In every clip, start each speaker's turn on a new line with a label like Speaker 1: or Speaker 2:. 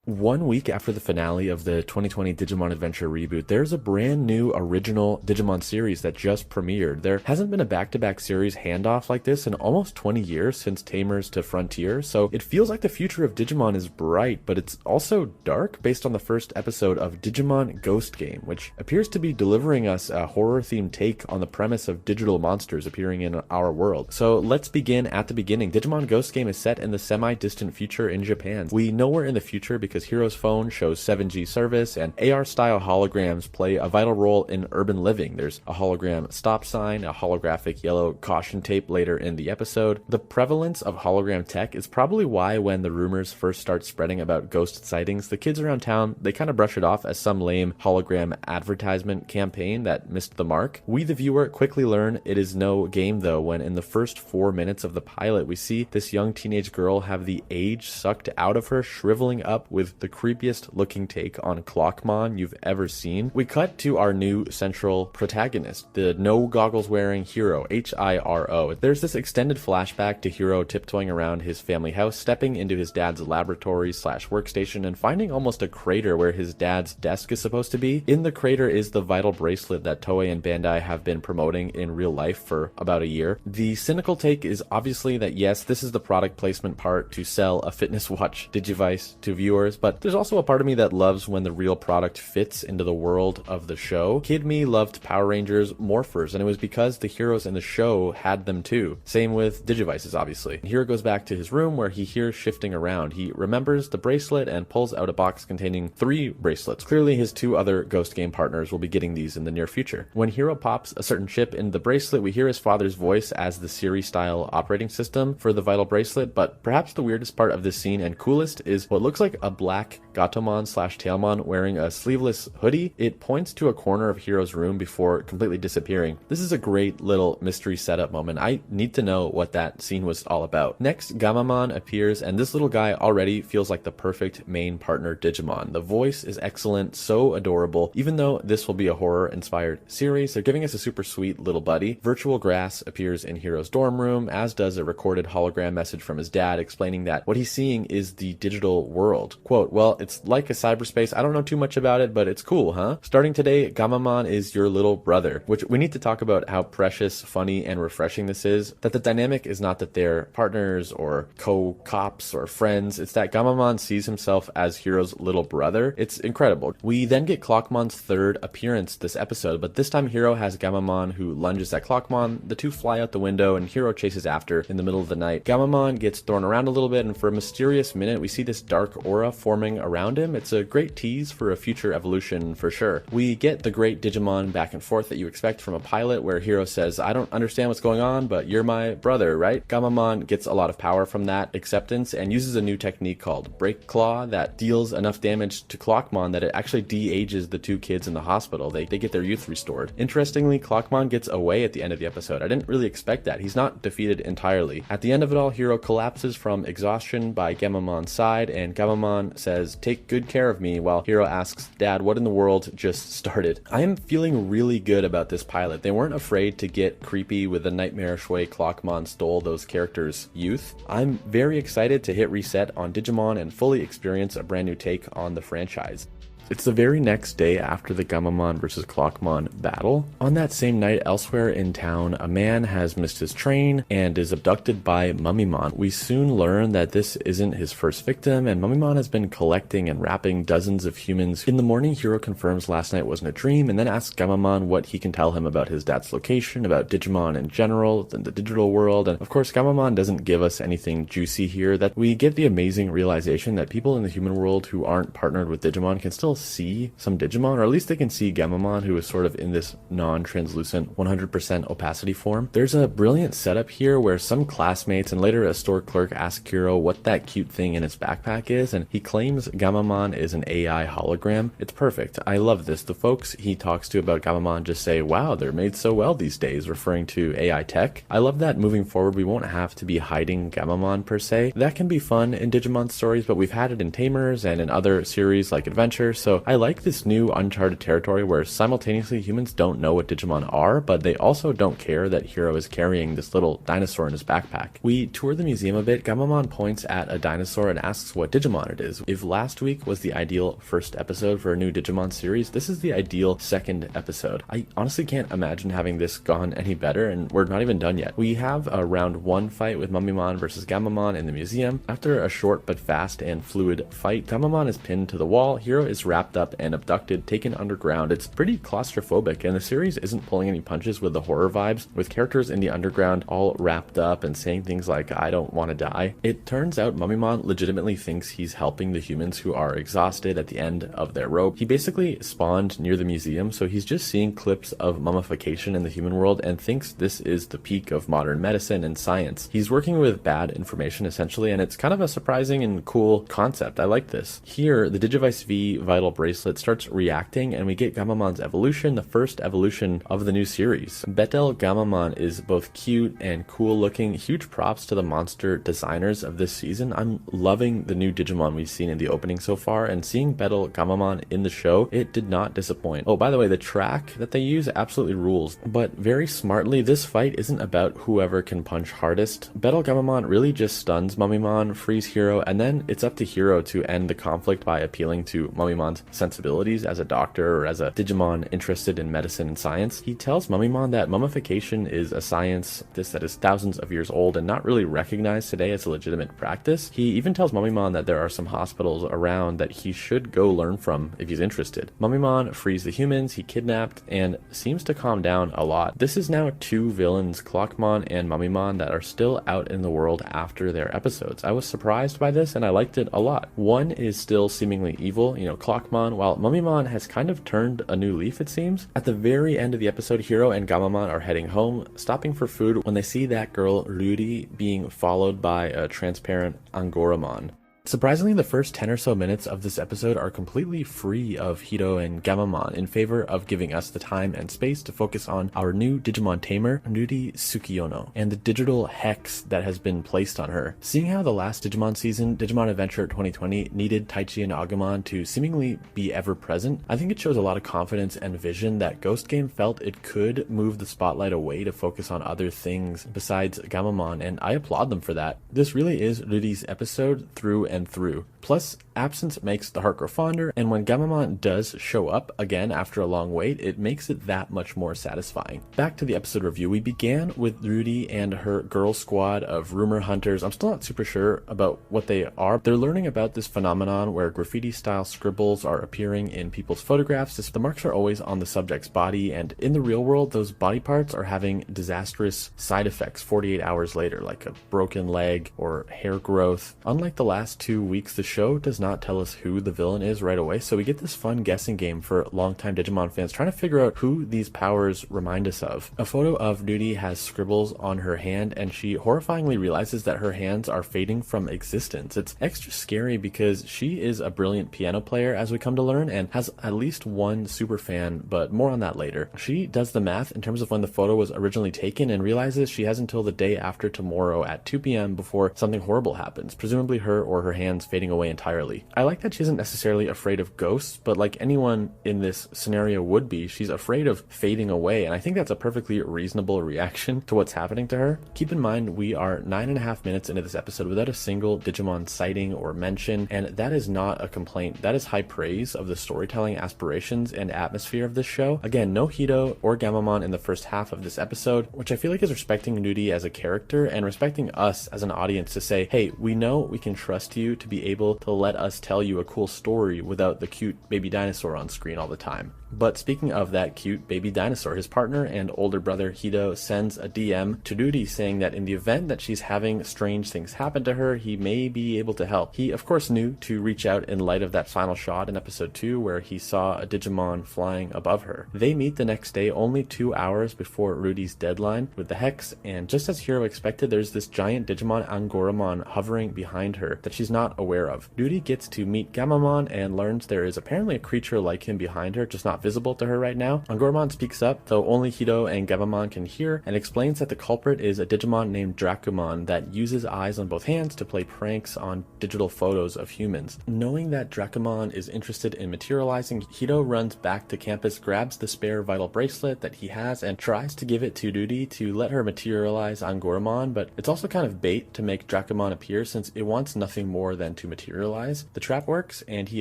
Speaker 1: 1 week after the finale of the 2020 Digimon Adventure reboot, there's a brand new original Digimon series that just premiered. There hasn't been a back-to-back series handoff like this in almost 20 years since Tamers to Frontier, so it feels like the future of Digimon is bright, but it's also dark based on the first episode of Digimon Ghost Game, which appears to be delivering us a horror-themed take on the premise of digital monsters appearing in our world. So let's begin at the beginning. Digimon Ghost Game is set in the semi-distant future in Japan. We know we're in the future because Hiro's phone shows 7G service, and AR-style holograms play a vital role in urban living. There's a hologram stop sign, a holographic yellow caution tape later in the episode. The prevalence of hologram tech is probably why when the rumors first start spreading about ghost sightings, the kids around town, they kind of brush it off as some lame hologram advertisement campaign that missed the mark. We, the viewer, quickly learn it is no game though, when in the first 4 minutes of the pilot, we see this young teenage girl have the age sucked out of her, shriveling up with the creepiest looking take on Clockmon you've ever seen. We cut to our new central protagonist, the no goggles wearing Hiro, Hiro. There's this extended flashback to Hiro tiptoeing around his family house, stepping into his dad's laboratory slash workstation and finding almost a crater where his dad's desk is supposed to be. In the crater is the vital bracelet that Toei and Bandai have been promoting in real life for about a year. The cynical take is obviously that yes, this is the product placement part to sell a fitness watch Digivice to viewers, but there's also a part of me that loves when the real product fits into the world of the show. Kid me loved Power Rangers morphers, and it was because the heroes in the show had them too. Same with Digivices, obviously. Hiro goes back to his room where he hears shifting around. He remembers the bracelet and pulls out a box containing 3 bracelets. Clearly his 2 other Ghost Game partners will be getting these in the near future. When Hiro pops a certain chip in the bracelet, we hear his father's voice as the Siri-style operating system for the vital bracelet, but perhaps the weirdest part of this scene and coolest is what looks like a black Gatomon slash Tailmon wearing a sleeveless hoodie. It points to a corner of Hiro's room before completely disappearing. This is a great little mystery setup moment. I need to know what that scene was all about. Next, Gamamon appears, and this little guy already feels like the perfect main partner Digimon. The voice is excellent, so adorable. Even though this will be a horror-inspired series, they're giving us a super sweet little buddy. Virtual Grass appears in Hiro's dorm room, as does a recorded hologram message from his dad explaining that what he's seeing is the digital world. Quote, well, it's like a cyberspace. I don't know too much about it, but it's cool, huh? Starting today, Gamamon is your little brother, which we need to talk about how precious, funny, and refreshing this is. That the dynamic is not that they're partners or co-cops or friends. It's that Gamamon sees himself as Hiro's little brother. It's incredible. We then get Clockmon's 3rd appearance this episode, but this time Hiro has Gamamon who lunges at Clockmon. The two fly out the window and Hiro chases after in the middle of the night. Gamamon gets thrown around a little bit, and for a mysterious minute we see this dark aura forming around him. It's a great tease for a future evolution for sure. We get the great Digimon back and forth that you expect from a pilot where Hiro says, I don't understand what's going on, but you're my brother, right? Gamamon gets a lot of power from that acceptance and uses a new technique called Break Claw that deals enough damage to Clockmon that it actually de-ages the 2 kids in the hospital. They get their youth restored. Interestingly, Clockmon gets away at the end of the episode. I didn't really expect that. He's not defeated entirely. At the end of it all, Hiro collapses from exhaustion by Gamamon's side, and Gamamon says, take good care of me, while Hiro asks, Dad, what in the world just started? I am feeling really good about this pilot. They weren't afraid to get creepy with the nightmarish way Clockmon stole those characters' youth. I'm very excited to hit reset on Digimon and fully experience a brand new take on the franchise. It's the very next day after the Gamamon vs. Clockmon battle. On that same night, elsewhere in town, a man has missed his train and is abducted by Mummymon. We soon learn that this isn't his first victim, and Mummymon has been collecting and wrapping dozens of humans. In the morning, Hiro confirms last night wasn't a dream, and then asks Gamamon what he can tell him about his dad's location, about Digimon in general, and the digital world, and of course Gamamon doesn't give us anything juicy here. That we get the amazing realization that people in the human world who aren't partnered with Digimon can still see some Digimon, or at least they can see Gamamon, who is sort of in this non-translucent 100% opacity form. There's a brilliant setup here where some classmates and later a store clerk ask Hiro what that cute thing in his backpack is, and he claims Gamamon is an AI hologram. It's perfect. I love this. The folks he talks to about Gamamon just say, wow, they're made so well these days, referring to AI tech. I love that moving forward we won't have to be hiding Gamamon per se. That can be fun in Digimon stories, but we've had it in Tamers and in other series like Adventure, So I like this new uncharted territory where simultaneously humans don't know what Digimon are, but they also don't care that Hiro is carrying this little dinosaur in his backpack. We tour the museum a bit. Gamamon points at a dinosaur and asks what Digimon it is. If last week was the ideal first episode for a new Digimon series, this is the ideal second episode. I honestly can't imagine having this gone any better, and we're not even done yet. We have a round 1 fight with Mummymon versus Gamamon in the museum. After a short but fast and fluid fight, Gamamon is pinned to the wall, Hiro is wrapped up and abducted, taken underground. It's pretty claustrophobic, and the series isn't pulling any punches with the horror vibes, with characters in the underground all wrapped up and saying things like, "I don't want to die." It turns out Mummymon legitimately thinks he's helping the humans who are exhausted at the end of their rope. He basically spawned near the museum, so he's just seeing clips of mummification in the human world and thinks this is the peak of modern medicine and science. He's working with bad information essentially, and it's kind of a surprising and cool concept. I like this. Here, the Digivice V vital bracelet starts reacting and we get Gamamon's evolution, the first evolution of the new series. Betel Gamamon is both cute and cool looking. Huge props to the monster designers of this season. I'm loving the new Digimon we've seen in the opening so far, and seeing Betel Gamamon in the show, it did not disappoint. Oh, by the way, the track that they use absolutely rules, but very smartly, this fight isn't about whoever can punch hardest. Betel Gamamon really just stuns Mummymon, frees Hiro, and then it's up to Hiro to end the conflict by appealing to Mummimon's sensibilities as a doctor or as a Digimon interested in medicine and science. He tells Mummymon that mummification is a science that is thousands of years old and not really recognized today as a legitimate practice. He even tells Mummymon that there are some hospitals around that he should go learn from if he's interested. Mummymon frees the humans he kidnapped and seems to calm down a lot. This is now 2 villains, Clockmon and Mummymon, that are still out in the world after their episodes. I was surprised by this and I liked it a lot. One is still seemingly evil, Clockmon, while Mummymon has kind of turned a new leaf, it seems. At the very end of the episode, Hiro and Gamamon are heading home, stopping for food when they see that girl Ruri being followed by a transparent Angoramon. Surprisingly, the first 10 or so minutes of this episode are completely free of Hiro and Gamamon in favor of giving us the time and space to focus on our new Digimon tamer, Ruri Tsukiyono, and the digital hex that has been placed on her. Seeing how the last Digimon season, Digimon Adventure 2020, needed Taichi and Agumon to seemingly be ever present, I think it shows a lot of confidence and vision that Ghost Game felt it could move the spotlight away to focus on other things besides Gamamon, and I applaud them for that. This really is Ruri's episode through and through. Plus, absence makes the heart grow fonder, and when Gamamon does show up again after a long wait, it makes it that much more satisfying. Back to the episode review, we began with Ruri and her girl squad of rumor hunters. I'm still not super sure about what they are. They're learning about this phenomenon where graffiti-style scribbles are appearing in people's photographs. The marks are always on the subject's body, and in the real world, those body parts are having disastrous side effects 48 hours later, like a broken leg or hair growth. Unlike the last 2 weeks, the show does not tell us who the villain is right away, so we get this fun guessing game for longtime Digimon fans trying to figure out who these powers remind us of. A photo of Ruri has scribbles on her hand, and she horrifyingly realizes that her hands are fading from existence. It's extra scary because she is a brilliant piano player, as we come to learn, and has at least one super fan, but more on that later. She does the math in terms of when the photo was originally taken and realizes she has until the day after tomorrow at 2 p.m. before something horrible happens, presumably her or her hands fading away entirely. I like that she isn't necessarily afraid of ghosts, but like anyone in this scenario would be, she's afraid of fading away, and I think that's a perfectly reasonable reaction to what's happening to her. Keep in mind, we are 9.5 minutes into this episode without a single Digimon sighting or mention, and that is not a complaint. That is high praise of the storytelling aspirations and atmosphere of this show. Again, no Hiro or Gamamon in the first half of this episode, which I feel like is respecting Ruri as a character and respecting us as an audience to say, hey, we know we can trust you to be able to let us tell you a cool story without the cute baby dinosaur on screen all the time. But speaking of that cute baby dinosaur, his partner and older brother Hito sends a DM to Ruri saying that in the event that she's having strange things happen to her, he may be able to help. He of course knew to reach out in light of that final shot in episode 2 where he saw a Digimon flying above her. They meet the next day, only 2 hours before Ruri's deadline, with the hex, and just as Hiro expected, there's this giant Digimon Angoramon hovering behind her that she's not aware of. Nudie gets to meet Gamamon and learns there is apparently a creature like him behind her, just not visible to her right now. Angoramon speaks up, though only Hito and Gamamon can hear, and explains that the culprit is a Digimon named Dracumon that uses eyes on both hands to play pranks on digital photos of humans. Knowing that Dracumon is interested in materializing, Hito runs back to campus, grabs the spare vital bracelet that he has, and tries to give it to Nudie to let her materialize Angoramon, but it's also kind of bait to make Dracumon appear since it wants nothing more than to materialize. The trap works, and he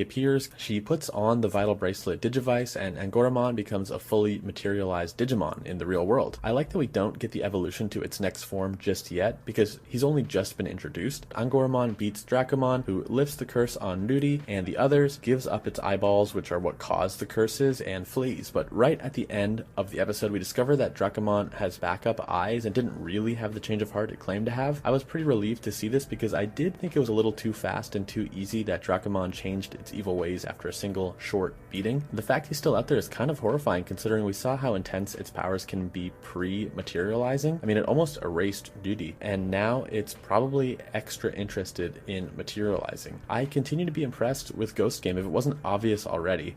Speaker 1: appears. She puts on the vital bracelet Digivice, and Angoramon becomes a fully materialized Digimon in the real world. I like that we don't get the evolution to its next form just yet, because he's only just been introduced. Angoramon beats Dracumon, who lifts the curse on Nudie and the others, gives up its eyeballs, which are what caused the curses, and flees. But right at the end of the episode, we discover that Dracumon has backup eyes and didn't really have the change of heart it claimed to have. I was pretty relieved to see this because I did think it was a little too fast and too easy that Dracumon changed its evil ways after a single short beating. The fact he's still out there is kind of horrifying considering we saw how intense its powers can be pre-materializing. I mean, it almost erased Nudie, and now it's probably extra interested in materializing. I continue to be impressed with Ghost Game if it wasn't obvious already.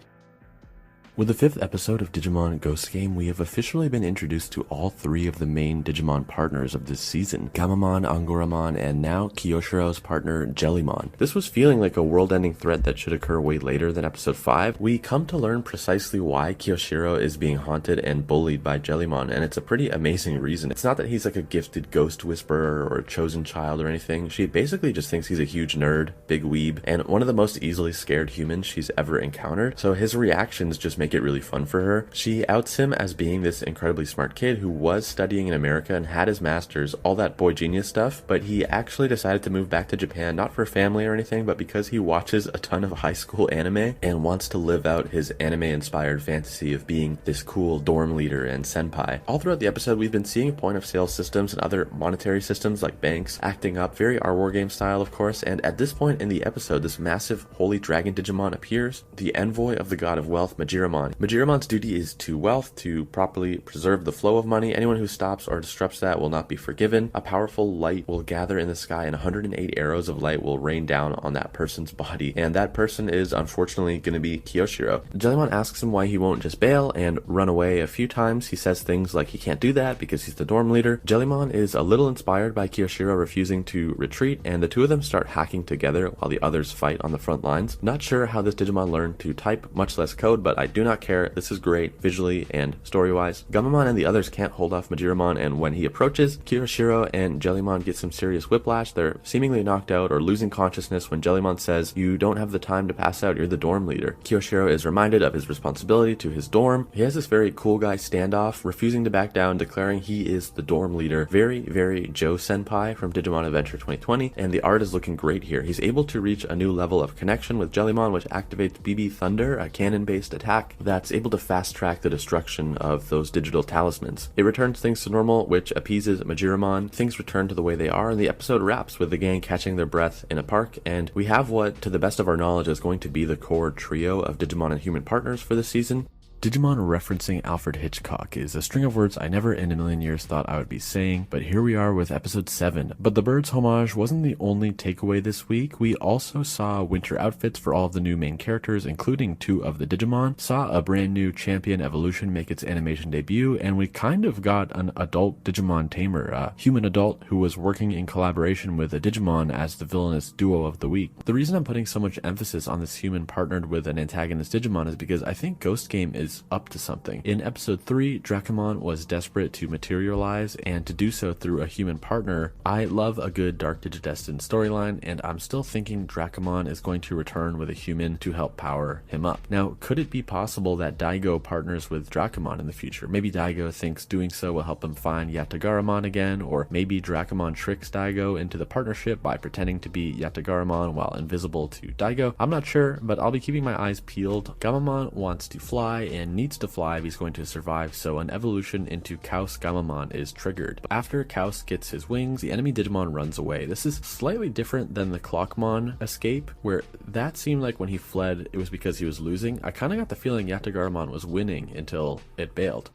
Speaker 1: With the 5th episode of Digimon Ghost Game, we have officially been introduced to all 3 of the main Digimon partners of this season, Gamamon, Angoramon, and now Kyoshiro's partner, Jellymon. This was feeling like a world-ending threat that should occur way later than episode 5. We come to learn precisely why Kyoshiro is being haunted and bullied by Jellymon, and it's a pretty amazing reason. It's not that he's like a gifted ghost whisperer or a chosen child or anything. She basically just thinks he's a huge nerd, big weeb, and one of the most easily scared humans she's ever encountered, so his reactions just make it really fun for her. She outs him as being this incredibly smart kid who was studying in America and had his master's, all that boy genius stuff, but he actually decided to move back to Japan, not for family or anything, but because he watches a ton of high school anime and wants to live out his anime-inspired fantasy of being this cool dorm leader and senpai. All throughout the episode, we've been seeing point-of-sale systems and other monetary systems like banks acting up, very our war game style, of course, and at this point in the episode, this massive holy dragon Digimon appears, the envoy of the god of wealth, Majiramon. Majiramon's duty is to wealth, to properly preserve the flow of money. Anyone who stops or disrupts that will not be forgiven. A powerful light will gather in the sky and 108 arrows of light will rain down on that person's body. And that person is unfortunately going to be Kyoshiro. Jellymon asks him why he won't just bail and run away a few times. He says things like he can't do that because he's the dorm leader. Jellymon is a little inspired by Kyoshiro refusing to retreat, and the two of them start hacking together while the others fight on the front lines. Not sure how this Digimon learned to type, much less code, but I do not care. This is great visually and story-wise. Gamamon and the others can't hold off Majiramon, and when he approaches, Kyoshiro and Jellymon get some serious whiplash. They're seemingly knocked out or losing consciousness when Jellymon says, "You don't have the time to pass out, you're the dorm leader." Kyoshiro is reminded of his responsibility to his dorm. He has this very cool guy standoff, refusing to back down, declaring he is the dorm leader. Very, very Joe Senpai from Digimon Adventure 2020, and the art is looking great here. He's able to reach a new level of connection with Jellymon, which activates BB Thunder, a cannon-based attack that's able to fast-track the destruction of those digital talismans. It returns things to normal, which appeases Majiramon. Things return to the way they are, and the episode wraps with the gang catching their breath in a park, and we have what, to the best of our knowledge, is going to be the core trio of Digimon and human partners for this season. Digimon referencing Alfred Hitchcock is a string of words I never in a million years thought I would be saying, but here we are with episode 7. But the Birds homage wasn't the only takeaway this week. We also saw winter outfits for all of the new main characters, including 2 of the Digimon, saw a brand new champion evolution make its animation debut, and we kind of got an adult Digimon tamer, a human adult who was working in collaboration with a Digimon as the villainous duo of the week. The reason I'm putting so much emphasis on this human partnered with an antagonist Digimon is because I think Ghost Game is up to something. In episode 3, Dracumon was desperate to materialize, and to do so through a human partner. I love a good Dark Digidestined storyline, and I'm still thinking Dracumon is going to return with a human to help power him up. Now, could it be possible that Daigo partners with Dracumon in the future? Maybe Daigo thinks doing so will help him find Yatagaramon again, or maybe Dracumon tricks Daigo into the partnership by pretending to be Yatagaramon while invisible to Daigo. I'm not sure, but I'll be keeping my eyes peeled. Gamamon wants to fly and needs to fly if he's going to survive, so an evolution into Chaos Gamamon is triggered. After Chaos gets his wings, the enemy Digimon runs away. This is slightly different than the Clockmon escape, where that seemed like when he fled, it was because he was losing. I kind of got the feeling Yatagaramon was winning until it bailed.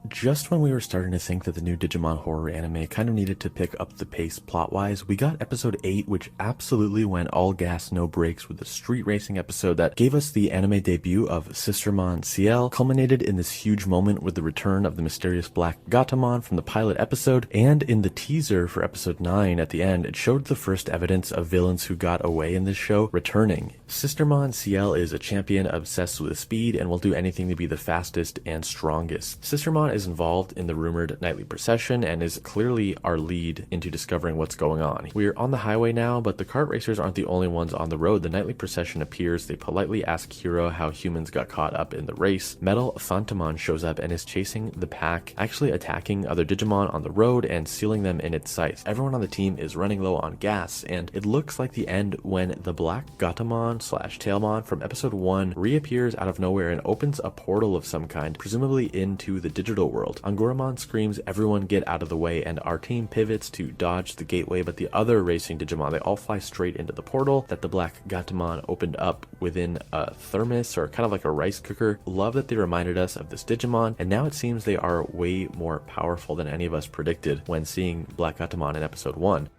Speaker 1: Just when we were starting to think that the new Digimon horror anime kind of needed to pick up the pace plot-wise, we got episode 8, which absolutely went all gas, no brakes with a street racing episode that gave us the anime debut of Sistermon CL, culminated in this huge moment with the return of the mysterious black Gatomon from the pilot episode, and in the teaser for episode 9 at the end, it showed the first evidence of villains who got away in this show returning. Sistermon CL is a champion obsessed with speed and will do anything to be the fastest and strongest. Sistermon is involved in the rumored nightly procession and is clearly our lead into discovering what's going on. We're on the highway now, but the kart racers aren't the only ones on the road. The nightly procession appears, they politely ask Hiro how humans got caught up in the race. Metal Phantomon shows up and is chasing the pack, actually attacking other Digimon on the road and sealing them in its sights. Everyone on the team is running low on gas, and it looks like the end when the black Gatomon / Tailmon from episode 1 reappears out of nowhere and opens a portal of some kind, presumably into the digital world. Angoramon screams, "Everyone get out of the way," and our team pivots to dodge the gateway, but the other racing Digimon, they all fly straight into the portal that the black Gatomon opened up within a thermos, or kind of like a rice cooker. Love that they reminded us of this Digimon, and now it seems they are way more powerful than any of us predicted when seeing Black Gatomon in episode 1.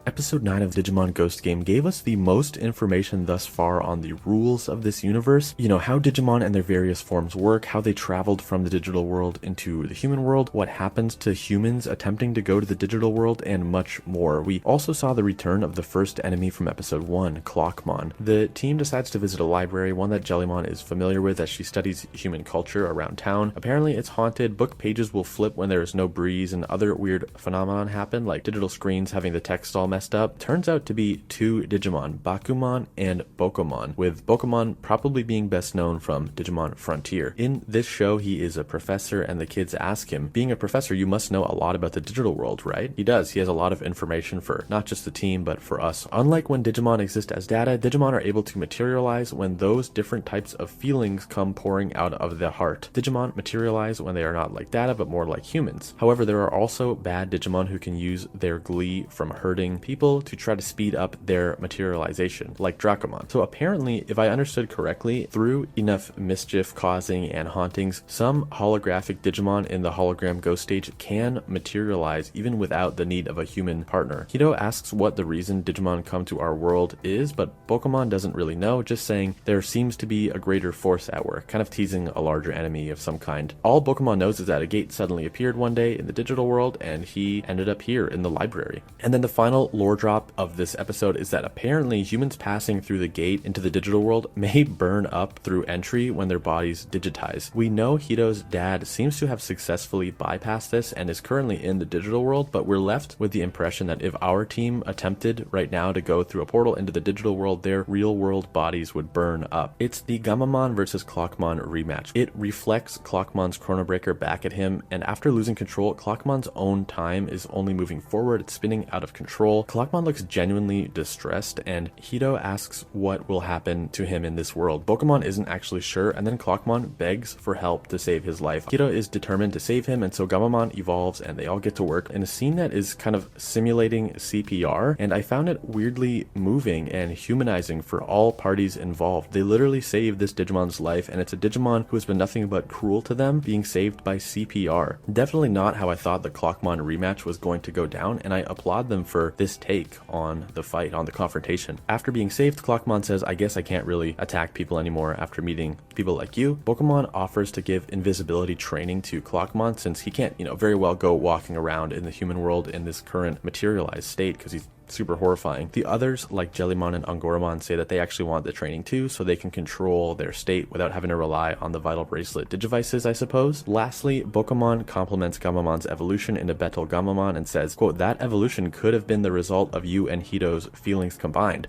Speaker 1: Episode 9 of Digimon Ghost Game gave us the most information thus far on the rules of this universe. You know, how Digimon and their various forms work, how they traveled from the digital world into the human world, what happens to humans attempting to go to the digital world, and much more. We also saw the return of the first enemy from episode 1, Clockmon. The team decides to visit a library, one that Jellymon is familiar with as she studies human culture around town. Apparently it's haunted, book pages will flip when there is no breeze, and other weird phenomenon happen, like digital screens having the text all messed up. Turns out to be two Digimon, Bakumon and Bokomon, with Bokomon probably being best known from Digimon Frontier. In this show, he is a professor, and the kids ask him, "Being a professor, you must know a lot about the digital world, right?" He does. He has a lot of information for not just the team, but for us. Unlike when Digimon exist as data, Digimon are able to materialize when those different types of feelings come pouring out of the heart. Digimon materialize when they are not like data, but more like humans. However, there are also bad Digimon who can use their glee from hurting people to try to speed up their materialization, like Dracomon. So apparently, if I understood correctly, through enough mischief causing and hauntings, some holographic Digimon in the hologram ghost stage can materialize even without the need of a human partner. Kido asks what the reason Digimon come to our world is, but Bokomon doesn't really know, just saying there seems to be a greater force at work, kind of teasing a larger enemy of some kind. All Bokomon knows is that a gate suddenly appeared one day in the digital world, and he ended up here in the library. And then the final lore drop of this episode is that apparently humans passing through the gate into the digital world may burn up through entry when their bodies digitize. We know Hido's dad seems to have successfully bypassed this and is currently in the digital world, but we're left with the impression that if our team attempted right now to go through a portal into the digital world, their real world bodies would burn up. It's the Gammamon versus Clockmon rematch. It reflects Clockmon's Chrono Breaker back at him, and after losing control, Clockmon's own time is only moving forward, it's spinning out of control. Clockmon looks genuinely distressed, and Hido asks what will happen to him in this world. Bokomon isn't actually sure, and then Clockmon begs for help to save his life. Hido is determined to save him, and so Gammamon evolves, and they all get to work in a scene that is kind of simulating CPR, and I found it weirdly moving and humanizing for all parties involved. They literally saved this Digimon's life, and it's a Digimon who has been nothing but cruel to them, being saved by CPR. Definitely not how I thought the Clockmon rematch was going to go down, and I applaud them for this take on the fight, on the confrontation. After being saved, Clockmon says, "I guess I can't really attack people anymore after meeting people like you." Bokomon offers to give invisibility training to Clockmon since he can't, very well go walking around in the human world in this current materialized state because he's super horrifying. The others, like Jellymon and Angoramon, say that they actually want the training too, so they can control their state without having to rely on the Vital Bracelet Digivices, I suppose. Lastly, Bokomon compliments Gammamon's evolution into Betel Gammamon and says, quote, "That evolution could have been the result of you and Hido's feelings combined."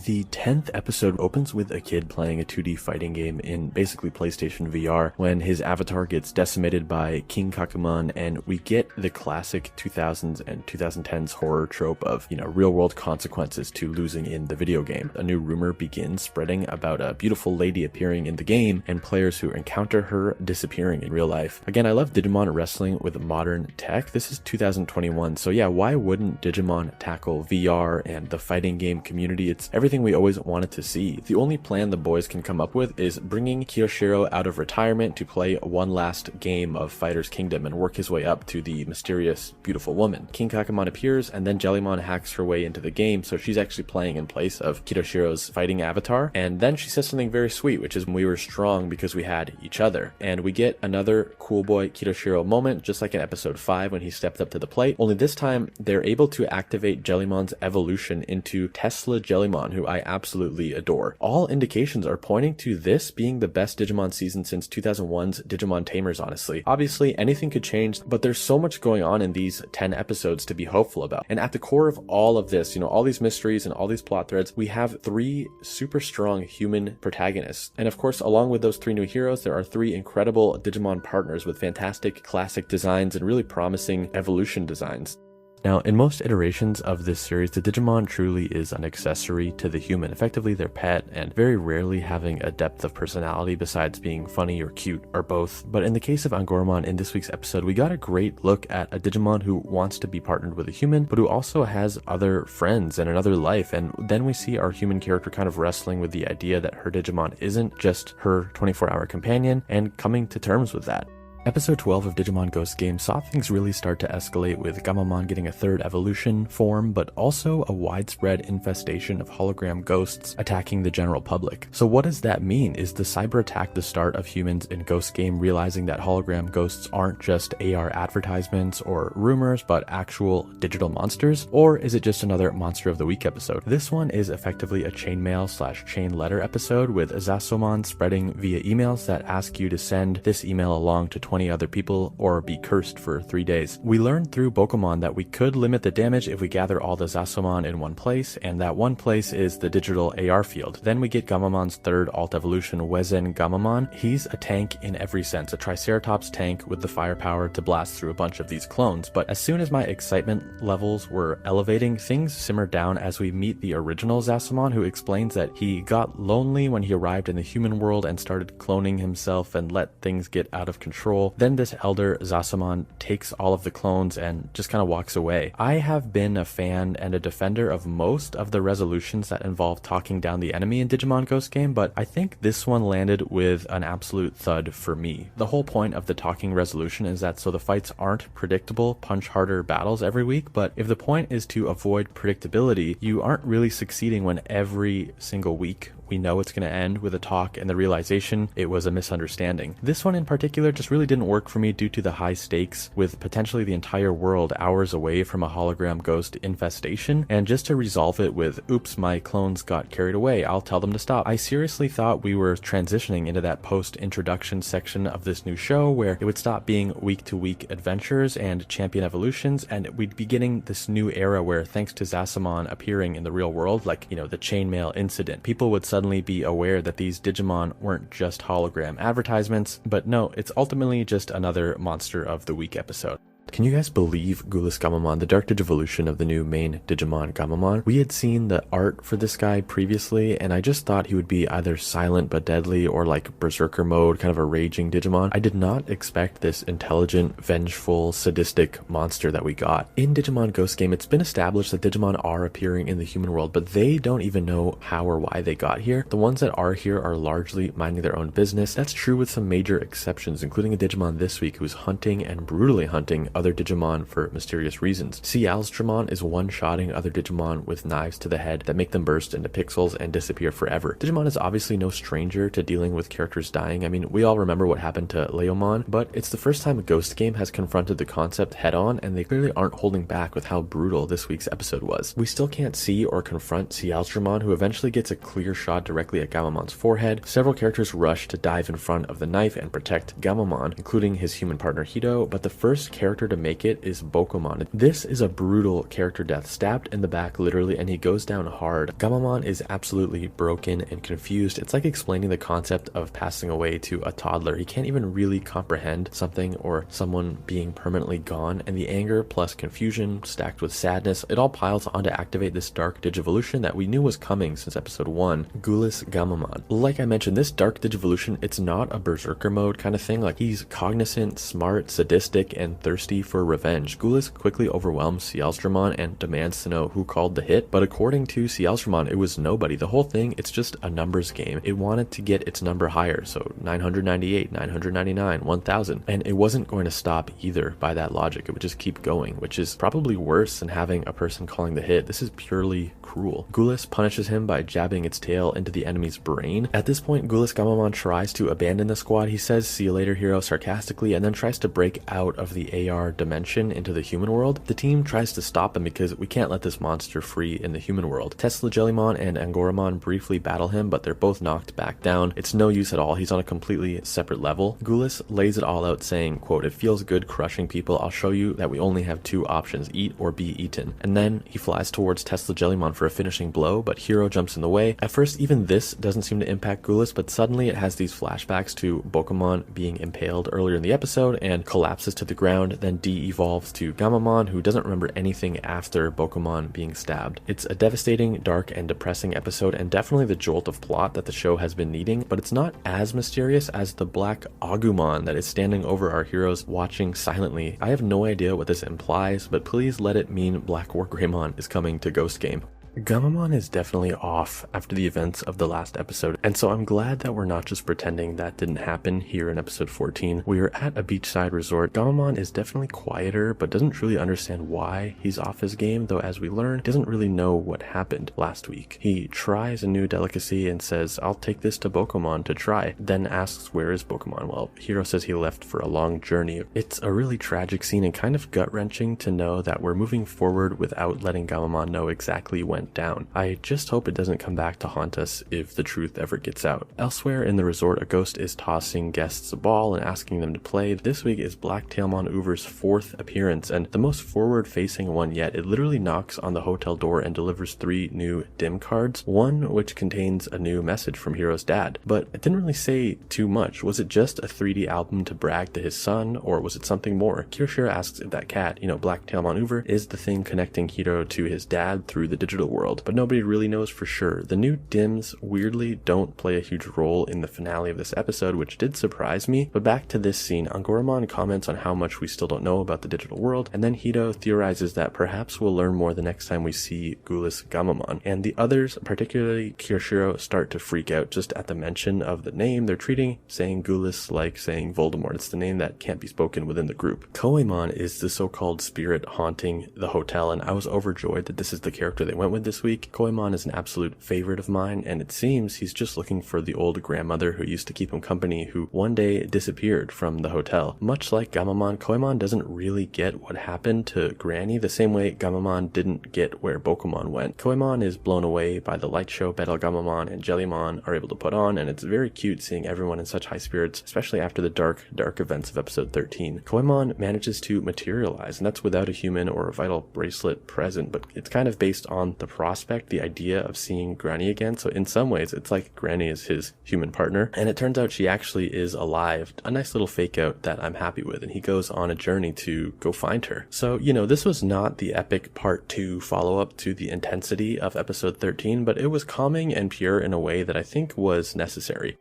Speaker 1: The 10th episode opens with a kid playing a 2D fighting game in basically PlayStation VR when his avatar gets decimated by King Kakumon, and we get the classic 2000s and 2010s horror trope of, real-world consequences to losing in the video game. A new rumor begins spreading about a beautiful lady appearing in the game and players who encounter her disappearing in real life. Again, I love Digimon wrestling with modern tech. This is 2021, so yeah, why wouldn't Digimon tackle VR and the fighting game community? It's everything we always wanted to see. The only plan the boys can come up with is bringing Kiyoshiro out of retirement to play one last game of Fighter's Kingdom and work his way up to the mysterious, beautiful woman. King Kakamon appears, and then Jellymon hacks her way into the game, so she's actually playing in place of Kiroshiro's fighting avatar. And then she says something very sweet, which is, we were strong because we had each other. And we get another cool boy Kiyoshiro moment, just like in episode 5 when he stepped up to the plate, only this time they're able to activate Jellymon's evolution into Tesla Jellymon, who I absolutely adore. All indications are pointing to this being the best Digimon season since 2001's Digimon Tamers, honestly. Obviously, anything could change, but there's so much going on in these 10 episodes to be hopeful about. And at the core of all of this, all these mysteries and all these plot threads, we have 3 super strong human protagonists. And of course, along with those 3 new heroes, there are 3 incredible Digimon partners with fantastic classic designs and really promising evolution designs. Now, in most iterations of this series, the Digimon truly is an accessory to the human, effectively their pet, and very rarely having a depth of personality besides being funny or cute, or both. But in the case of Angoromon in this week's episode, we got a great look at a Digimon who wants to be partnered with a human, but who also has other friends and another life, and then we see our human character kind of wrestling with the idea that her Digimon isn't just her 24-hour companion, and coming to terms with that. Episode 12 of Digimon Ghost Game saw things really start to escalate, with Gamamon getting a 3rd evolution form, but also a widespread infestation of hologram ghosts attacking the general public. So what does that mean? Is the cyber attack the start of humans in Ghost Game realizing that hologram ghosts aren't just AR advertisements or rumors, but actual digital monsters? Or is it just another Monster of the Week episode? This one is effectively a chainmail/chain letter episode, with Zasomon spreading via emails that ask you to send this email along to 20 other people or be cursed for 3 days. We learned through Bokomon that we could limit the damage if we gather all the Zasomon in one place, and that one place is the digital AR field. Then we get Gamamon's 3rd alt evolution, Wezen Gamamon. He's a tank in every sense, a Triceratops tank with the firepower to blast through a bunch of these clones. But as soon as my excitement levels were elevating, things simmered down as we meet the original Zasomon, who explains that he got lonely when he arrived in the human world and started cloning himself and let things get out of control. Then this elder Zasomon takes all of the clones and just kind of walks away. I have been a fan and a defender of most of the resolutions that involve talking down the enemy in Digimon Ghost Game, but I think this one landed with an absolute thud for me. The whole point of the talking resolution is that so the fights aren't predictable, punch harder battles every week, but if the point is to avoid predictability, you aren't really succeeding when every single week we know it's going to end with a talk and the realization it was a misunderstanding. This one in particular just really didn't work for me due to the high stakes, with potentially the entire world hours away from a hologram ghost infestation, and just to resolve it with, oops, my clones got carried away, I'll tell them to stop. I seriously thought we were transitioning into that post-introduction section of this new show where it would stop being week-to-week adventures and champion evolutions, and we'd be getting this new era where, thanks to Zasomon appearing in the real world, like, the chainmail incident, people would suddenly be aware that these Digimon weren't just hologram advertisements. But no, it's ultimately just another Monster of the Week episode. Can you guys believe Gulis Gamamon, the Dark Digivolution of the new main Digimon Gamamon? We had seen the art for this guy previously, and I just thought he would be either silent but deadly or like Berserker mode, kind of a raging Digimon. I did not expect this intelligent, vengeful, sadistic monster that we got. In Digimon Ghost Game, it's been established that Digimon are appearing in the human world, but they don't even know how or why they got here. The ones that are here are largely minding their own business. That's true with some major exceptions, including a Digimon this week who's hunting and brutally hunting other Digimon for mysterious reasons. Cialstramon is one-shotting other Digimon with knives to the head that make them burst into pixels and disappear forever. Digimon is obviously no stranger to dealing with characters dying. I mean, we all remember what happened to Leomon, but it's the first time a Ghost Game has confronted the concept head-on, and they clearly aren't holding back with how brutal this week's episode was. We still can't see or confront Cialstramon, who eventually gets a clear shot directly at Gamamon's forehead. Several characters rush to dive in front of the knife and protect Gamamon, including his human partner Hito, but the first character to make it is Bokomon. This is a brutal character death, stabbed in the back literally, and he goes down hard. Gamamon is absolutely broken and confused. It's like explaining the concept of passing away to a toddler. He can't even really comprehend something or someone being permanently gone, and the anger plus confusion stacked with sadness, it all piles on to activate this dark digivolution that we knew was coming since episode 1, Gulis Gamamon. Like I mentioned, this dark digivolution, it's not a berserker mode kind of thing. Like, he's cognizant, smart, sadistic, and thirsty thirsty for revenge. Gulis quickly overwhelms Cielstramon and demands to know who called the hit, but according to Cielstramon, it was nobody. The whole thing, it's just a numbers game. It wanted to get its number higher, so 998, 999, 1000, and it wasn't going to stop either by that logic. It would just keep going, which is probably worse than having a person calling the hit. This is purely cruel. Gulis punishes him by jabbing its tail into the enemy's brain. At this point, Gulis Gamamon tries to abandon the squad. He says, "See you later, hero," sarcastically, and then tries to break out of the AR dimension into the human world. The team tries to stop him because we can't let this monster free in the human world. Tesla Jellymon and Angoramon briefly battle him, but they're both knocked back down. It's no use at all. He's on a completely separate level. Gulis lays it all out, saying, quote, "It feels good crushing people. I'll show you that we only have two options, eat or be eaten." And then he flies towards Tesla Jellymon for a finishing blow, but Hero jumps in the way. At first, even this doesn't seem to impact Gulis, but suddenly it has these flashbacks to Bokomon being impaled earlier in the episode and collapses to the ground, then de-evolves to Gamamon, who doesn't remember anything after Bokomon being stabbed. It's a devastating, dark, and depressing episode, and definitely the jolt of plot that the show has been needing, but it's not as mysterious as the black Agumon that is standing over our heroes watching silently. I have no idea what this implies, but please let it mean Black Wargreymon is coming to Ghost Game. Gamamon is definitely off after the events of the last episode, and so I'm glad that we're not just pretending that didn't happen here in episode 14. We are at a beachside resort. Gamamon is definitely quieter, but doesn't truly understand why he's off his game, though as we learn, doesn't really know what happened last week. He tries a new delicacy and says, "I'll take this to Bokomon to try," then asks where is Bokomon. Well, Hero says he left for a long journey. It's a really tragic scene and kind of gut-wrenching to know that we're moving forward without letting Gamamon know exactly when down. I just hope it doesn't come back to haunt us if the truth ever gets out. Elsewhere in the resort, a ghost is tossing guests a ball and asking them to play. This week is Blacktailmon Uber's 4th appearance, and the most forward-facing one yet. It literally knocks on the hotel door and delivers 3 new dim cards, one which contains a new message from Hero's dad. But it didn't really say too much. Was it just a 3D album to brag to his son, or was it something more? Kiyoshiro asks if that cat, Blacktailmon Uber, is the thing connecting Hiro to his dad through the digital world, but nobody really knows for sure. The new dims weirdly don't play a huge role in the finale of this episode, which did surprise me. But back to this scene, Angoramon comments on how much we still don't know about the digital world, and then Hito theorizes that perhaps we'll learn more the next time we see Gulis Gamamon. And the others, particularly Kiyoshiro, start to freak out just at the mention of the name. They're treating saying Gulis like saying Voldemort. It's the name that can't be spoken within the group. Koemon is the so-called spirit haunting the hotel, and I was overjoyed that this is the character they went with this week. Koemon is an absolute favorite of mine, and it seems he's just looking for the old grandmother who used to keep him company, who one day disappeared from the hotel. Much like Gamamon, Koemon doesn't really get what happened to Granny the same way Gamamon didn't get where Bokomon went. Koemon is blown away by the light show Battle Gamamon and Jellymon are able to put on, and it's very cute seeing everyone in such high spirits, especially after the dark events of episode 13. Koemon manages to materialize, and that's without a human or a vital bracelet present, but it's kind of based on the prospect, the idea of seeing Granny again. So in some ways, it's like Granny is his human partner, and it turns out she actually is alive. A nice little fake out that I'm happy with, and he goes on a journey to go find her. So, this was not the epic part 2 follow-up to the intensity of episode 13, but it was calming and pure in a way that I think was necessary.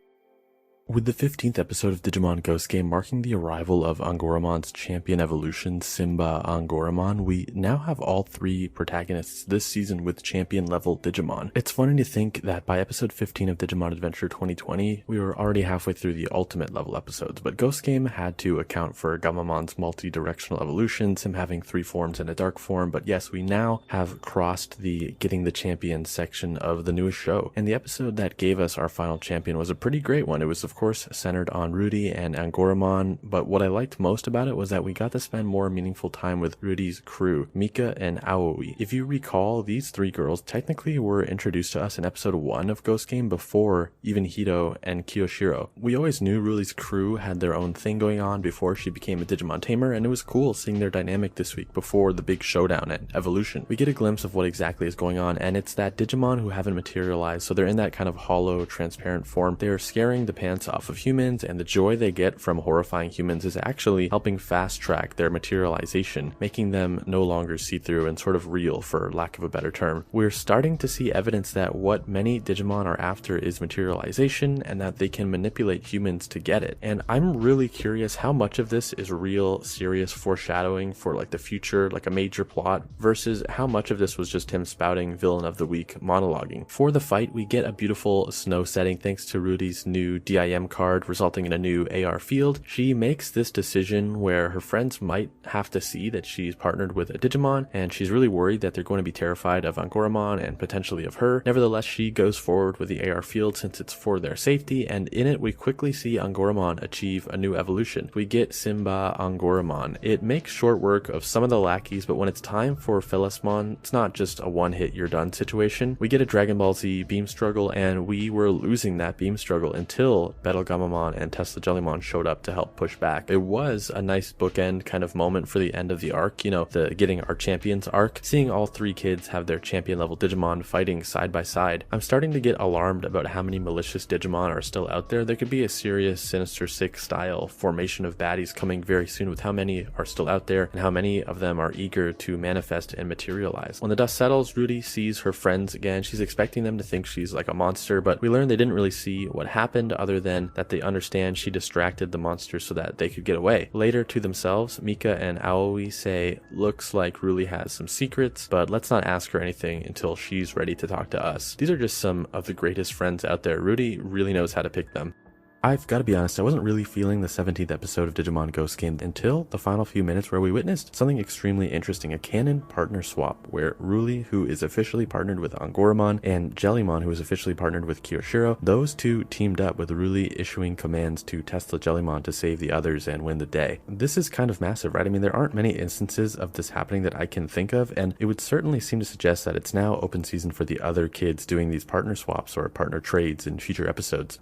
Speaker 1: With the 15th episode of Digimon Ghost Game marking the arrival of Angoramon's champion evolution, Simba Angoramon, we now have all 3 protagonists this season with champion level Digimon. It's funny to think that by episode 15 of Digimon Adventure 2020, we were already halfway through the ultimate level episodes, but Ghost Game had to account for Gamamon's multi-directional evolutions, him having 3 forms and a dark form, but yes, we now have crossed the getting the champion section of the newest show, and the episode that gave us our final champion was a pretty great one. It was, of course, centered on Rudy and Angoramon, but what I liked most about it was that we got to spend more meaningful time with Rudy's crew, Mika and Aoi. If you recall, these 3 girls technically were introduced to us in episode 1 of Ghost Game before even Hito and Kiyoshiro. We always knew Rudy's crew had their own thing going on before she became a Digimon tamer, and it was cool seeing their dynamic this week before the big showdown and evolution. We get a glimpse of what exactly is going on, and it's that Digimon who haven't materialized, so they're in that kind of hollow, transparent form. They're scaring the pants appearance off of humans, and the joy they get from horrifying humans is actually helping fast track their materialization, making them no longer see-through and sort of real, for lack of a better term. We're starting to see evidence that what many Digimon are after is materialization, and that they can manipulate humans to get it. And I'm really curious how much of this is real, serious foreshadowing for like the future, like a major plot, versus how much of this was just him spouting villain of the week monologuing. For the fight, we get a beautiful snow setting thanks to Rudy's new DIM card, resulting in a new AR field. She makes this decision where her friends might have to see that she's partnered with a Digimon, and she's really worried that they're going to be terrified of Angoramon and potentially of her. Nevertheless, she goes forward with the AR field since it's for their safety, and in it we quickly see Angoramon achieve a new evolution. We get Simba Angoramon. It makes short work of some of the lackeys, but when it's time for Felismon, it's not just a one-hit you're done situation. We get a Dragon Ball Z beam struggle, and we were losing that beam struggle until Battle Gamamon and Tesla Jellymon showed up to help push back. It was a nice bookend kind of moment for the end of the arc, you know, the getting our champions arc. Seeing all three kids have their champion level Digimon fighting side by side, I'm starting to get alarmed about how many malicious Digimon are still out there. There could be a serious Sinister Six style formation of baddies coming very soon with how many are still out there and how many of them are eager to manifest and materialize. When the dust settles, Rudy sees her friends again. She's expecting them to think she's like a monster, but we learn they didn't really see what happened other than that they understand she distracted the monster so that they could get away. Later, to themselves, Mika and Aoi say, looks like Ruli has some secrets, but let's not ask her anything until she's ready to talk to us. These are just some of the greatest friends out there. Rudy really knows how to pick them. I've got to be honest, I wasn't really feeling the 17th episode of Digimon Ghost Game until the final few minutes where we witnessed something extremely interesting, a canon partner swap where Ruli, who is officially partnered with Angoramon, and Jellymon, who is officially partnered with Kiyoshiro, those two teamed up with Ruli issuing commands to Tesla Jellymon to save the others and win the day. This is kind of massive, right? I mean, there aren't many instances of this happening that I can think of, and it would certainly seem to suggest that it's now open season for the other kids doing these partner swaps or partner trades in future episodes.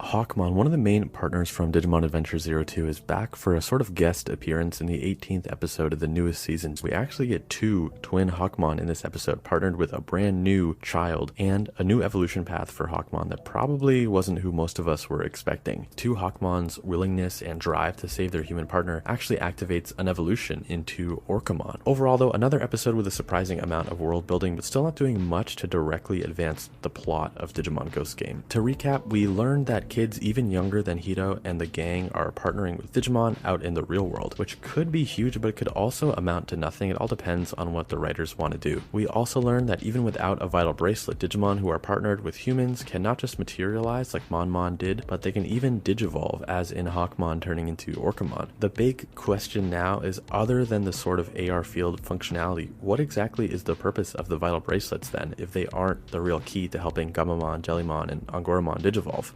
Speaker 1: Hawkmon, one of the main partners from Digimon Adventure 02, is back for a sort of guest appearance in the 18th episode of the newest season. We actually get two twin Hawkmon in this episode, partnered with a brand new child and a new evolution path for Hawkmon that probably wasn't who most of us were expecting. Two Hawkmon's willingness and drive to save their human partner actually activates an evolution into Orcamon. Overall, though, another episode with a surprising amount of world building, but still not doing much to directly advance the plot of Digimon Ghost Game. To recap, we learned that kids even younger than Hito and the gang are partnering with Digimon out in the real world, which could be huge, but it could also amount to nothing. It all depends on what the writers want to do. We also learned that even without a vital bracelet, Digimon who are partnered with humans can not just materialize like Monmon did, but they can even digivolve, as in Hawkmon turning into Orcamon. The big question now is, other than the sort of AR field functionality, what exactly is the purpose of the vital bracelets then, if they aren't the real key to helping Gamamon, Jellymon, and Angoramon digivolve?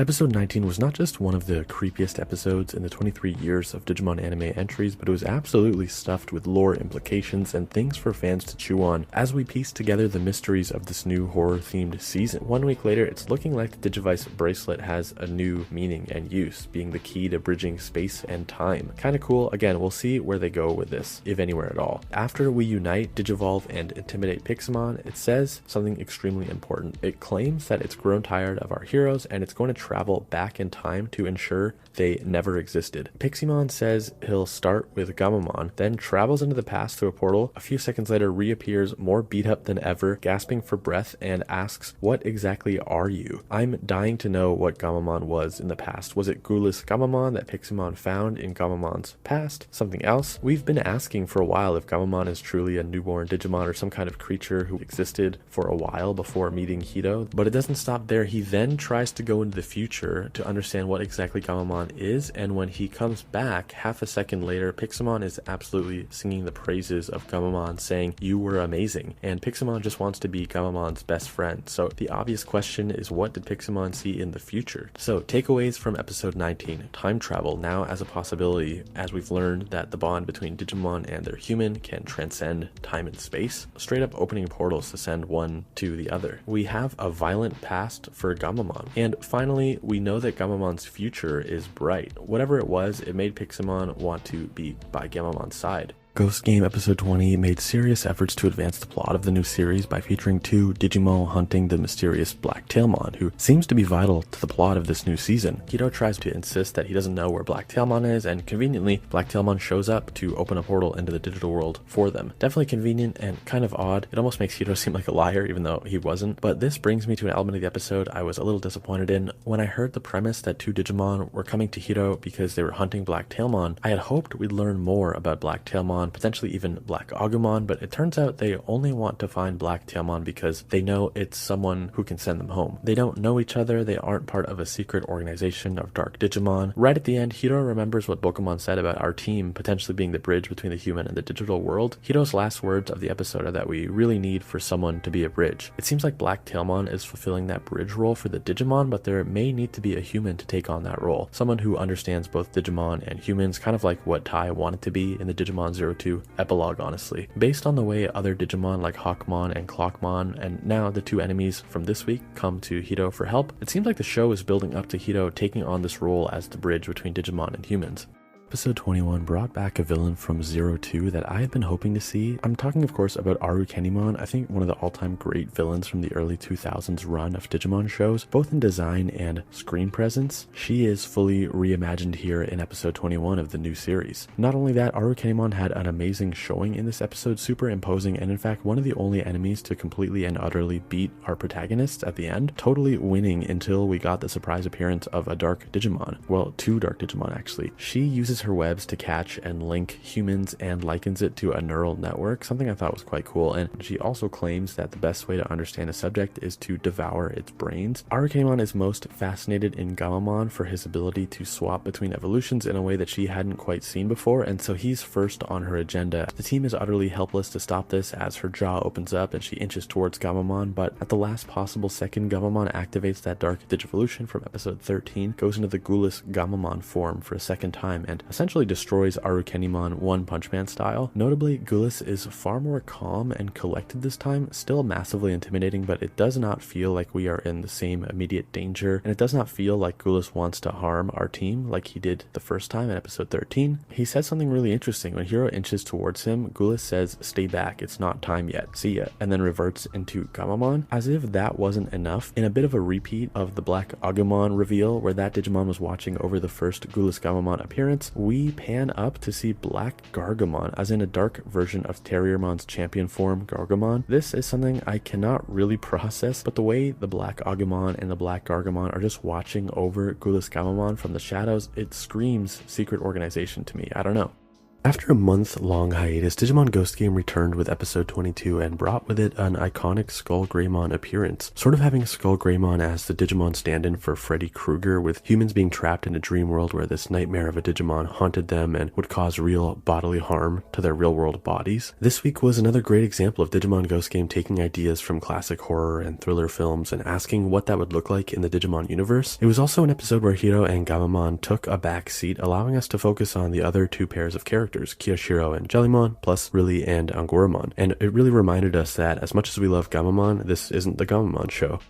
Speaker 1: Episode 19 was not just one of the creepiest episodes in the 23 years of Digimon anime entries, but it was absolutely stuffed with lore implications and things for fans to chew on as we piece together the mysteries of this new horror-themed season. 1 week later, it's looking like the Digivice bracelet has a new meaning and use, being the key to bridging space and time. Kinda cool. Again, we'll see where they go with this, if anywhere at all. After we unite, Digivolve, and intimidate Pixelmon, it says something extremely important. It claims that it's grown tired of our heroes, and it's going to travel back in time to ensure they never existed. Pixelmon says he'll start with Gamamon, then travels into the past through a portal. A few seconds later, reappears more beat up than ever, gasping for breath, and asks, "What exactly are you?" I'm dying to know what Gamamon was in the past. Was it Ghoulless Gamamon that Pixelmon found in Gamamon's past? Something else? We've been asking for a while if Gamamon is truly a newborn Digimon or some kind of creature who existed for a while before meeting Hito, but it doesn't stop there. He then tries to go into the future to understand what exactly Gamamon is, and when he comes back half a second later, Pixelmon is absolutely singing the praises of Gamamon, saying, "You were amazing," and Pixelmon just wants to be Gamamon's best friend. So the obvious question is, what did Pixelmon see in the future? So takeaways from episode 19. Time travel now as a possibility, as we've learned that the bond between Digimon and their human can transcend time and space, straight up opening portals to send one to the other. We have a violent past for Gamamon, and finally we know that Gamamon's future is bright. Whatever it was, it made Pixelmon want to be by Gamamon's side. Ghost Game Episode 20 made serious efforts to advance the plot of the new series by featuring two Digimon hunting the mysterious Black-Tailmon, who seems to be vital to the plot of this new season. Hiro tries to insist that he doesn't know where Black-Tailmon is, and conveniently, Black-Tailmon shows up to open a portal into the digital world for them. Definitely convenient and kind of odd. It almost makes Hiro seem like a liar, even though he wasn't. But this brings me to an element of the episode I was a little disappointed in. When I heard the premise that two Digimon were coming to Hiro because they were hunting Black-Tailmon, I had hoped we'd learn more about Black-Tailmon, potentially even Black Agumon, but it turns out they only want to find Black-Tailmon because they know it's someone who can send them home. They don't know each other, they aren't part of a secret organization of dark Digimon. Right at the end, Hiro remembers what Bokumon said about our team potentially being the bridge between the human and the digital world. Hiro's last words of the episode are that we really need for someone to be a bridge. It seems like Black-Tailmon is fulfilling that bridge role for the Digimon, but there may need to be a human to take on that role. Someone who understands both Digimon and humans, kind of like what Tai wanted to be in the Digimon 02 epilogue, honestly. Based on the way other Digimon like Hawkmon and Clockmon, and now the two enemies from this week, come to Hiro for help, it seems like the show is building up to Hiro taking on this role as the bridge between Digimon and humans. Episode 21 brought back a villain from 02 that I have been hoping to see. I'm talking, of course, about Arukenimon, I think one of the all-time great villains from the early 2000s run of Digimon shows, both in design and screen presence. She is fully reimagined here in episode 21 of the new series. Not only that, Arukenimon had an amazing showing in this episode, super imposing, and in fact one of the only enemies to completely and utterly beat our protagonists at the end, totally winning until we got the surprise appearance of a dark Digimon. Well, two dark Digimon actually. She uses her webs to catch and link humans and likens it to a neural network, something I thought was quite cool, and she also claims that the best way to understand a subject is to devour its brains. Arukenimon is most fascinated in Gamamon for his ability to swap between evolutions in a way that she hadn't quite seen before, and so he's first on her agenda. The team is utterly helpless to stop this as her jaw opens up and she inches towards Gamamon, but at the last possible second, Gamamon activates that dark Digivolution from episode 13, goes into the ghoulish Gamamon form for a second time, and essentially destroys Arukenimon One Punch Man style. Notably, Gulis is far more calm and collected this time, still massively intimidating, but it does not feel like we are in the same immediate danger, and it does not feel like Gulis wants to harm our team like he did the first time in episode 13. He says something really interesting. When Hiro inches towards him, Gulis says, "Stay back, it's not time yet, see ya," and then reverts into Gamamon. As if that wasn't enough, in a bit of a repeat of the Black Agumon reveal where that Digimon was watching over the first Gulis Gamamon appearance, we pan up to see Black Gargamon, as in a dark version of Terriermon's champion form, Gargamon. This is something I cannot really process, but the way the Black Agumon and the Black Gargamon are just watching over Gulis Gamamon from the shadows, it screams secret organization to me. I don't know. After a month-long hiatus, Digimon Ghost Game returned with episode 22 and brought with it an iconic Skull Greymon appearance, sort of having Skull Greymon as the Digimon stand-in for Freddy Krueger, with humans being trapped in a dream world where this nightmare of a Digimon haunted them and would cause real bodily harm to their real-world bodies. This week was another great example of Digimon Ghost Game taking ideas from classic horror and thriller films and asking what that would look like in the Digimon universe. It was also an episode where Hiro and Gamamon took a back seat, allowing us to focus on the other two pairs of characters, Kiyoshiro and Jellymon, plus Rilly and Angoramon. And it really reminded us that as much as we love Gamamon, this isn't the Gamamon show.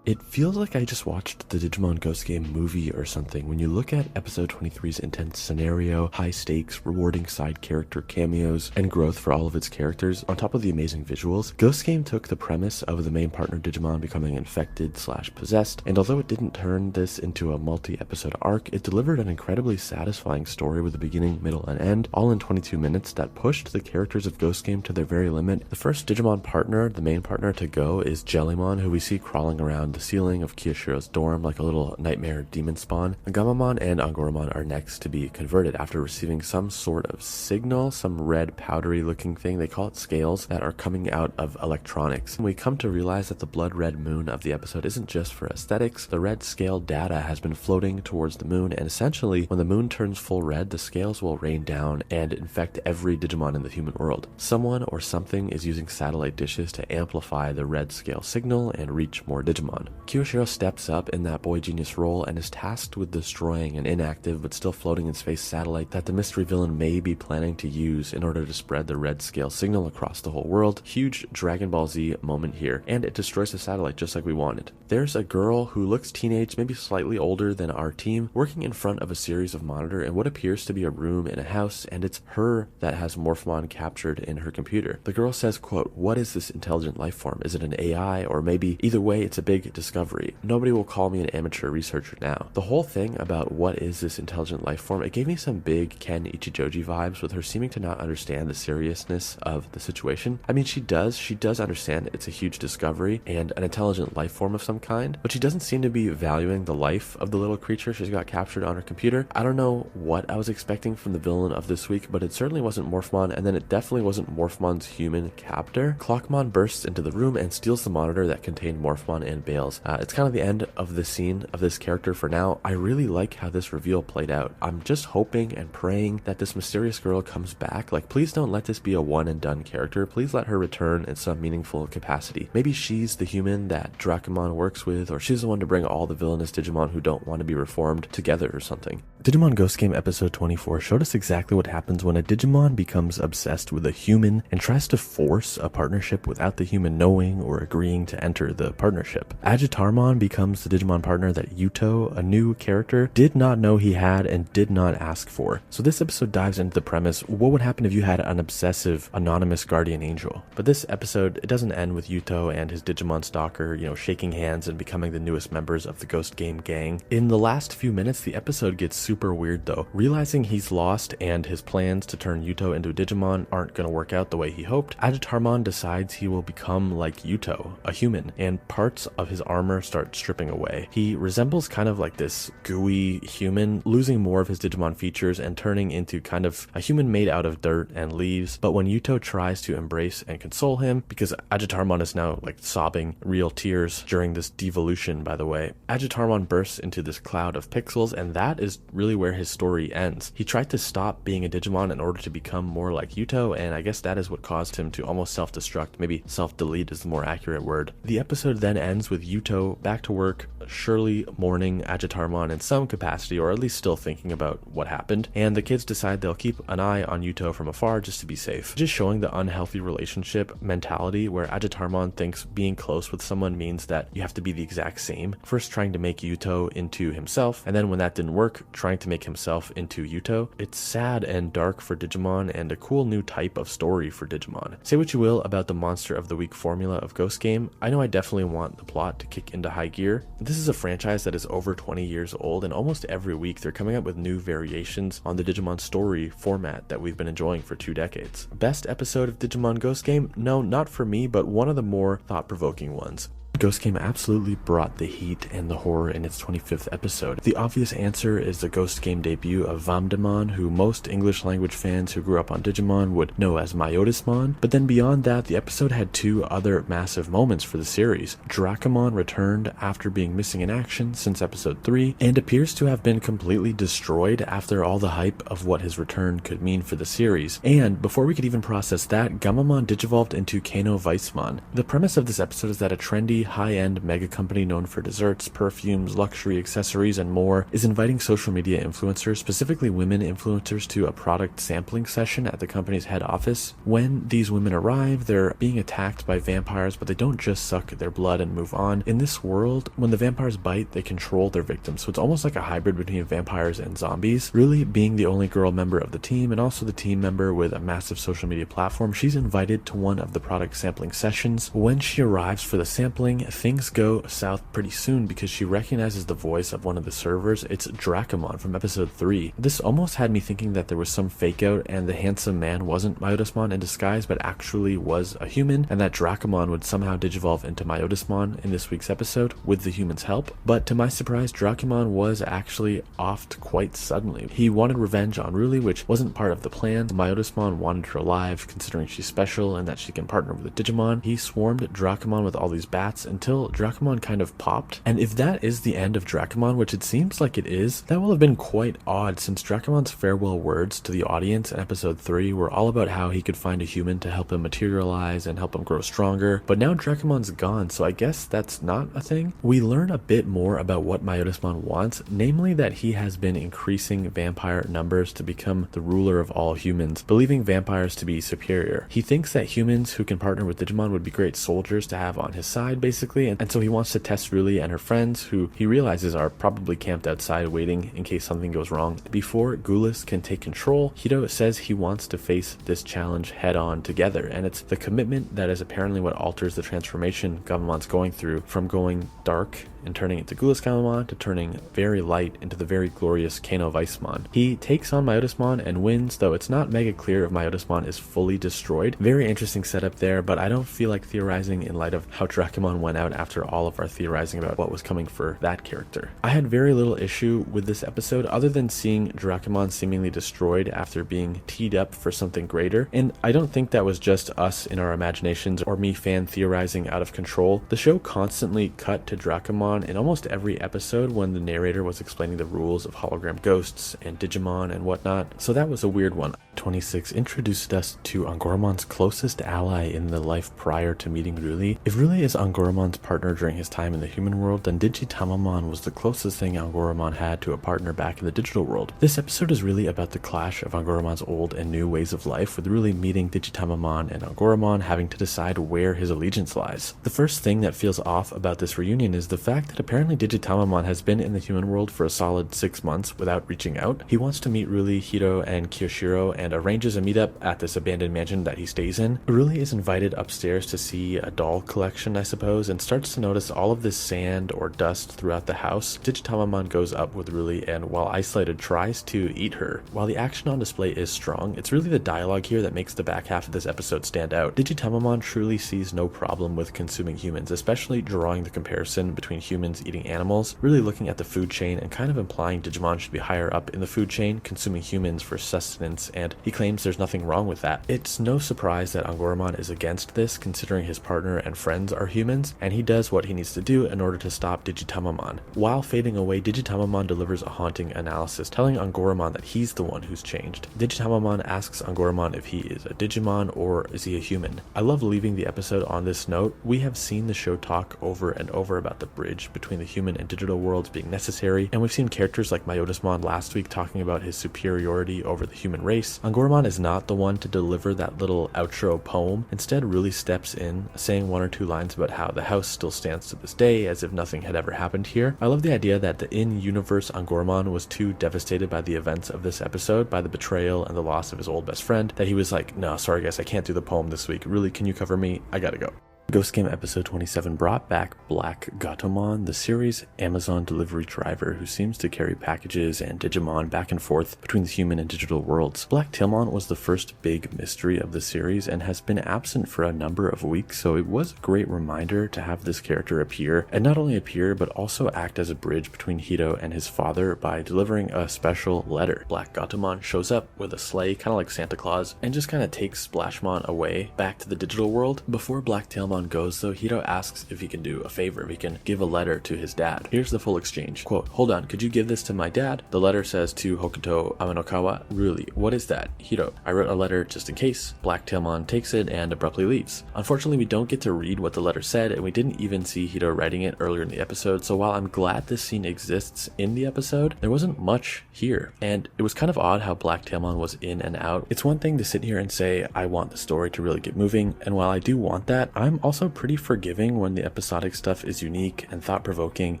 Speaker 1: It feels like I just watched the Digimon Ghost Game movie or something. When you look at episode 23's intense scenario, high stakes, rewarding side character cameos, and growth for all of its characters, on top of the amazing visuals, Ghost Game took the premise of the main partner Digimon becoming infected/possessed, and although it didn't turn this into a multi-episode arc, it delivered an incredibly satisfying story with a beginning, middle, and end, all in 22 minutes that pushed the characters of Ghost Game to their very limit. The first Digimon partner, the main partner to go, is Jellymon, who we see crawling around the ceiling of Kiyoshiro's dorm like a little nightmare demon spawn. Gamamon and Angoramon are next to be converted after receiving some sort of signal, some red powdery looking thing, they call it scales, that are coming out of electronics. And we come to realize that the blood red moon of the episode isn't just for aesthetics. The red scale data has been floating towards the moon, and essentially when the moon turns full red, the scales will rain down and infect every Digimon in the human world. Someone or something is using satellite dishes to amplify the red scale signal and reach more Digimon. Digimon. Kiyoshiro steps up in that boy genius role and is tasked with destroying an inactive but still floating in space satellite that the mystery villain may be planning to use in order to spread the red scale signal across the whole world. Huge Dragon Ball Z moment here, and it destroys the satellite just like we wanted. There's a girl who looks teenage, maybe slightly older than our team, working in front of a series of monitor in what appears to be a room in a house, and it's her that has Morphmon captured in her computer. The girl says, quote, "What is this intelligent life form? Is it an AI? Or maybe either way, it's a big discovery. Nobody will call me an amateur researcher now." The whole thing about what is this intelligent life form, it gave me some big Ken Ichijoji vibes, with her seeming to not understand the seriousness of the situation. I mean, she does understand it's a huge discovery and an intelligent life form of some kind, but she doesn't seem to be valuing the life of the little creature she's got captured on her computer. I don't know what I was expecting from the villain of this week, but it certainly wasn't Morphmon, and then it definitely wasn't Morphmon's human captor. Clockmon bursts into the room and steals the monitor that contained Morphmon and bails. It's kind of the end of the scene of this character for now. I really like how this reveal played out. I'm just hoping and praying that this mysterious girl comes back. Like, please don't let this be a one and done character. Please let her return in some meaningful capacity. Maybe she's the human that Dracomon works with, or she's the one to bring all the villainous Digimon who don't want to be reformed together or something. Digimon Ghost Game episode 24 showed us exactly what happens when a Digimon becomes obsessed with a human and tries to force a partnership without the human knowing or agreeing to enter the partnership. Agitarmon becomes the Digimon partner that Yuto, a new character, did not know he had and did not ask for. So this episode dives into the premise, what would happen if you had an obsessive, anonymous guardian angel? But this episode, it doesn't end with Yuto and his Digimon stalker, shaking hands and becoming the newest members of the Ghost Game gang. In the last few minutes, the episode gets super weird though. Realizing he's lost and his plans to turn Yuto into a Digimon aren't going to work out the way he hoped, Agitarmon decides he will become like Yuto, a human, and parts of his armor start stripping away. He resembles kind of like this gooey human, losing more of his Digimon features and turning into kind of a human made out of dirt and leaves. But when Yuto tries to embrace and console him, because Agitarmon is now like sobbing real tears during this devolution, by the way, Agitarmon bursts into this cloud of pixels, and that is really where his story ends. He tried to stop being a Digimon in order to become more like Yuto, and I guess that is what caused him to almost self-destruct. Maybe self-delete is the more accurate word. The episode then ends with Yuto back to work, surely mourning Agitarmon in some capacity, or at least still thinking about what happened, and the kids decide they'll keep an eye on Yuto from afar just to be safe. Just showing the unhealthy relationship mentality where Agitarmon thinks being close with someone means that you have to be the exact same. First trying to make Yuto into himself, and then when that didn't work, trying to make himself into Yuto. It's sad and dark for Digimon, and a cool new type of story for Digimon. Say what you will about the Monster of the Week formula of Ghost Game, I know I definitely want the plot to kick into high gear. This is a franchise that is over 20 years old, and almost every week they're coming up with new variations on the Digimon story format that we've been enjoying for 2 decades. Best episode of Digimon Ghost Game? No, not for me, but one of the more thought-provoking ones. Ghost Game absolutely brought the heat and the horror in its 25th episode. The obvious answer is the Ghost Game debut of Vamdemon, who most English language fans who grew up on Digimon would know as Myotismon, but then beyond that, the episode had 2 other massive moments for the series. Dracomon returned after being missing in action since episode 3, and appears to have been completely destroyed after all the hype of what his return could mean for the series. And before we could even process that, Gamamon digivolved into Kano Weissmon. The premise of this episode is that a trendy, high-end mega company known for desserts, perfumes, luxury accessories, and more is inviting social media influencers, specifically women influencers, to a product sampling session at the company's head office. When these women arrive, they're being attacked by vampires, but they don't just suck their blood and move on. In this world, when the vampires bite, they control their victims, so it's almost like a hybrid between vampires and zombies. Really, being the only girl member of the team, and also the team member with a massive social media platform, she's invited to one of the product sampling sessions. When she arrives for the sampling, things go south pretty soon because she recognizes the voice of one of the servers. It's Dracomon from episode 3. This almost had me thinking that there was some fake out and the handsome man wasn't Myotismon in disguise but actually was a human, and that Dracomon would somehow digivolve into Myotismon in this week's episode with the human's help. But to my surprise, Dracomon was actually offed quite suddenly. He wanted revenge on Ruli, which wasn't part of the plan. Myotismon wanted her alive, considering she's special and that she can partner with a Digimon. He swarmed Dracomon with all these bats until Dracomon kind of popped. And if that is the end of Dracomon, which it seems like it is, that will have been quite odd since Dracomon's farewell words to the audience in episode 3 were all about how he could find a human to help him materialize and help him grow stronger. But now Dracomon's gone, so I guess that's not a thing. We learn a bit more about what Myotismon wants, namely that he has been increasing vampire numbers to become the ruler of all humans, believing vampires to be superior. He thinks that humans who can partner with Digimon would be great soldiers to have on his side, basically, and so he wants to test Ruli and her friends, who he realizes are probably camped outside waiting in case something goes wrong. Before Gulis can take control, Hito says he wants to face this challenge head on together, and it's the commitment that is apparently what alters the transformation Gabumon's going through, from going dark and turning into Gulis Gabumon to turning very light into the very glorious Kano Weissmon. He takes on Myotismon and wins, though it's not mega clear if Myotismon is fully destroyed. Very interesting setup there, but I don't feel like theorizing in light of how Dracomon went out after all of our theorizing about what was coming for that character. I had very little issue with this episode other than seeing Dracomon seemingly destroyed after being teed up for something greater, and I don't think that was just us in our imaginations or me fan theorizing out of control. The show constantly cut to Dracomon in almost every episode when the narrator was explaining the rules of hologram ghosts and Digimon and whatnot, so that was a weird one. 26 introduced us to Angoromon's closest ally in the life prior to meeting Ruli. If Ruli is Angoromon's partner during his time in the human world, then Digitamamon was the closest thing Angoromon had to a partner back in the digital world. This episode is really about the clash of Angoromon's old and new ways of life, with Ruli meeting Digitamamon and Angoromon having to decide where his allegiance lies. The first thing that feels off about this reunion is the fact that apparently Digitamamon has been in the human world for a solid 6 months without reaching out. He wants to meet Ruli, Hito, and Kiyoshiro and arranges a meetup at this abandoned mansion that he stays in. Ruli is invited upstairs to see a doll collection, I suppose, and starts to notice all of this sand or dust throughout the house. Digitamamon goes up with Ruli and, while isolated, tries to eat her. While the action on display is strong, it's really the dialogue here that makes the back half of this episode stand out. Digitamamon truly sees no problem with consuming humans, especially drawing the comparison between humans eating animals, really looking at the food chain and kind of implying Digimon should be higher up in the food chain, consuming humans for sustenance, and he claims there's nothing wrong with that. It's no surprise that Angoromon is against this, considering his partner and friends are humans, and he does what he needs to do in order to stop Digitamamon. While fading away, Digitamamon delivers a haunting analysis, telling Angoromon that he's the one who's changed. Digitamamon asks Angoromon if he is a Digimon or is he a human. I love leaving the episode on this note. We have seen the show talk over and over about the bridge between the human and digital worlds being necessary, and we've seen characters like Myotismon last week talking about his superiority over the human race. Angoromon is not the one to deliver that little outro poem. Instead, Ruli steps in, saying 1 or 2 lines about how the house still stands to this day, as if nothing had ever happened here. I love the idea that the in-universe Angoromon was too devastated by the events of this episode, by the betrayal and the loss of his old best friend, that he was like, no, sorry guys, I can't do the poem this week. Ruli, can you cover me? I gotta go. Ghost Game episode 27 brought back Black Gatomon, the series' Amazon delivery driver who seems to carry packages and Digimon back and forth between the human and digital worlds. Black Tailmon was the first big mystery of the series and has been absent for a number of weeks, so it was a great reminder to have this character appear, and not only appear but also act as a bridge between Hito and his father by delivering a special letter. Black Gatomon shows up with a sleigh, kind of like Santa Claus, and just kind of takes Splashmon away back to the digital world. Before Black Tailmon goes though, Hito asks if he can do a favor, if he can give a letter to his dad. Here's the full exchange. Quote, hold on, could you give this to my dad? The letter says to Hokuto Amanokawa, Ruli, what is that? Hito, I wrote a letter just in case. Black Tailmon takes it and abruptly leaves. Unfortunately, we don't get to read what the letter said, and we didn't even see Hito writing it earlier in the episode, so while I'm glad this scene exists in the episode, there wasn't much here. And it was kind of odd how Black Tailmon was in and out. It's one thing to sit here and say, I want the story to really get moving, and while I do want that, I'm also pretty forgiving when the episodic stuff is unique and thought-provoking,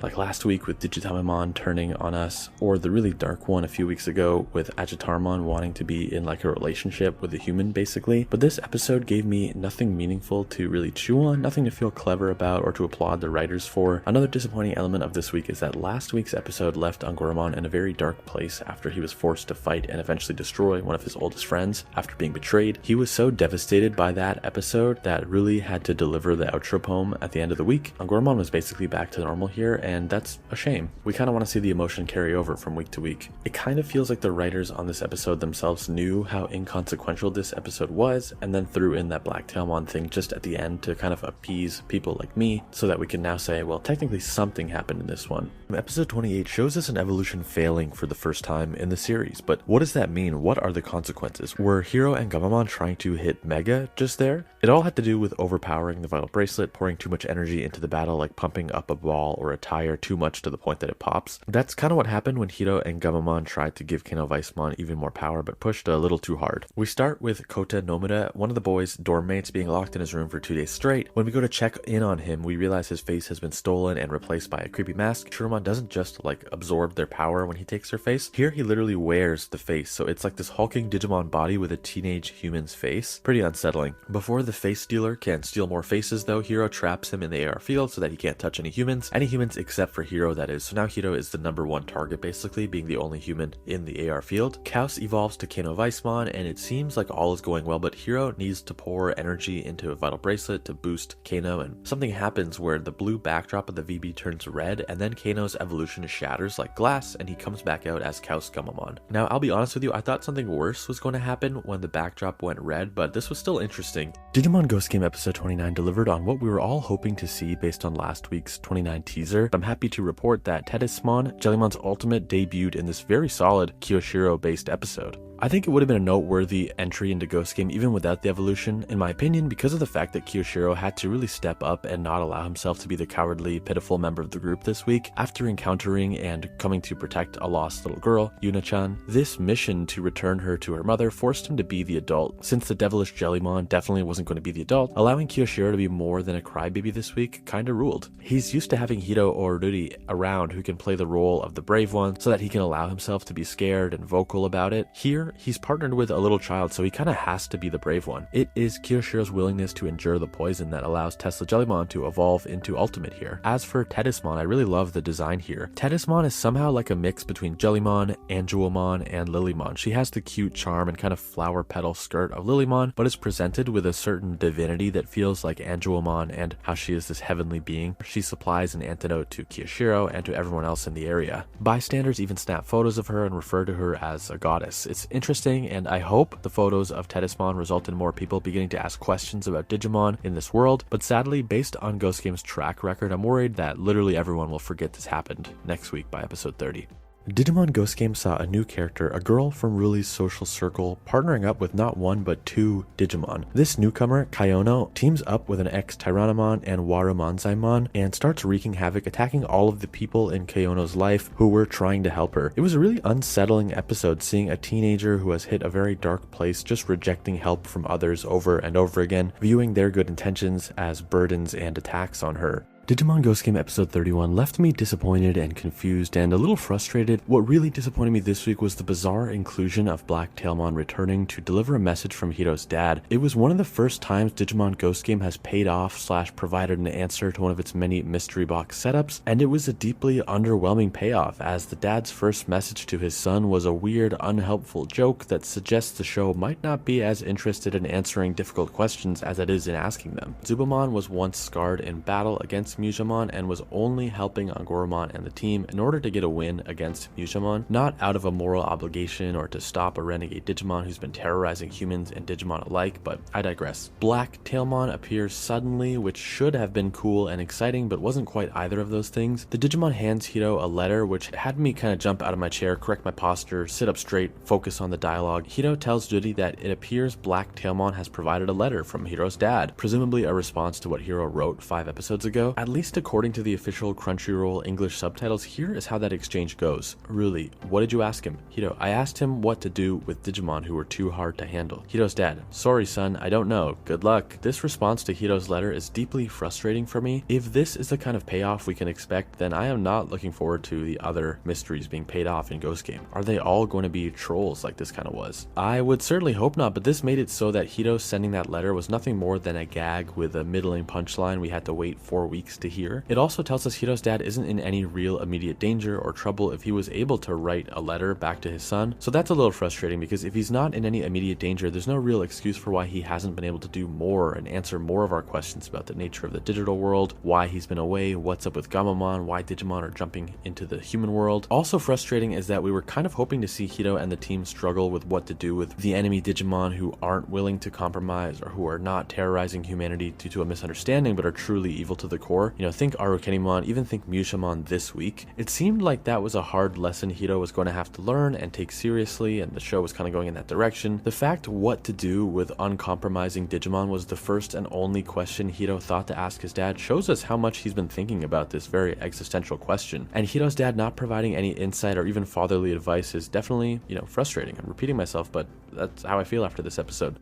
Speaker 1: like last week with Digitamamon turning on us, or the really dark one a few weeks ago with Agitarmon wanting to be in like a relationship with a human basically. But this episode gave me nothing meaningful to really chew on, nothing to feel clever about or to applaud the writers for. Another disappointing element of this week is that last week's episode left Angoromon in a very dark place after he was forced to fight and eventually destroy one of his oldest friends after being betrayed. He was so devastated by that episode that Ruli had to deliver deliver the outro poem at the end of the week, Angoromon was basically back to normal here, and that's a shame. We kind of want to see the emotion carry over from week to week. It kind of feels like the writers on this episode themselves knew how inconsequential this episode was, and then threw in that Black Tailmon thing just at the end to kind of appease people like me, so that we can now say, well, technically something happened in this one. Episode 28 shows us an evolution failing for the first time in the series, but what does that mean? What are the consequences? Were Hiro and Gamamon trying to hit Mega just there? It all had to do with overpowering the vital bracelet, pouring too much energy into the battle, like pumping up a ball or a tire too much to the point that it pops. That's kind of what happened when Hiro and Gamamon tried to give Kano Weissmon even more power, but pushed a little too hard. We start with Kota Nomura, one of the boys' dorm mates, being locked in his room for 2 days straight. When we go to check in on him, we realize his face has been stolen and replaced by a creepy mask. Shurumon doesn't just absorb their power when he takes their face. Here he literally wears the face, so it's like this hulking Digimon body with a teenage human's face. Pretty unsettling. Before the face stealer can steal more faces though, Hiro traps him in the AR field so that he can't touch any humans except for Hiro, that is. So now Hiro is the #1 target, basically, being the only human in the AR field. Kaos evolves to Kano Weissmon, and it seems like all is going well, but Hiro needs to pour energy into a vital bracelet to boost Kano, and something happens where the blue backdrop of the VB turns red, and then Kano's evolution shatters like glass, and he comes back out as Kaos Gamamon. Now, I'll be honest with you, I thought something worse was going to happen when the backdrop went red, but this was still interesting. Digimon Ghost Game episode 29 delivered on what we were all hoping to see based on last week's 29 teaser. I'm happy to report that Tedismon, Jellymon's ultimate, debuted in this very solid Kyoshiro-based episode. I think it would have been a noteworthy entry into Ghost Game even without the evolution, in my opinion, because of the fact that Kyoshiro had to really step up and not allow himself to be the cowardly, pitiful member of the group this week. After encountering and coming to protect a lost little girl, Yuna-chan, this mission to return her to her mother forced him to be the adult, since the devilish Jellymon definitely wasn't going to be the adult. Allowing Kyoshiro to be more than a crybaby this week kinda ruled. He's used to having Hiro or Ruri around who can play the role of the brave one, so that he can allow himself to be scared and vocal about it. Here, he's partnered with a little child, so he kind of has to be the brave one. It is Kiyoshiro's willingness to endure the poison that allows Tesla Jellymon to evolve into Ultimate here. As for Tedismon, I really love the design here. Tedismon is somehow like a mix between Jellymon, Anguilmon, and Lilymon. She has the cute charm and kind of flower petal skirt of Lilymon, but is presented with a certain divinity that feels like Anguilmon, and how she is this heavenly being. She supplies an antidote to Kiyoshiro and to everyone else in the area. Bystanders even snap photos of her and refer to her as a goddess. It's interesting, and I hope the photos of Tedismon result in more people beginning to ask questions about Digimon in this world, but sadly, based on Ghost Game's track record, I'm worried that literally everyone will forget this happened next week by episode 30. Digimon Ghost Game saw a new character, a girl from Ruli's social circle, partnering up with not one but 2 Digimon. This newcomer, Kaiono, teams up with an ex-Tyrannomon and Warumanzaimon and starts wreaking havoc, attacking all of the people in Kaiono's life who were trying to help her. It was a really unsettling episode, seeing a teenager who has hit a very dark place just rejecting help from others over and over again, viewing their good intentions as burdens and attacks on her. Digimon Ghost Game episode 31 left me disappointed and confused and a little frustrated. What really disappointed me this week was the bizarre inclusion of Black Tailmon returning to deliver a message from Hiro's dad. It was one of the first times Digimon Ghost Game has paid off / provided an answer to one of its many mystery box setups, and it was a deeply underwhelming payoff, as the dad's first message to his son was a weird, unhelpful joke that suggests the show might not be as interested in answering difficult questions as it is in asking them. Zubamon was once scarred in battle against Musamon and was only helping Angoromon and the team in order to get a win against Musamon, not out of a moral obligation or to stop a renegade Digimon who's been terrorizing humans and Digimon alike, but I digress. Black Tailmon appears suddenly, which should have been cool and exciting, but wasn't quite either of those things. The Digimon hands Hiro a letter, which had me kind of jump out of my chair, correct my posture, sit up straight, focus on the dialogue. Hiro tells Judy that it appears Black Tailmon has provided a letter from Hiro's dad, presumably a response to what Hiro wrote 5 episodes ago. At least according to the official Crunchyroll English subtitles, here is how that exchange goes. Ruli, what did you ask him? Hiro, I asked him what to do with Digimon who were too hard to handle. Hiro's dad, sorry son, I don't know. Good luck. This response to Hiro's letter is deeply frustrating for me. If this is the kind of payoff we can expect, then I am not looking forward to the other mysteries being paid off in Ghost Game. Are they all going to be trolls like this kind of was? I would certainly hope not, but this made it so that Hiro sending that letter was nothing more than a gag with a middling punchline we had to wait 4 weeks likes to hear. It also tells us Hiro's dad isn't in any real immediate danger or trouble if he was able to write a letter back to his son. So that's a little frustrating, because if he's not in any immediate danger, there's no real excuse for why he hasn't been able to do more and answer more of our questions about the nature of the digital world, why he's been away, what's up with Gamamon, why Digimon are jumping into the human world. Also frustrating is that we were kind of hoping to see Hiro and the team struggle with what to do with the enemy Digimon who aren't willing to compromise or who are not terrorizing humanity due to a misunderstanding but are truly evil to the core. Think Arukenimon, even think Mushamon this week. It seemed like that was a hard lesson Hiro was going to have to learn and take seriously, and the show was kind of going in that direction. The fact what to do with uncompromising Digimon was the first and only question Hiro thought to ask his dad shows us how much he's been thinking about this very existential question. And Hiro's dad not providing any insight or even fatherly advice is definitely, frustrating. I'm repeating myself, but that's how I feel after this episode.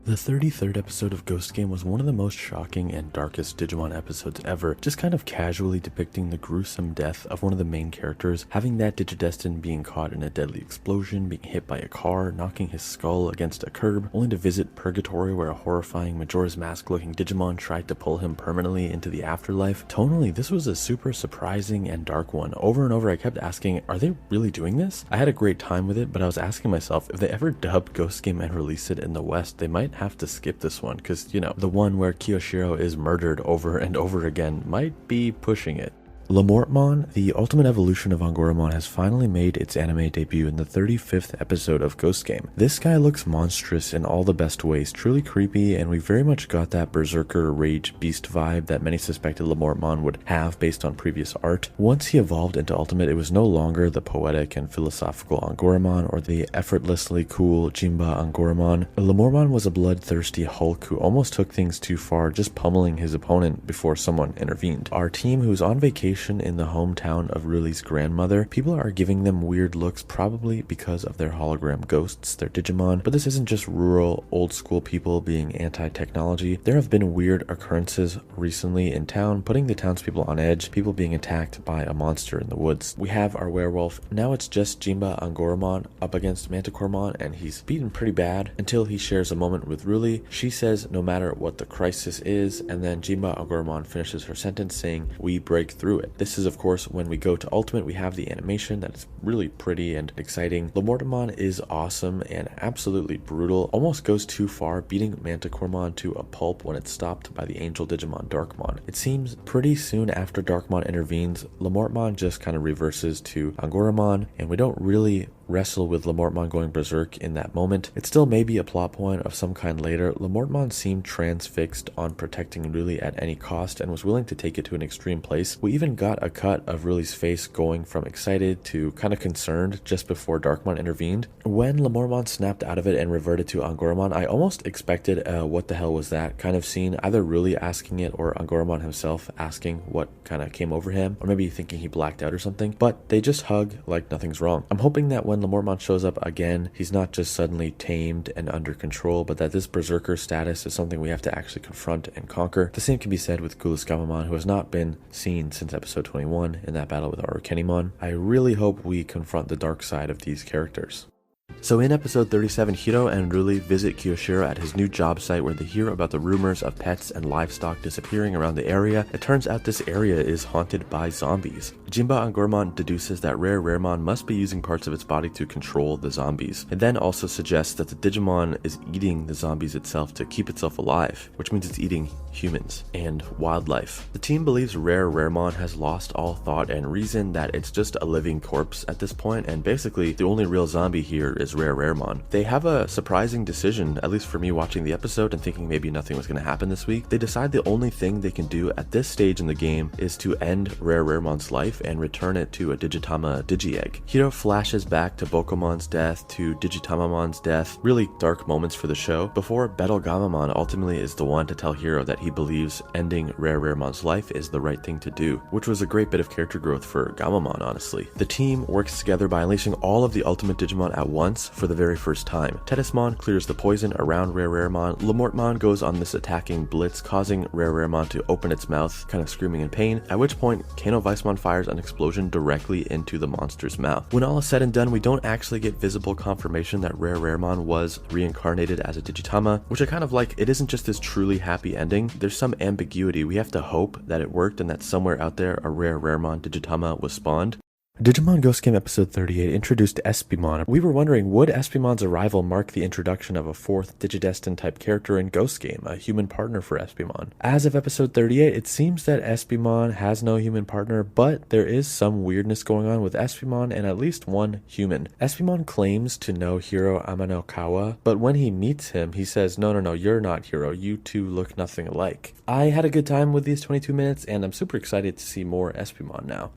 Speaker 1: The 33rd episode of Ghost Game was one of the most shocking and darkest Digimon episodes ever, just kind of casually depicting the gruesome death of one of the main characters, having that Digidestin being caught in a deadly explosion, being hit by a car, knocking his skull against a curb, only to visit Purgatory where a horrifying Majora's Mask looking Digimon tried to pull him permanently into the afterlife. Tonally, this was a super surprising and dark one. Over and over I kept asking, are they really doing this? I had a great time with it, but I was asking myself, if they ever dub Ghost Game and release it in the West, they might have to skip this one, because the one where Kiyoshiro is murdered over and over again might be pushing it. Lemortmon, the ultimate evolution of Angoramon, has finally made its anime debut in the 35th episode of Ghost Game. This guy looks monstrous in all the best ways, truly creepy, and we very much got that berserker rage beast vibe that many suspected Lemortmon would have based on previous art. Once he evolved into Ultimate, it was no longer the poetic and philosophical Angoramon or the effortlessly cool Jinba Angoramon. Lemortmon was a bloodthirsty Hulk who almost took things too far, just pummeling his opponent before someone intervened. Our team, who's on vacation in the hometown of Ruli's grandmother, people are giving them weird looks, probably because of their hologram ghosts, their Digimon. But this isn't just rural, old school people being anti-technology. There have been weird occurrences recently in town, putting the townspeople on edge, people being attacked by a monster in the woods. We have our werewolf. Now it's just Jinba Angoramon up against Manticoremon, and he's beaten pretty bad until he shares a moment with Ruli. She says no matter what the crisis is, and then Jinba Angoramon finishes her sentence saying, we break through it. This is of course when we go to Ultimate. We have the animation that is really pretty and exciting. Lemortmon is awesome and absolutely brutal, almost goes too far, beating Manticoremon to a pulp when it's stopped by the angel Digimon Darkmon. It seems pretty soon after Darkmon intervenes, Lemortmon just kind of reverses to Angoramon, and we don't really wrestle with Lemortmon going berserk in that moment. It still may be a plot point of some kind later. Lemortmon seemed transfixed on protecting Ruli at any cost and was willing to take it to an extreme place. We even got a cut of Ruli's face going from excited to kind of concerned just before Darkmon intervened. When Lemortmon snapped out of it and reverted to Angoramon, I almost expected a what the hell was that kind of scene, either Ruli asking it or Angoramon himself asking what kind of came over him, or maybe thinking he blacked out or something, but they just hug like nothing's wrong. I'm hoping that when Lemortmon shows up again, he's not just suddenly tamed and under control, but that this berserker status is something we have to actually confront and conquer. The same can be said with Gulas Gamamon, who has not been seen since episode 21 in that battle with Arukenimon. I really hope we confront the dark side of these characters. So in episode 37, Hiro and Ruli visit Kiyoshiro at his new job site where they hear about the rumors of pets and livestock disappearing around the area. It turns out this area is haunted by zombies. Jinba Angoramon deduces that Raremon must be using parts of its body to control the zombies. It then also suggests that the Digimon is eating the zombies itself to keep itself alive, which means it's eating humans and wildlife. The team believes Raremon has lost all thought and reason, that it's just a living corpse at this point, and basically the only real zombie here is Raremon. They have a surprising decision, at least for me watching the episode and thinking maybe nothing was going to happen this week. They decide the only thing they can do at this stage in the game is to end Raremon's life and return it to a Digitama Digi-Egg. Hiro flashes back to Bokomon's death, to Digitamamon's death, really dark moments for the show, before Betelgamamon ultimately is the one to tell Hiro that he believes ending Raremon's life is the right thing to do, which was a great bit of character growth for Gamamon, honestly. The team works together by unleashing all of the ultimate Digimon at once once for the very first time. Tedismon clears the poison around Rareremon. Lamortmon goes on this attacking blitz, causing Rareremon to open its mouth, kind of screaming in pain, at which point Kano Weissmon fires an explosion directly into the monster's mouth. When all is said and done, we don't actually get visible confirmation that Rareremon was reincarnated as a Digitama, which I kind of like. It isn't just this truly happy ending. There's some ambiguity. We have to hope that it worked and that somewhere out there a Rareremon Digitama was spawned. Digimon Ghost Game episode 38 introduced Espimon. We were wondering, would Espimon's arrival mark the introduction of a fourth Digidestin type character in Ghost Game, a human partner for Espimon? As of episode 38, it seems that Espimon has no human partner, but there is some weirdness going on with Espimon and at least one human. Espimon claims to know Hiro Amanokawa, but when he meets him, he says, no, you're not Hiro, you two look nothing alike. I had a good time with these 22 minutes, and I'm super excited to see more Espimon now.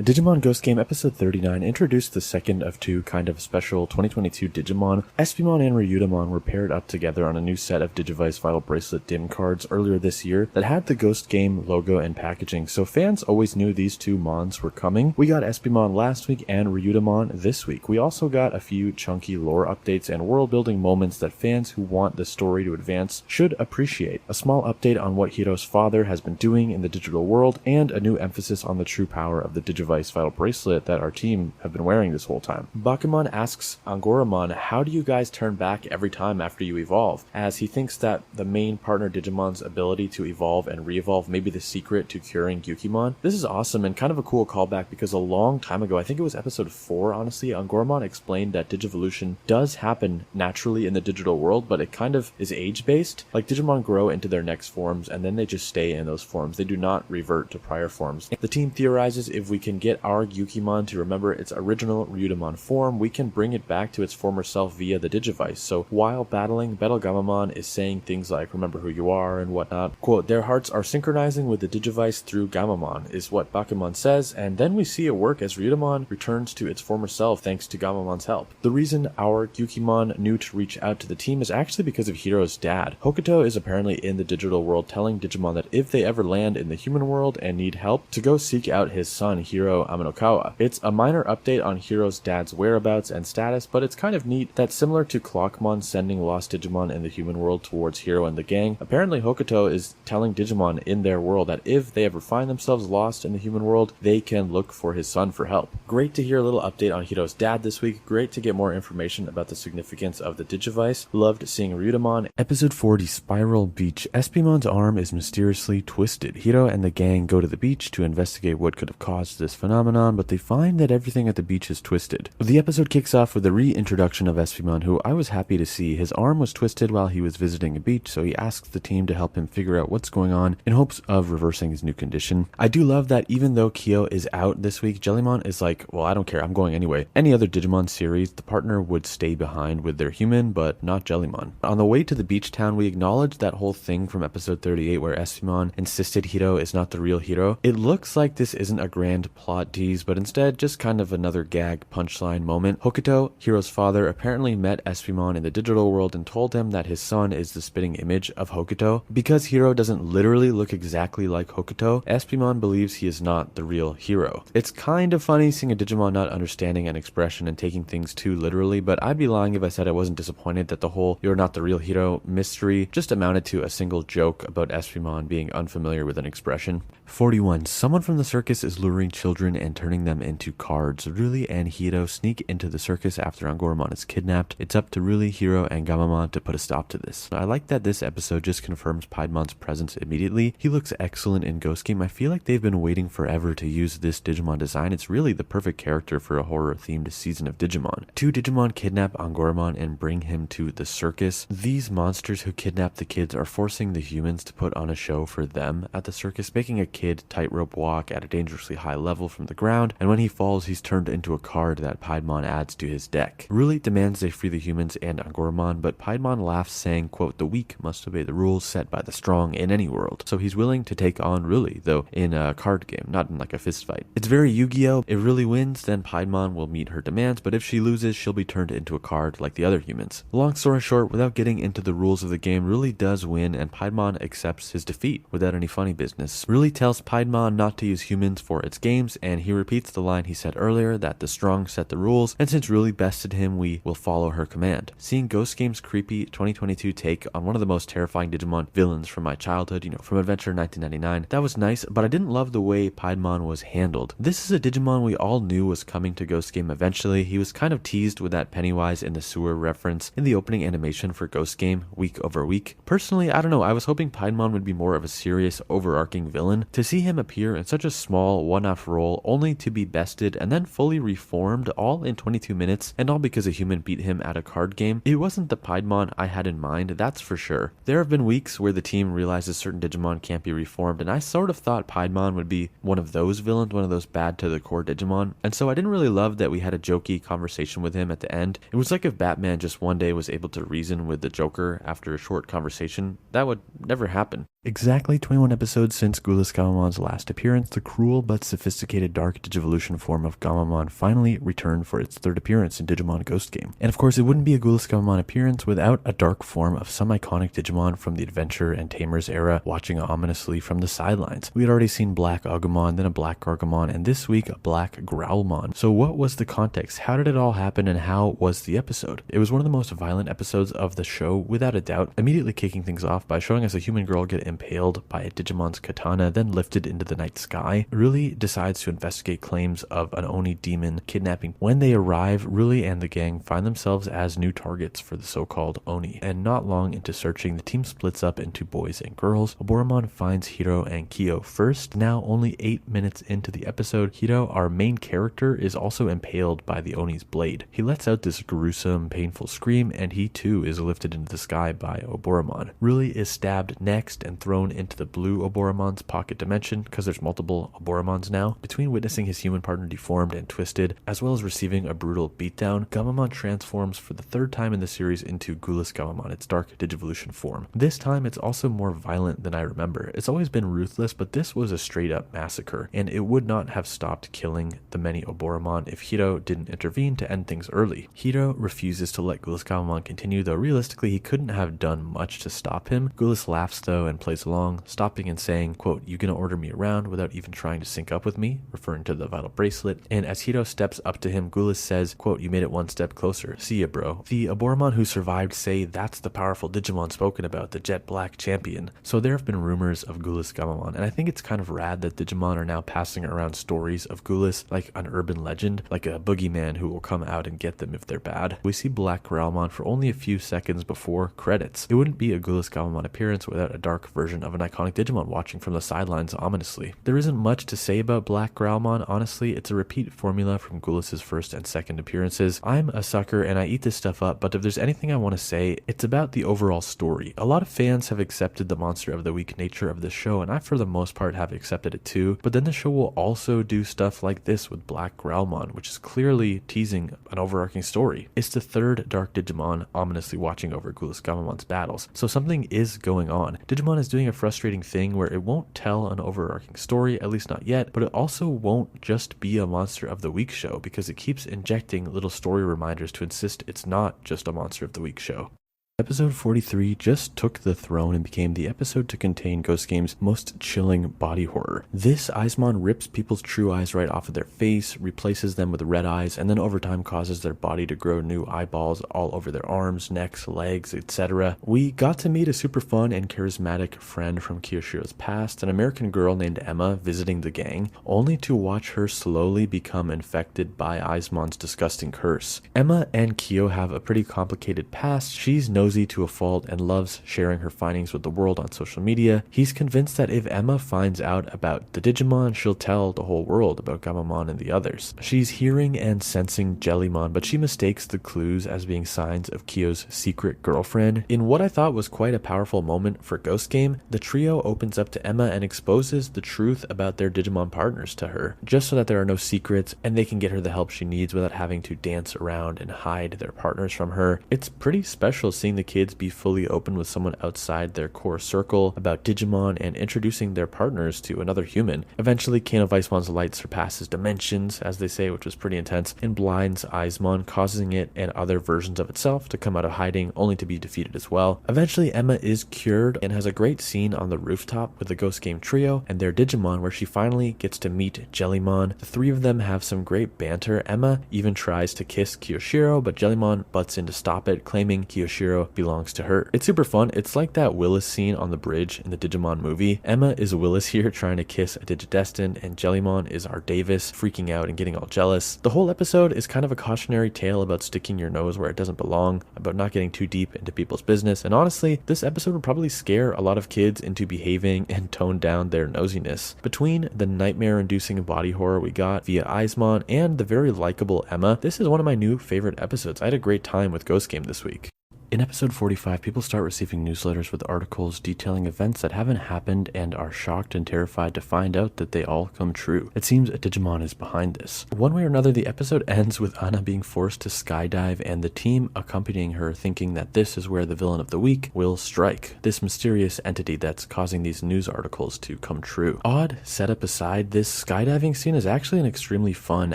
Speaker 1: Digimon Ghost Game episode 39 introduced the second of two kind of special 2022 Digimon. Espimon and Ryutamon were paired up together on a new set of Digivice Vital Bracelet DIM cards earlier this year that had the Ghost Game logo and packaging, so fans always knew these two mons were coming. We got Espimon last week and Ryutamon this week. We also got a few chunky lore updates and world building moments that fans who want the story to advance should appreciate. A small update on what Hiro's father has been doing in the digital world, and a new emphasis on the true power of the Digivice Vital Bracelet that our team have been wearing this whole time. Bakumon asks Angoramon, how do you guys turn back every time after you evolve? As he thinks that the main partner Digimon's ability to evolve and re-evolve may be the secret to curing Gyukimon. This is awesome and kind of a cool callback because a long time ago, I think it was episode 4 honestly, Angoramon explained that Digivolution does happen naturally in the digital world, but it kind of is age-based. Like Digimon grow into their next forms and then they just stay in those forms. They do not revert to prior forms. The team theorizes if we can get our Gyukimon to remember its original Ryutamon form, we can bring it back to its former self via the Digivice. So while battling, Gamamon is saying things like, remember who you are and whatnot. Quote, their hearts are synchronizing with the Digivice through Gamamon, is what Bakumon says, and then we see it work as Ryutamon returns to its former self thanks to Gamamon's help. The reason our Gyukimon knew to reach out to the team is actually because of Hiro's dad. Hokuto is apparently in the digital world telling Digimon that if they ever land in the human world and need help, to go seek out his son Hiro Amanokawa. It's a minor update on Hiro's dad's whereabouts and status, but it's kind of neat that similar to Clockmon sending lost Digimon in the human world towards Hiro and the gang, apparently Hokuto is telling Digimon in their world that if they ever find themselves lost in the human world, they can look for his son for help. Great to hear a little update on Hiro's dad this week. Great to get more information about the significance of the Digivice. Loved seeing Ryutamon. Episode 40 Spiral Beach. Espimon's arm is mysteriously twisted. Hiro and the gang go to the beach to investigate what could have caused this phenomenon, but they find that everything at the beach is twisted. The episode kicks off with the reintroduction of Espimon, who I was happy to see. His arm was twisted while he was visiting a beach, so he asks the team to help him figure out what's going on in hopes of reversing his new condition. I do love that even though Kyo is out this week, Jellymon is like, well, I don't care, I'm going anyway. Any other Digimon series, the partner would stay behind with their human, but not Jellymon. On the way to the beach town, we acknowledge that whole thing from episode 38 where Espimon insisted Hiro is not the real Hiro. It looks like this isn't a grand plot tease, but instead just kind of another gag punchline moment. Hokuto, Hiro's father, apparently met Espimon in the digital world and told him that his son is the spitting image of Hokuto. Because Hiro doesn't literally look exactly like Hokuto, Espimon believes he is not the real Hiro. It's kind of funny seeing a Digimon not understanding an expression and taking things too literally, but I'd be lying if I said I wasn't disappointed that the whole "you're not the real Hiro" mystery just amounted to a single joke about Espimon being unfamiliar with an expression. 41. Someone from the circus is luring children and turning them into cards. Ruli and Hiro sneak into the circus after Angoramon is kidnapped. It's up to Ruli, Hiro, and Gamamon to put a stop to this. I like that this episode just confirms Piedmon's presence immediately. He looks excellent in Ghost Game. I feel like they've been waiting forever to use this Digimon design. It's really the perfect character for a horror-themed season of Digimon. 2 Digimon kidnap Angoramon and bring him to the circus. These monsters who kidnap the kids are forcing the humans to put on a show for them at the circus, making a kid tightrope walk at a dangerously high level from the ground, and when he falls, he's turned into a card that Piedmon adds to his deck. Ruli demands they free the humans and Angoramon, but Piedmon laughs, saying, quote, the weak must obey the rules set by the strong in any world. So he's willing to take on Ruli, though in a card game, not in like a fist fight. It's very Yu-Gi-Oh! If Ruli wins, then Piedmon will meet her demands, but if she loses, she'll be turned into a card like the other humans. Long story short, without getting into the rules of the game, Ruli does win, and Piedmon accepts his defeat without any funny business. Ruli tells Piedmon not to use humans for its games, Games, and he repeats the line he said earlier that the strong set the rules, and since Ruli bested him, we will follow her command. Seeing Ghost Game's creepy 2022 take on one of the most terrifying Digimon villains from my childhood, from Adventure 1999, that was nice, but I didn't love the way Piedmon was handled. This is a Digimon we all knew was coming to Ghost Game eventually. He was kind of teased with that Pennywise in the sewer reference in the opening animation for Ghost Game week over week. Personally, I don't know, I was hoping Piedmon would be more of a serious, overarching villain. To see him appear in such a small, one-off role, only to be bested and then fully reformed, all in 22 minutes, and all because a human beat him at a card game, it wasn't the Piedmon I had in mind, that's for sure. There have been weeks where the team realizes certain Digimon can't be reformed, and I sort of thought Piedmon would be one of those villains, one of those bad to the core Digimon, and so I didn't really love that we had a jokey conversation with him at the end. It was like if Batman just one day was able to reason with the Joker after a short conversation. That would never happen. Exactly 21 episodes since Gulas Gamamon's last appearance, the cruel but sophisticated dark Digivolution form of Gamamon finally returned for its third appearance in Digimon Ghost Game. And of course, it wouldn't be a Gulas Gamamon appearance without a dark form of some iconic Digimon from the Adventure and Tamers era watching ominously from the sidelines. We had already seen Black Agumon, then a Black Gargamon, and this week a Black Growlmon. So what was the context? How did it all happen, and how was the episode? It was one of the most violent episodes of the show, without a doubt, immediately kicking things off by showing us a human girl get impaled by a Digimon's katana, then lifted into the night sky. Ruli decides to investigate claims of an Oni demon kidnapping. When they arrive, Ruli and the gang find themselves as new targets for the so-called Oni, and not long into searching, the team splits up into boys and girls. Oboramon finds Hiro and Kyo first. Now only 8 minutes into the episode, Hiro, our main character, is also impaled by the Oni's blade. He lets out this gruesome, painful scream, and he too is lifted into the sky by Oboramon. Ruli is stabbed next and thrown into the blue Obораmon's pocket dimension, because there's multiple Oboramons now. Between witnessing his human partner deformed and twisted, as well as receiving a brutal beatdown, Gamamon transforms for the third time in the series into Gulas Gamamon, its dark Digivolution form. This time it's also more violent than I remember. It's always been ruthless, but this was a straight up massacre, and it would not have stopped killing the many Oboramon if Hiro didn't intervene to end things early. Hiro refuses to let Gulas Gamamon continue, though realistically he couldn't have done much to stop him. Gulas laughs though and plays along, stopping and saying, quote, "You gonna order me around without even trying to sync up with me?" referring to the vital bracelet. And as Hiro steps up to him, Gulas says, quote, "You made it one step closer. See ya, bro." The Oboramon who survived say that's the powerful Digimon spoken about, the Jet Black champion. So there have been rumors of Gulas Gamamon, and I think it's kind of rad that Digimon are now passing around stories of Gulas like an urban legend, like a boogeyman who will come out and get them if they're bad. We see Black Growlmon for only a few seconds before credits. It wouldn't be a Gulas Gamamon appearance without a dark version of an iconic Digimon watching from the sidelines ominously. There isn't much to say about Black Growlmon, honestly. It's a repeat formula from Gulas' first and second appearances. I'm a sucker and I eat this stuff up, but if there's anything I want to say, it's about the overall story. A lot of fans have accepted the monster of the week nature of the show, and I for the most part have accepted it too, but then the show will also do stuff like this with Black Growlmon, which is clearly teasing an overarching story. It's the third Dark Digimon ominously watching over Gulas Gamamon's battles, so something is going on. Digimon is doing a frustrating thing where it won't tell an overarching story, at least not yet, but it also won't just be a monster of the week show, because it keeps injecting little story reminders to insist it's not just a monster of the week show. Episode 43 just took the throne and became the episode to contain Ghost Game's most chilling body horror. This Eismon rips people's true eyes right off of their face, replaces them with red eyes, and then over time causes their body to grow new eyeballs all over their arms, necks, legs, etc. We got to meet a super fun and charismatic friend from Kiyoshiro's past, an American girl named Emma visiting the gang, only to watch her slowly become infected by Eismon's disgusting curse. Emma and Kiyo have a pretty complicated past. She's nosy to a fault and loves sharing her findings with the world on social media. He's convinced that if Emma finds out about the Digimon, she'll tell the whole world about Gamamon and the others. She's hearing and sensing Jellymon, but she mistakes the clues as being signs of Kiyo's secret girlfriend. In what I thought was quite a powerful moment for Ghost Game, the trio opens up to Emma and exposes the truth about their Digimon partners to her, just so that there are no secrets and they can get her the help she needs without having to dance around and hide their partners from her. It's pretty special seeing letting the kids be fully open with someone outside their core circle about Digimon and introducing their partners to another human. Eventually, Kano Weissmon's light surpasses dimensions, as they say, which was pretty intense, and blinds Eismon, causing it and other versions of itself to come out of hiding, only to be defeated as well. Eventually, Emma is cured and has a great scene on the rooftop with the Ghost Game trio and their Digimon, where she finally gets to meet Jellymon. The three of them have some great banter. Emma even tries to kiss Kiyoshiro, but Jellymon butts in to stop it, claiming Kiyoshiro belongs to her. It's super fun. It's like that Willis scene on the bridge in the Digimon movie. Emma is Willis here trying to kiss a Digidestined, and Jellymon is our Davis, freaking out and getting all jealous. The whole episode is kind of a cautionary tale about sticking your nose where it doesn't belong, about not getting too deep into people's business, and honestly, this episode would probably scare a lot of kids into behaving and tone down their nosiness. Between the nightmare-inducing body horror we got via Eismon and the very likable Emma, this is one of my new favorite episodes. I had a great time with Ghost Game this week. In episode 45, people start receiving newsletters with articles detailing events that haven't happened and are shocked and terrified to find out that they all come true. It seems a Digimon is behind this. One way or another, the episode ends with Anna being forced to skydive and the team accompanying her thinking that this is where the villain of the week will strike, this mysterious entity that's causing these news articles to come true. Odd setup aside, this skydiving scene is actually an extremely fun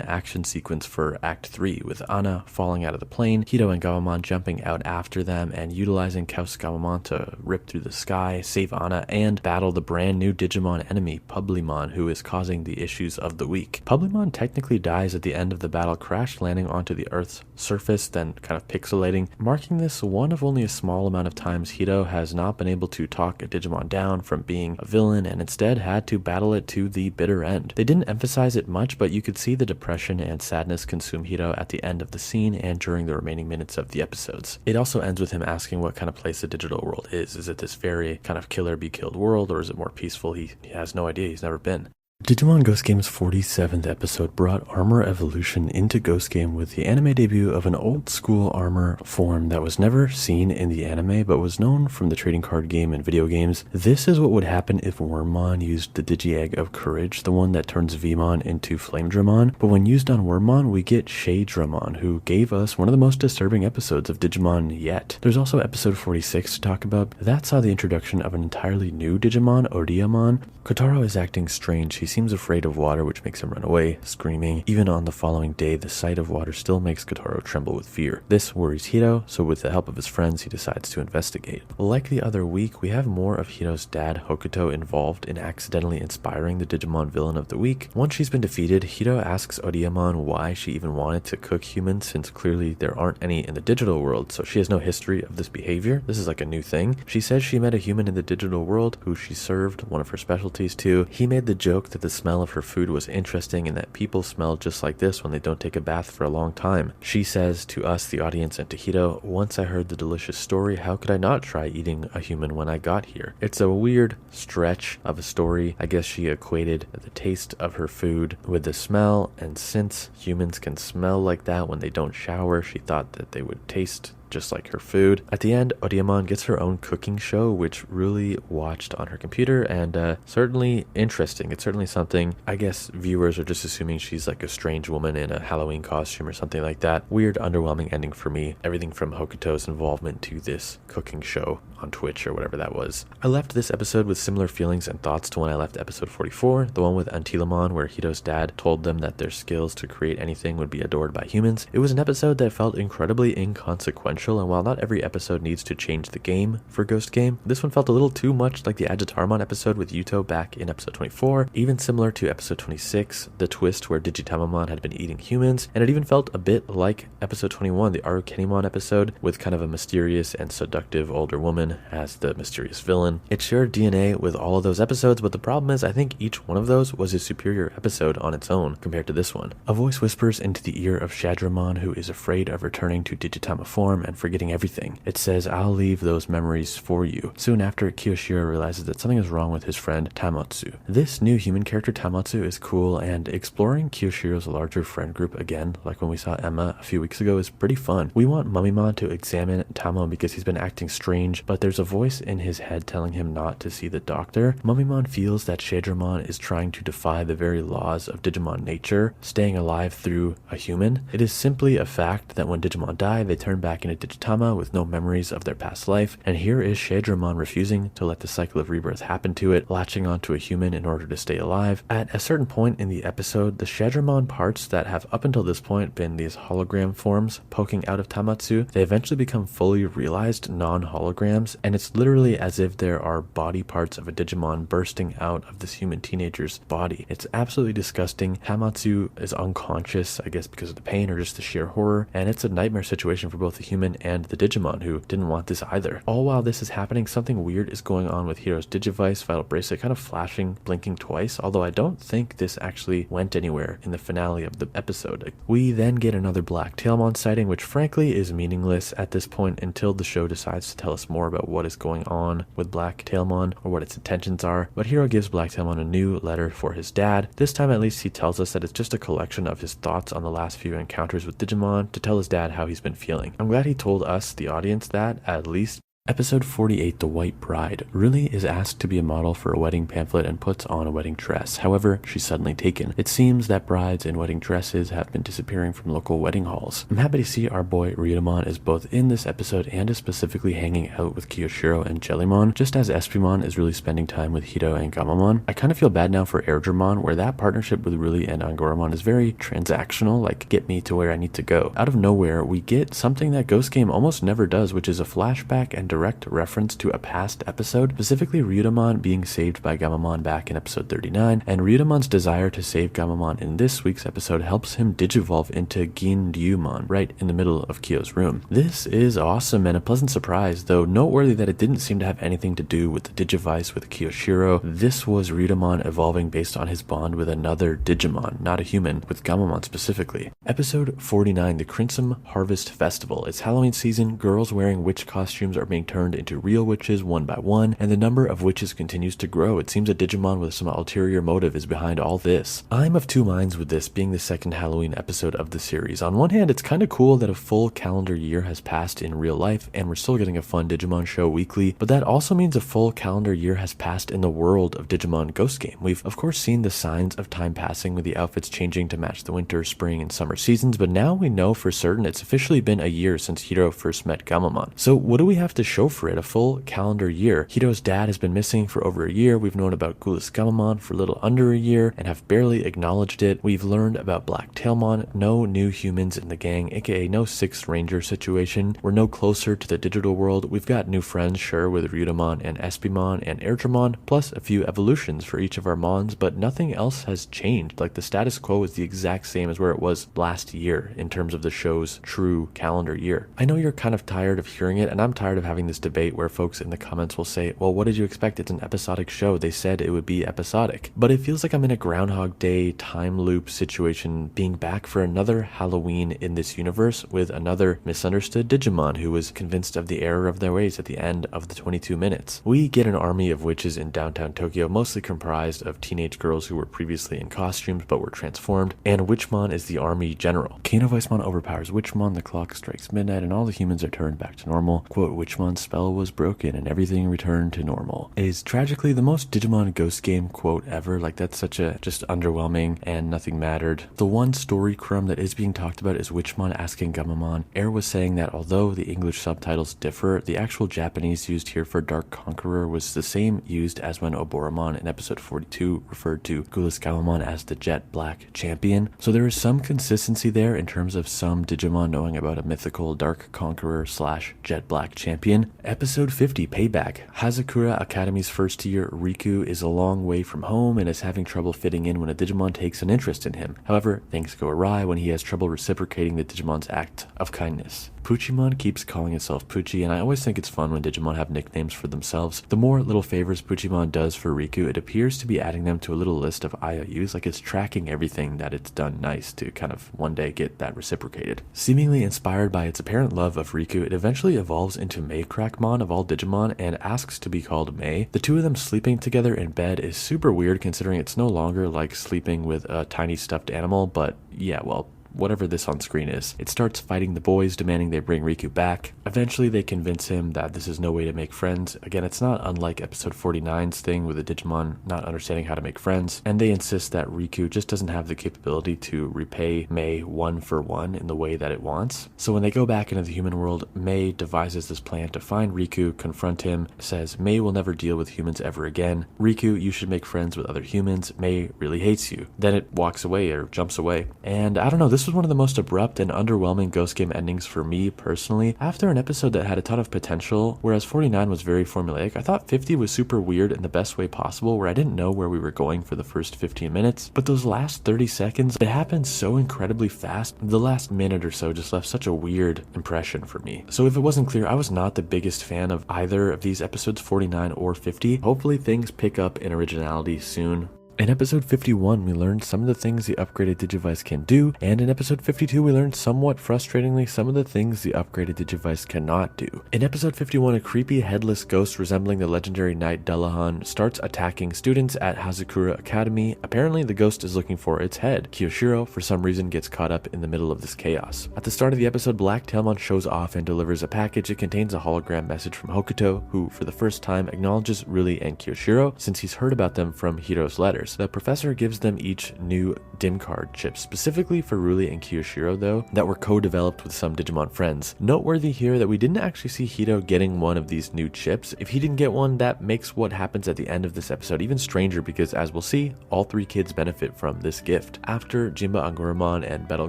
Speaker 1: action sequence for Act 3, with Anna falling out of the plane, Hito and Gabumon jumping out after them and utilizing Kaus Gabumon to rip through the sky, save Anna, and battle the brand new Digimon enemy, Publimon, who is causing the issues of the week. Publimon technically dies at the end of the battle, crash landing onto the Earth's surface, then kind of pixelating, marking this one of only a small amount of times Hito has not been able to talk a Digimon down from being a villain and instead had to battle it to the bitter end. They didn't emphasize it much, but you could see the depression and sadness consume Hito at the end of the scene and during the remaining minutes of the episodes. It also ends with him asking what kind of place the digital world is. Is it this very kind of killer be killed world, or is it more peaceful? He has no idea. He's never been. Digimon Ghost Game's 47th episode brought armor evolution into Ghost Game with the anime debut of an old-school armor form that was never seen in the anime but was known from the trading card game and video games. This is what would happen if Wormmon used the Digi-Egg of Courage, the one that turns Vmon into Flamedramon, but when used on Wormmon, we get Shaydramon, who gave us one of the most disturbing episodes of Digimon yet. There's also episode 46 to talk about. That saw the introduction of an entirely new Digimon, Odiamon. Kotaro is acting strange. He seems afraid of water, which makes him run away, screaming. Even on the following day, the sight of water still makes Kotaro tremble with fear. This worries Hito, so with the help of his friends, he decides to investigate. Like the other week, we have more of Hito's dad, Hokuto, involved in accidentally inspiring the Digimon villain of the week. Once she's been defeated, Hito asks Odiamon why she even wanted to cook humans, since clearly there aren't any in the digital world, so she has no history of this behavior. This is like a new thing. She says she met a human in the digital world who she served one of her specialties to. He made the joke that the smell of her food was interesting and that people smell just like this when they don't take a bath for a long time. She says to us, the audience, and to Hito, once I heard the delicious story, how could I not try eating a human when I got here? It's a weird stretch of a story. I guess she equated the taste of her food with the smell, and since humans can smell like that when they don't shower, she thought that they would taste just like her food. At the end, Odiamon gets her own cooking show, which really watched on her computer, and certainly interesting. It's certainly something. I guess viewers are just assuming she's like a strange woman in a Halloween costume or something like that. Weird, underwhelming ending for me. Everything from Hokuto's involvement to this cooking show on Twitch or whatever that was. I left this episode with similar feelings and thoughts to when I left episode 44, the one with Antilamon, where Hito's dad told them that their skills to create anything would be adored by humans. It was an episode that felt incredibly inconsequential, and while not every episode needs to change the game for Ghost Game, this one felt a little too much like the Agitarmon episode with Yuto back in episode 24, even similar to episode 26, the twist where Digitamamon had been eating humans, and it even felt a bit like episode 21, the Arukenimon episode, with kind of a mysterious and seductive older woman as the mysterious villain. It shared DNA with all of those episodes, but the problem is I think each one of those was a superior episode on its own compared to this one. A voice whispers into the ear of Shaydramon, who is afraid of returning to Digitama form and forgetting everything. It says, I'll leave those memories for you. Soon after, Kiyoshiro realizes that something is wrong with his friend Tamotsu. This new human character Tamotsu is cool, and exploring Kiyoshiro's larger friend group again, like when we saw Emma a few weeks ago, is pretty fun. We want Mummymon to examine Tamo because he's been acting strange, but there's a voice in his head telling him not to see the doctor. Mummymon feels that Shaydramon is trying to defy the very laws of Digimon nature, staying alive through a human. It is simply a fact that when Digimon die, they turn back into Digitama with no memories of their past life, and here is Shadramon refusing to let the cycle of rebirth happen to it, latching onto a human in order to stay alive. At a certain point in the episode, the Shadramon parts that have up until this point been these hologram forms poking out of Tamatsu, they eventually become fully realized non-holograms, and it's literally as if there are body parts of a Digimon bursting out of this human teenager's body. It's absolutely disgusting. Tamatsu is unconscious, I guess because of the pain or just the sheer horror, and it's a nightmare situation for both the human and the Digimon, who didn't want this either. All while this is happening, something weird is going on with Hiro's Digivice Vital Bracelet kind of flashing, blinking twice, although I don't think this actually went anywhere in the finale of the episode. We then get another Black Tailmon sighting, which frankly is meaningless at this point until the show decides to tell us more about what is going on with Black Tailmon or what its intentions are. But Hiro gives Black Tailmon a new letter for his dad. This time at least he tells us that it's just a collection of his thoughts on the last few encounters with Digimon to tell his dad how he's been feeling. I'm glad he told us, the audience, that at least. Episode 48, The White Bride. Ruli is asked to be a model for a wedding pamphlet and puts on a wedding dress. However, she's suddenly taken. It seems that brides in wedding dresses have been disappearing from local wedding halls. I'm happy to see our boy Ryudomon is both in this episode and is specifically hanging out with Kiyoshiro and Jellymon, just as Espimon is really spending time with Hito and Gamamon. I kind of feel bad now for Airdramon, where that partnership with Ruli and Angoramon is very transactional, like get me to where I need to go. Out of nowhere, we get something that Ghost Game almost never does, which is a flashback and direct reference to a past episode, specifically Ryudomon being saved by Gamamon back in episode 39, and Ryudomon's desire to save Gamamon in this week's episode helps him digivolve into Ginryumon right in the middle of Kyo's room. This is awesome and a pleasant surprise, though noteworthy that it didn't seem to have anything to do with the Digivice with Kiyoshiro. This was Ryudomon evolving based on his bond with another Digimon, not a human, with Gamamon specifically. Episode 49, The Crimson Harvest Festival. It's Halloween season, girls wearing witch costumes are being turned into real witches one by one, and the number of witches continues to grow. It seems a Digimon with some ulterior motive is behind all this. I'm of two minds with this being the second Halloween episode of the series. On one hand, it's kind of cool that a full calendar year has passed in real life and we're still getting a fun Digimon show weekly, but that also means a full calendar year has passed in the world of Digimon Ghost Game. We've of course seen the signs of time passing with the outfits changing to match the winter, spring, and summer seasons, but now we know for certain it's officially been a year since Hiro first met Gamamon. So what do we have to show for it? A full calendar year. Hito's dad has been missing for over a year. We've known about Gulis Gamamon for a little under a year and have barely acknowledged it. We've learned about Black Tailmon, no new humans in the gang, aka no sixth ranger situation. We're no closer to the digital world. We've got new friends, sure, with Ryudomon and Espimon and Airdramon, plus a few evolutions for each of our mons, but nothing else has changed. Like the status quo is the exact same as where it was last year in terms of the show's true calendar year. I know you're kind of tired of hearing it, and I'm tired of having this debate where folks in the comments will say, well, what did you expect? It's an episodic show. They said it would be episodic. But it feels like I'm in a Groundhog Day time loop situation, being back for another Halloween in this universe with another misunderstood Digimon who was convinced of the error of their ways at the end of the 22 minutes. We get an army of witches in downtown Tokyo, mostly comprised of teenage girls who were previously in costumes but were transformed, and Witchmon is the army general. Kano Vicemon overpowers Witchmon, the clock strikes midnight, and all the humans are turned back to normal. Quote, Witchmon's spell was broken and everything returned to normal. Is tragically the most Digimon Ghost Game quote ever. Like, that's such a just underwhelming and nothing mattered. The one story crumb that is being talked about is Witchmon asking Gamamon. Air was saying that although the English subtitles differ, the actual Japanese used here for Dark Conqueror was the same used as when Oboramon in episode 42 referred to Gulis Gamamon as the Jet Black Champion. So there is some consistency there in terms of some Digimon knowing about a mythical Dark Conqueror / Jet Black Champion. Episode 50, Payback. Hazakura Academy's first year, Riku is a long way from home and is having trouble fitting in when a Digimon takes an interest in him. However, things go awry when he has trouble reciprocating the Digimon's act of kindness. Puchimon keeps calling itself Puchi, and I always think it's fun when Digimon have nicknames for themselves. The more little favors Puchimon does for Riku, it appears to be adding them to a little list of IOUs, like it's tracking everything that it's done nice to kind of one day get that reciprocated. Seemingly inspired by its apparent love of Riku, it eventually evolves into Maycrackmon of all Digimon and asks to be called May. The two of them sleeping together in bed is super weird considering it's no longer like sleeping with a tiny stuffed animal, but yeah, well, whatever this on screen is. It starts fighting the boys, demanding they bring Riku back. Eventually they convince him that this is no way to make friends. Again, it's not unlike episode 49's thing with the Digimon not understanding how to make friends, and they insist that Riku just doesn't have the capability to repay Mei one for one in the way that it wants. So when they go back into the human world, Mei devises this plan to find Riku, confront him, says Mei will never deal with humans ever again. Riku, you should make friends with other humans. Mei really hates you. Then it walks away or jumps away. And I don't know, this was one of the most abrupt and underwhelming Ghost Game endings for me personally. After an episode that had a ton of potential, whereas 49 was very formulaic, I thought 50 was super weird in the best way possible, where I didn't know where we were going for the first 15 minutes. But those last 30 seconds, it happened so incredibly fast. The last minute or so just left such a weird impression for me. So if it wasn't clear, I was not the biggest fan of either of these episodes, 49 or 50. Hopefully things pick up in originality soon. In episode 51, we learned some of the things the upgraded Digivice can do, and in episode 52, we learned somewhat frustratingly some of the things the upgraded Digivice cannot do. In episode 51, a creepy headless ghost resembling the legendary knight Dullahan starts attacking students at Hazakura Academy. Apparently, the ghost is looking for its head. Kiyoshiro, for some reason, gets caught up in the middle of this chaos. At the start of the episode, Black Tailmon shows off and delivers a package. It contains a hologram message from Hokuto, who, for the first time, acknowledges Ruli and Kiyoshiro, since he's heard about them from Hiro's letters. The professor gives them each new DIM card chips, specifically for Ruli and Kiyoshiro though, that were co-developed with some Digimon friends. Noteworthy here that we didn't actually see Hito getting one of these new chips. If he didn't get one, that makes what happens at the end of this episode even stranger, because as we'll see, all three kids benefit from this gift. After Jinba Anguramon and Battle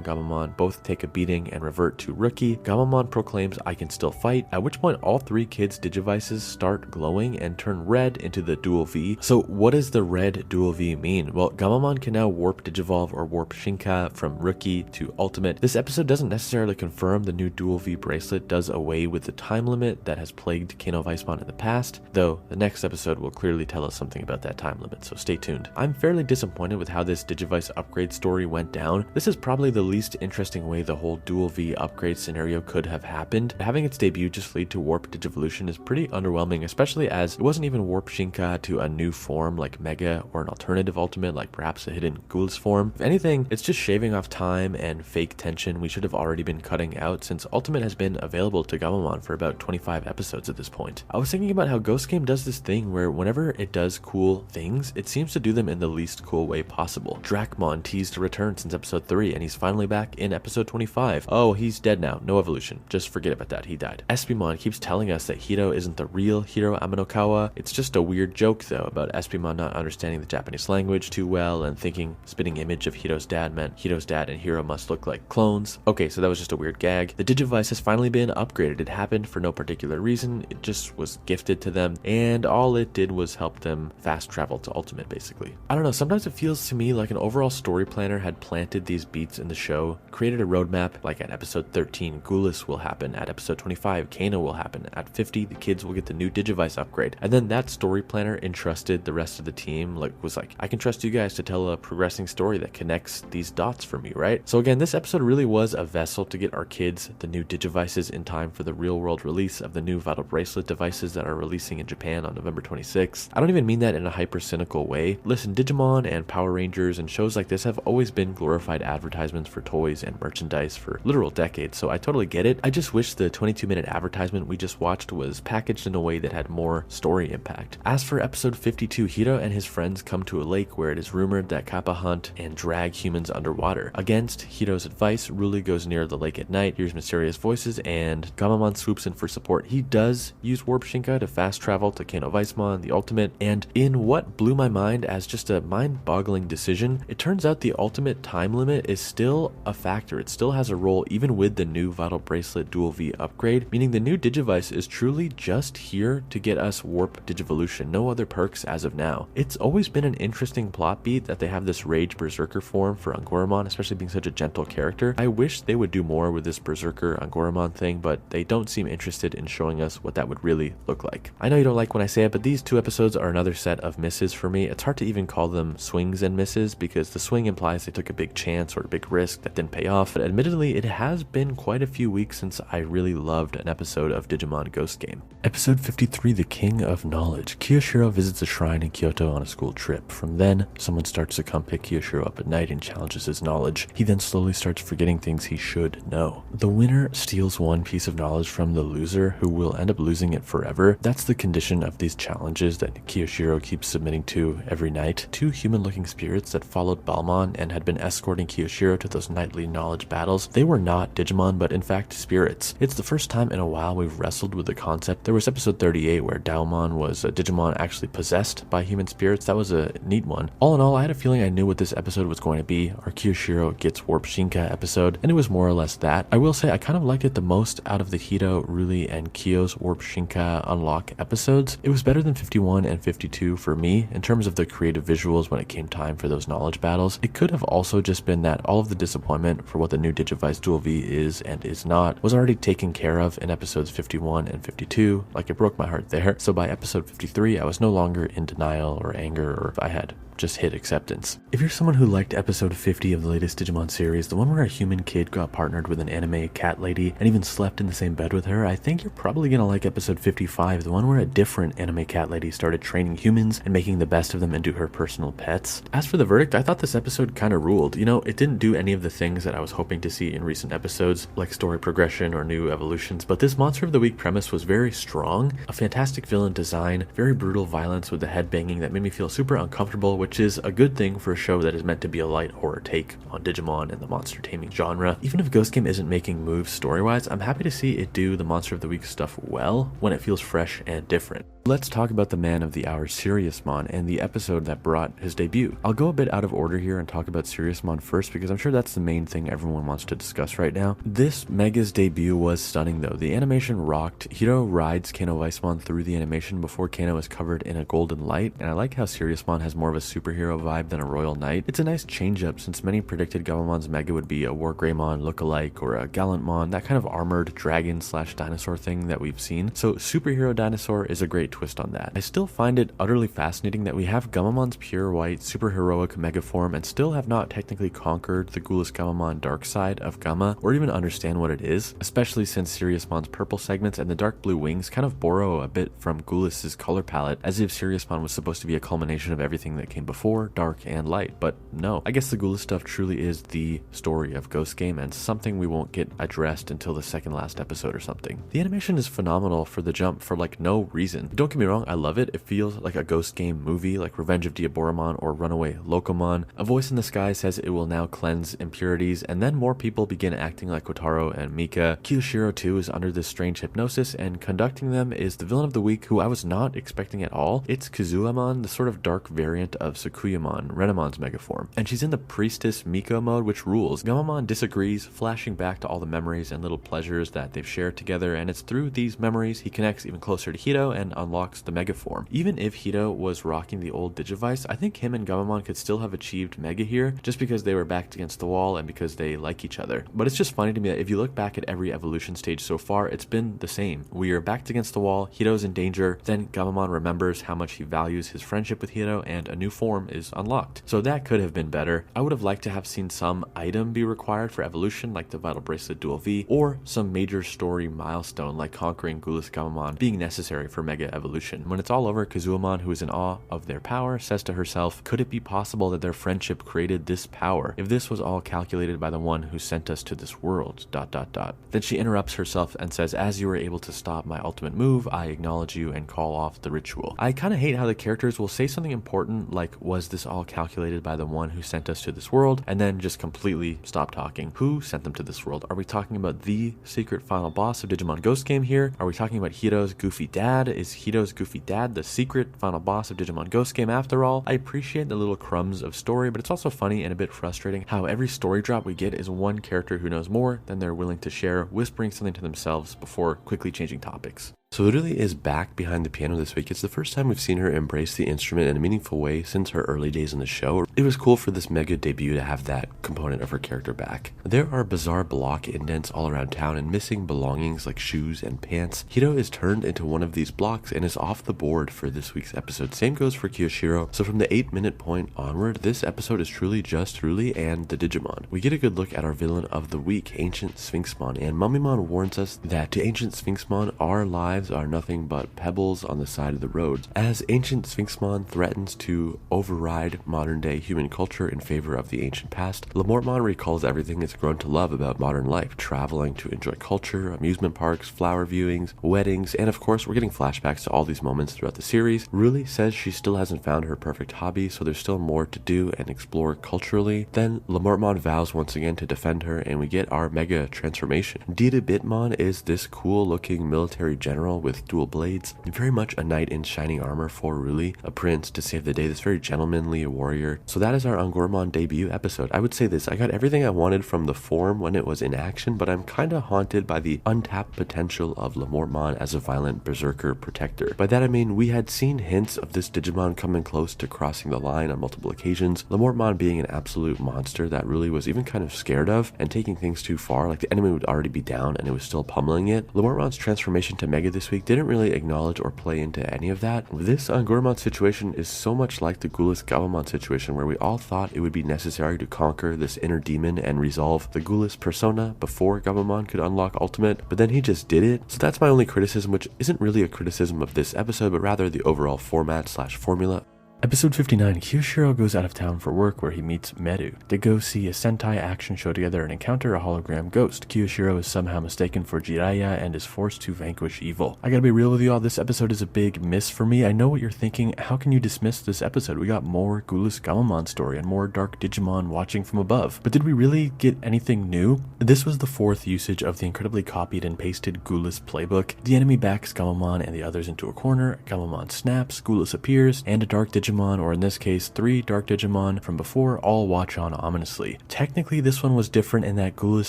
Speaker 1: Gamamon both take a beating and revert to Rookie, Gamamon proclaims I can still fight, at which point all three kids' Digivices start glowing and turn red into the Dual V. So what does the red Dual V mean? Well, Gamamon can now warp Digivolve or warp Shinka from Rookie to Ultimate. This episode doesn't necessarily confirm the new Dual V bracelet does away with the time limit that has plagued Kano Weissmon in the past, though the next episode will clearly tell us something about that time limit, so stay tuned. I'm fairly disappointed with how this Digivice upgrade story went down. This is probably the least interesting way the whole Dual V upgrade scenario could have happened. Having its debut just lead to Warp Digivolution is pretty underwhelming, especially as it wasn't even Warp Shinka to a new form like Mega or an alternative Ultimate like perhaps a hidden Ghouls form. If anything, it's just shaving off time and fake tension we should have already been cutting out, since Ultimate has been available to Gamamon for about 25 episodes at this point. I was thinking about how Ghost Game does this thing where whenever it does cool things, it seems to do them in the least cool way possible. Dracmon teased a return since episode 3, and he's finally back in episode 25. Oh, he's dead now, no evolution. Just forget about that, he died. Espimon keeps telling us that Hito isn't the real Hiro Amanokawa. It's just a weird joke though about Espimon not understanding the Japanese language too well and thinking spitting image of Hito's dad meant Hito's dad and Hiro must look like clones. Okay, so that was just a weird gag. The Digivice has finally been upgraded. It happened for no particular reason. It just was gifted to them, and all it did was help them fast travel to Ultimate, basically. I don't know, sometimes it feels to me like an overall story planner had planted these beats in the show, created a roadmap, like at episode 13, Ghoulis will happen, at episode 25, Kano will happen, at 50, the kids will get the new Digivice upgrade, and then that story planner entrusted the rest of the team, was like, I can trust you guys to tell a progressing story that connects these dots for me, right? So again, this episode really was a vessel to get our kids the new Digivices in time for the real world release of the new Vital Bracelet devices that are releasing in Japan on November 26th. I don't even mean that in a hyper cynical way. Listen, Digimon and Power Rangers and shows like this have always been glorified advertisements for toys and merchandise for literal decades, so I totally get it. I just wish the 22-minute advertisement we just watched was packaged in a way that had more story impact. As for episode 52, Hiro and his friends come to a lake where it is rumored that Kappa hunt and drag humans underwater. Against Hiro's advice, Ruli goes near the lake at night, hears mysterious voices, and Gamamon swoops in for support. He does use Warp Shinka to fast travel to Kano Weissmon, the Ultimate, and in what blew my mind as just a mind-boggling decision, it turns out the Ultimate time limit is still a factor. It still has a role even with the new Vital Bracelet Dual V upgrade, meaning the new Digivice is truly just here to get us Warp Digivolution, no other perks as of now. It's always been an interesting plot beat that they have this Rage Berserker form for Angoramon, especially being such a gentle character. I wish they would do more with this Berserker Angoramon thing, but they don't seem interested in showing us what that would really look like. I know you don't like when I say it, but these two episodes are another set of misses for me. It's hard to even call them swings and misses because the swing implies they took a big chance or a big risk that didn't pay off, but admittedly it has been quite a few weeks since I really loved an episode of Digimon Ghost Game. Episode 53, The King of Knowledge. Kiyoshiro visits a shrine in Kyoto on a school trip. from then, someone starts to come pick Kiyoshiro up at night and challenges his knowledge. He then slowly starts forgetting things he should know. The winner steals one piece of knowledge from the loser, who will end up losing it forever. That's the condition of these challenges that Kiyoshiro keeps submitting to every night. Two human-looking spirits that followed Balmon and had been escorting Kiyoshiro to those nightly knowledge battles. They were not Digimon, but in fact spirits. It's the first time in a while we've wrestled with the concept. There was episode 38 where Daomon was a Digimon actually possessed by human spirits. That was a neat one. All in all, I had a feeling I knew what this episode was going to be. Our Kiyoshiro gets Warp Shinka episode, and it was more or less that. I will say I kind of liked it the most out of the Hito, Ruli, and Kyo's Warp Shinka unlock episodes. It was better than 51 and 52 for me in terms of the creative visuals when it came time for those knowledge battles. It could have also just been that all of the disappointment for what the new Digivice Dual V is and is not was already taken care of in episodes 51 and 52. Like, it broke my heart there. So by episode 53, I was no longer in denial or anger, or if I had just hit acceptance. If you're someone who liked episode 50 of the latest Digimon series, the one where a human kid got partnered with an anime cat lady and even slept in the same bed with her, I think you're probably gonna like episode 55, the one where a different anime cat lady started training humans and making the best of them into her personal pets. As for the verdict, I thought this episode kinda ruled. You know, it didn't do any of the things that I was hoping to see in recent episodes, like story progression or new evolutions, but this Monster of the Week premise was very strong, a fantastic villain design, very brutal violence with the headbanging that made me feel super uncomfortable, which is a good thing for a show that is meant to be a light horror take on Digimon and the monster taming genre. Even if Ghost Game isn't making moves story-wise, I'm happy to see it do the Monster of the Week stuff well when it feels fresh and different. Let's talk about the man of the hour, Seriousmon, and the episode that brought his debut. I'll go a bit out of order here and talk about Seriousmon first because I'm sure that's the main thing everyone wants to discuss right now. This Mega's debut was stunning though. The animation rocked. Hiro rides Kano Weissmon through the animation before Kano is covered in a golden light, and I like how Seriousmon has more of a superhero vibe than a royal knight. It's a nice change up since many predicted Gabamon's Mega would be a War Greymon lookalike or a Gallantmon, that kind of armored dragon slash dinosaur thing that we've seen. So superhero dinosaur is a great twist on that. I still find it utterly fascinating that we have Gamamon's pure white superheroic mega form and still have not technically conquered the Ghoulish Gamamon dark side of Gamma or even understand what it is, especially since Seriousmon's purple segments and the dark blue wings kind of borrow a bit from Ghoulish's color palette, as if Seriousmon was supposed to be a culmination of everything that came before, dark and light, but no. I guess the Ghoulish stuff truly is the story of Ghost Game and something we won't get addressed until the second last episode or something. The animation is phenomenal for the jump for like no reason. Don't get me wrong, I love it. It feels like a Ghost Game movie like Revenge of Diaboromon or Runaway Locomon. A voice in the sky says it will now cleanse impurities, and then more people begin acting like Kotaro and Mika. Kiyoshiro too is under this strange hypnosis, and conducting them is the villain of the week who I was not expecting at all. It's Kazuamon, the sort of dark variant of Sakuyamon, Renamon's mega form, and she's in the Priestess Miko mode, which rules. Gamamon disagrees, flashing back to all the memories and little pleasures that they've shared together, and it's through these memories he connects even closer to Hito and unlocks the mega form. Even if Hito was rocking the old Digivice, I think him and Gamamon could still have achieved mega here just because they were backed against the wall and because they like each other. But it's just funny to me that if you look back at every evolution stage so far, it's been the same. We are backed against the wall, Hito's in danger, then Gamamon remembers how much he values his friendship with Hito and a new form is unlocked. So that could have been better. I would have liked to have seen some item be required for evolution like the Vital Bracelet Dual V, or some major story milestone like conquering Ghoulish Gamamon being necessary for mega evolution. When it's all over, Kazuamon, who is in awe of their power, says to herself, could it be possible that their friendship created this power? If this was all calculated by the one who sent us to this world, ... Then she interrupts herself and says, as you were able to stop my ultimate move, I acknowledge you and call off the ritual. I kind of hate how the characters will say something important like, was this all calculated by the one who sent us to this world? And then just completely stop talking. Who sent them to this world? Are we talking about the secret final boss of Digimon Ghost Game here? Are we talking about Hito's goofy dad? Is Hito's goofy dad the secret final boss of Digimon Ghost Game after all? I appreciate the little crumbs of story, but it's also funny and a bit frustrating how every story drop we get is one character who knows more than they're willing to share, whispering something to themselves before quickly changing topics. So Ruli is back behind the piano this week. It's the first time we've seen her embrace the instrument in a meaningful way since her early days in the show. It was cool for this mega debut to have that component of her character back. There are bizarre block indents all around town and missing belongings like shoes and pants. Hito is turned into one of these blocks and is off the board for this week's episode. Same goes for Kiyoshiro. So from the 8-minute point onward, this episode is truly just Ruli and the Digimon. We get a good look at our villain of the week, Ancient Sphinxmon, and Mummymon warns us that to Ancient Sphinxmon, our lives
Speaker 2: lives are nothing but pebbles on the side of the road. As ancient Sphinxmon threatens to override modern-day human culture in favor of the ancient past, Lemortmon recalls everything it's grown to love about modern life, traveling to enjoy culture, amusement parks, flower viewings, weddings, and of course we're getting flashbacks to all these moments throughout the series. Ruli says she still hasn't found her perfect hobby, so there's still more to do and explore culturally. Then Lemortmon vows once again to defend her, and we get our mega transformation. Digimon is this cool looking military general with dual blades, very much a knight in shining armor for Ruli, a prince to save the day, this very gentlemanly warrior. So that is our Angormon debut episode. I would say this, I got everything I wanted from the form when it was in action, but I'm kinda haunted by the untapped potential of Lemortmon as a violent berserker protector. By that I mean we had seen hints of this Digimon coming close to crossing the line on multiple occasions, Lemortmon being an absolute monster that Ruli was even kind of scared of and taking things too far, like the enemy would already be down and it was still pummeling it. Lemortmon's transformation to Mega this week didn't really acknowledge or play into any of that. This Angormon situation is so much like the Ghoulish Gabumon situation where we all thought it would be necessary to conquer this inner demon and resolve the Ghoulish persona before Gabumon could unlock Ultimate, but then he just did it. So that's my only criticism, which isn't really a criticism of this episode, but rather the overall format / formula.
Speaker 1: Episode 59, Kiyoshiro goes out of town for work where he meets Meru. They go see a Sentai action show together and encounter a hologram ghost. Kiyoshiro is somehow mistaken for Jiraiya and is forced to vanquish evil. I gotta be real with you all, this episode is a big miss for me. I know what you're thinking, how can you dismiss this episode? We got more Ghoulish Gabumon story and more Dark Digimon watching from above. But did we really get anything new? This was the fourth usage of the incredibly copied and pasted Ghoulish playbook. The enemy backs Gabumon and the others into a corner, Gabumon snaps, Ghoulish appears, and a Dark Digimon, or in this case 3 Dark Digimon from before, all watch on ominously. Technically this one was different in that Ghoulish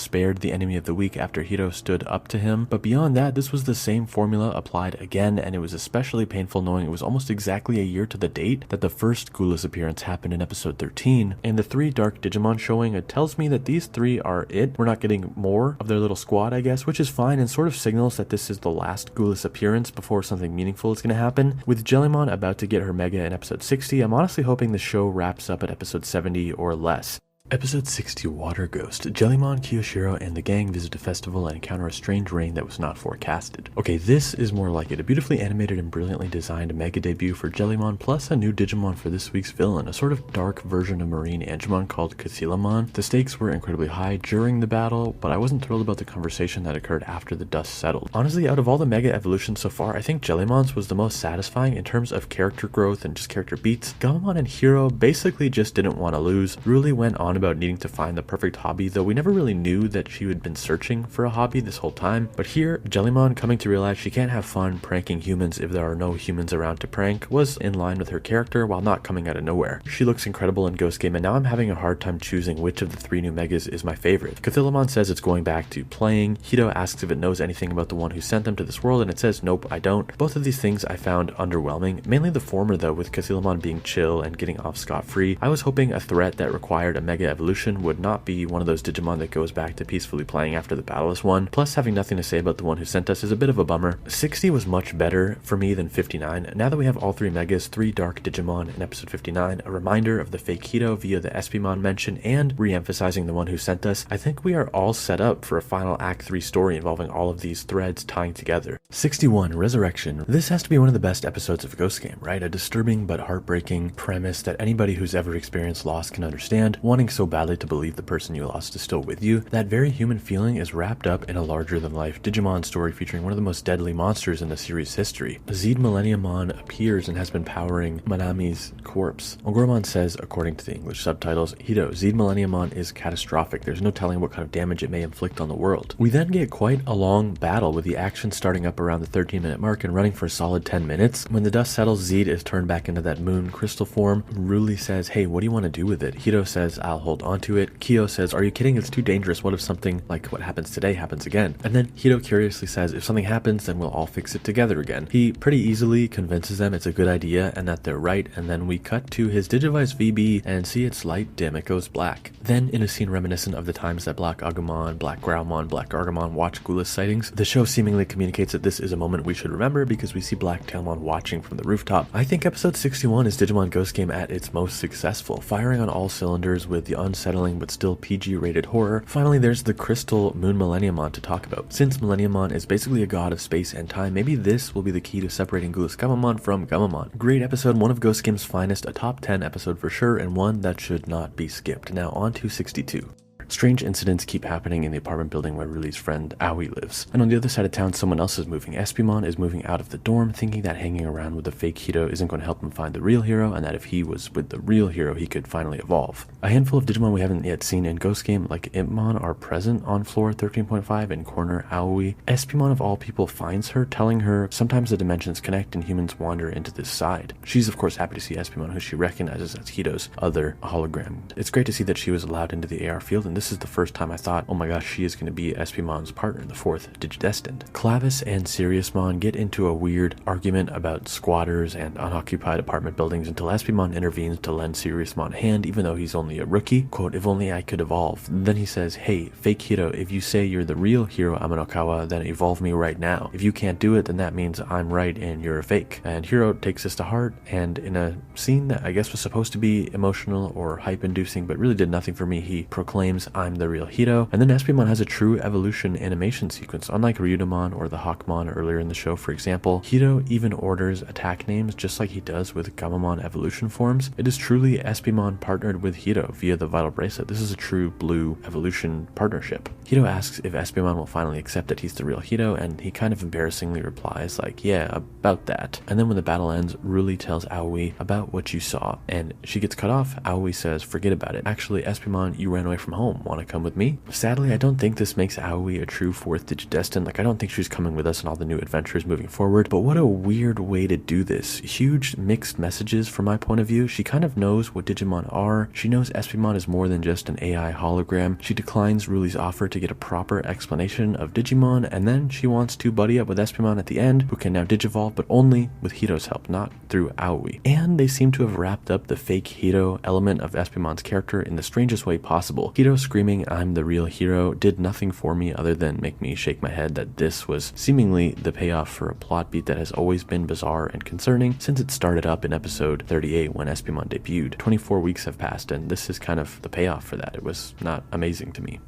Speaker 1: spared the enemy of the week after Hiro stood up to him, but beyond that this was the same formula applied again, and it was especially painful knowing it was almost exactly a year to the date that the first Ghoulish appearance happened in episode 13, and the 3 Dark Digimon showing, it tells me that these 3 are it. We're not getting more of their little squad, I guess, which is fine and sort of signals that this is the last Ghoulish appearance before something meaningful is going to happen. With Jellymon about to get her Mega in episode 60, I'm honestly hoping the show wraps up at episode 70 or less. Episode 60, Water Ghost. Jellymon, Kiyoshiro, and the gang visit a festival and encounter a strange rain that was not forecasted. Okay, this is more like it. A beautifully animated and brilliantly designed Mega debut for Jellymon, plus a new Digimon for this week's villain, a sort of dark version of Marine Angemon called Kasilamon. The stakes were incredibly high during the battle, but I wasn't thrilled about the conversation that occurred after the dust settled. Honestly, out of all the Mega evolutions so far, I think Jellymon's was the most satisfying in terms of character growth and just character beats. Gabumon and Hiro basically just didn't want to lose. Ruli went on about needing to find the perfect hobby, though we never really knew that she had been searching for a hobby this whole time. But here, Jellymon coming to realize she can't have fun pranking humans if there are no humans around to prank was in line with her character while not coming out of nowhere. She looks incredible in Ghost Game, and now I'm having a hard time choosing which of the 3 new Megas is my favorite. Cathilamon says it's going back to playing. Hito asks if it knows anything about the one who sent them to this world, and it says nope, I don't. Both of these things I found underwhelming, mainly the former though, with Cathilamon being chill and getting off scot-free. I was hoping a threat that required a Mega evolution would not be one of those Digimon that goes back to peacefully playing after the battle is won. Plus, having nothing to say about the one who sent us is a bit of a bummer. 60 was much better for me than 59. Now that we have all 3 Megas, 3 Dark Digimon in episode 59, a reminder of the fake Hito via the Espimon mention, and re-emphasizing the one who sent us, I think we are all set up for a final Act 3 story involving all of these threads tying together. 61, Resurrection. This has to be one of the best episodes of Ghost Game, right? A disturbing but heartbreaking premise that anybody who's ever experienced loss can understand, wanting so badly to believe the person you lost is still with you. That very human feeling is wrapped up in a larger-than-life Digimon story featuring one of the most deadly monsters in the series' history. Zed Millenniumon appears and has been powering Manami's corpse. Ongoromon says, according to the English subtitles, Hito, Zed Millenniumon is catastrophic. There's no telling what kind of damage it may inflict on the world. We then get quite a long battle with the action starting up around the 13-minute mark and running for a solid 10 minutes. When the dust settles, Zed is turned back into that moon crystal form. Ruli says, hey, what do you want to do with it? Hito says, I'll hold onto it. Kyo says, are you kidding? It's too dangerous. What if something like what happens today happens again? And then Hito curiously says, if something happens, then we'll all fix it together again. He pretty easily convinces them it's a good idea and that they're right, and then we cut to his Digivice VB and see its light dim. It goes black. Then, in a scene reminiscent of the times that Black Agumon, Black Growlmon, Black Gargamon watch Ghoulish sightings, the show seemingly communicates that this is a moment we should remember because we see Black Tailmon watching from the rooftop. I think episode 61 is Digimon Ghost Game at its most successful, firing on all cylinders with the spooky, unsettling, but still PG-rated horror. Finally, there's the Crystal Moon Millenniumon to talk about. Since Millenniumon is basically a god of space and time, maybe this will be the key to separating Ghoulish Gamamon from Gamamon. Great episode, one of Ghost Game's finest, a top 10 episode for sure, and one that should not be skipped. Now on to 62. Strange incidents keep happening in the apartment building where Ruli's friend Aoi lives. And on the other side of town, someone else is moving. Espimon is moving out of the dorm, thinking that hanging around with the fake hero isn't going to help him find the real hero, and that if he was with the real hero, he could finally evolve. A handful of Digimon we haven't yet seen in Ghost Game, like Impmon, are present on floor 13.5 in corner Aoi. Espimon of all people finds her, telling her sometimes the dimensions connect and humans wander into this side. She's of course happy to see Espimon, who she recognizes as Hito's other hologram. It's great to see that she was allowed into the AR field, and this is the first time I thought, oh my gosh, she is going to be Espimon's partner, the fourth Digidestined. Clavis and Siriusmon get into a weird argument about squatters and unoccupied apartment buildings until Espimon intervenes to lend Siriusmon a hand, even though he's only a rookie. Quote, if only I could evolve. Then he says, hey, fake hero, if you say you're the real hero Amanokawa, then evolve me right now. If you can't do it, then that means I'm right and you're a fake. And Hiro takes this to heart, and in a scene that I guess was supposed to be emotional or hype-inducing, but really did nothing for me, he proclaims, I'm the real Hito. And then Espimon has a true evolution animation sequence. Unlike Ryudamon or the Hawkmon earlier in the show, for example, Hito even orders attack names just like he does with Gamamon evolution forms. It is truly Espimon partnered with Hito via the Vital Bracelet. This is a true blue evolution partnership. Hito asks if Espimon will finally accept that he's the real Hito, and he kind of embarrassingly replies like, yeah, about that. And then when the battle ends, Ruli tells Aoi about what you saw, and she gets cut off. Aoi says, forget about it. Actually, Espimon, you ran away from home. Want to come with me? Sadly, I don't think this makes Aoi a true fourth Digidestined. Like, I don't think she's coming with us in all the new adventures moving forward, but what a weird way to do this. Huge mixed messages from my point of view. She kind of knows what Digimon are. She knows Espimon is more than just an AI hologram. She declines Ruli's offer to get a proper explanation of Digimon, and then she wants to buddy up with Espimon at the end, who can now Digivolve, but only with Hito's help, not through Aoi. And they seem to have wrapped up the fake Hito element of Espimon's character in the strangest way possible. Hito screaming, I'm the real hero, did nothing for me other than make me shake my head that this was seemingly the payoff for a plot beat that has always been bizarre and concerning since it started up in episode 38 when Espimon debuted. 24 weeks have passed, and this is kind of the payoff for that. It was not amazing to me.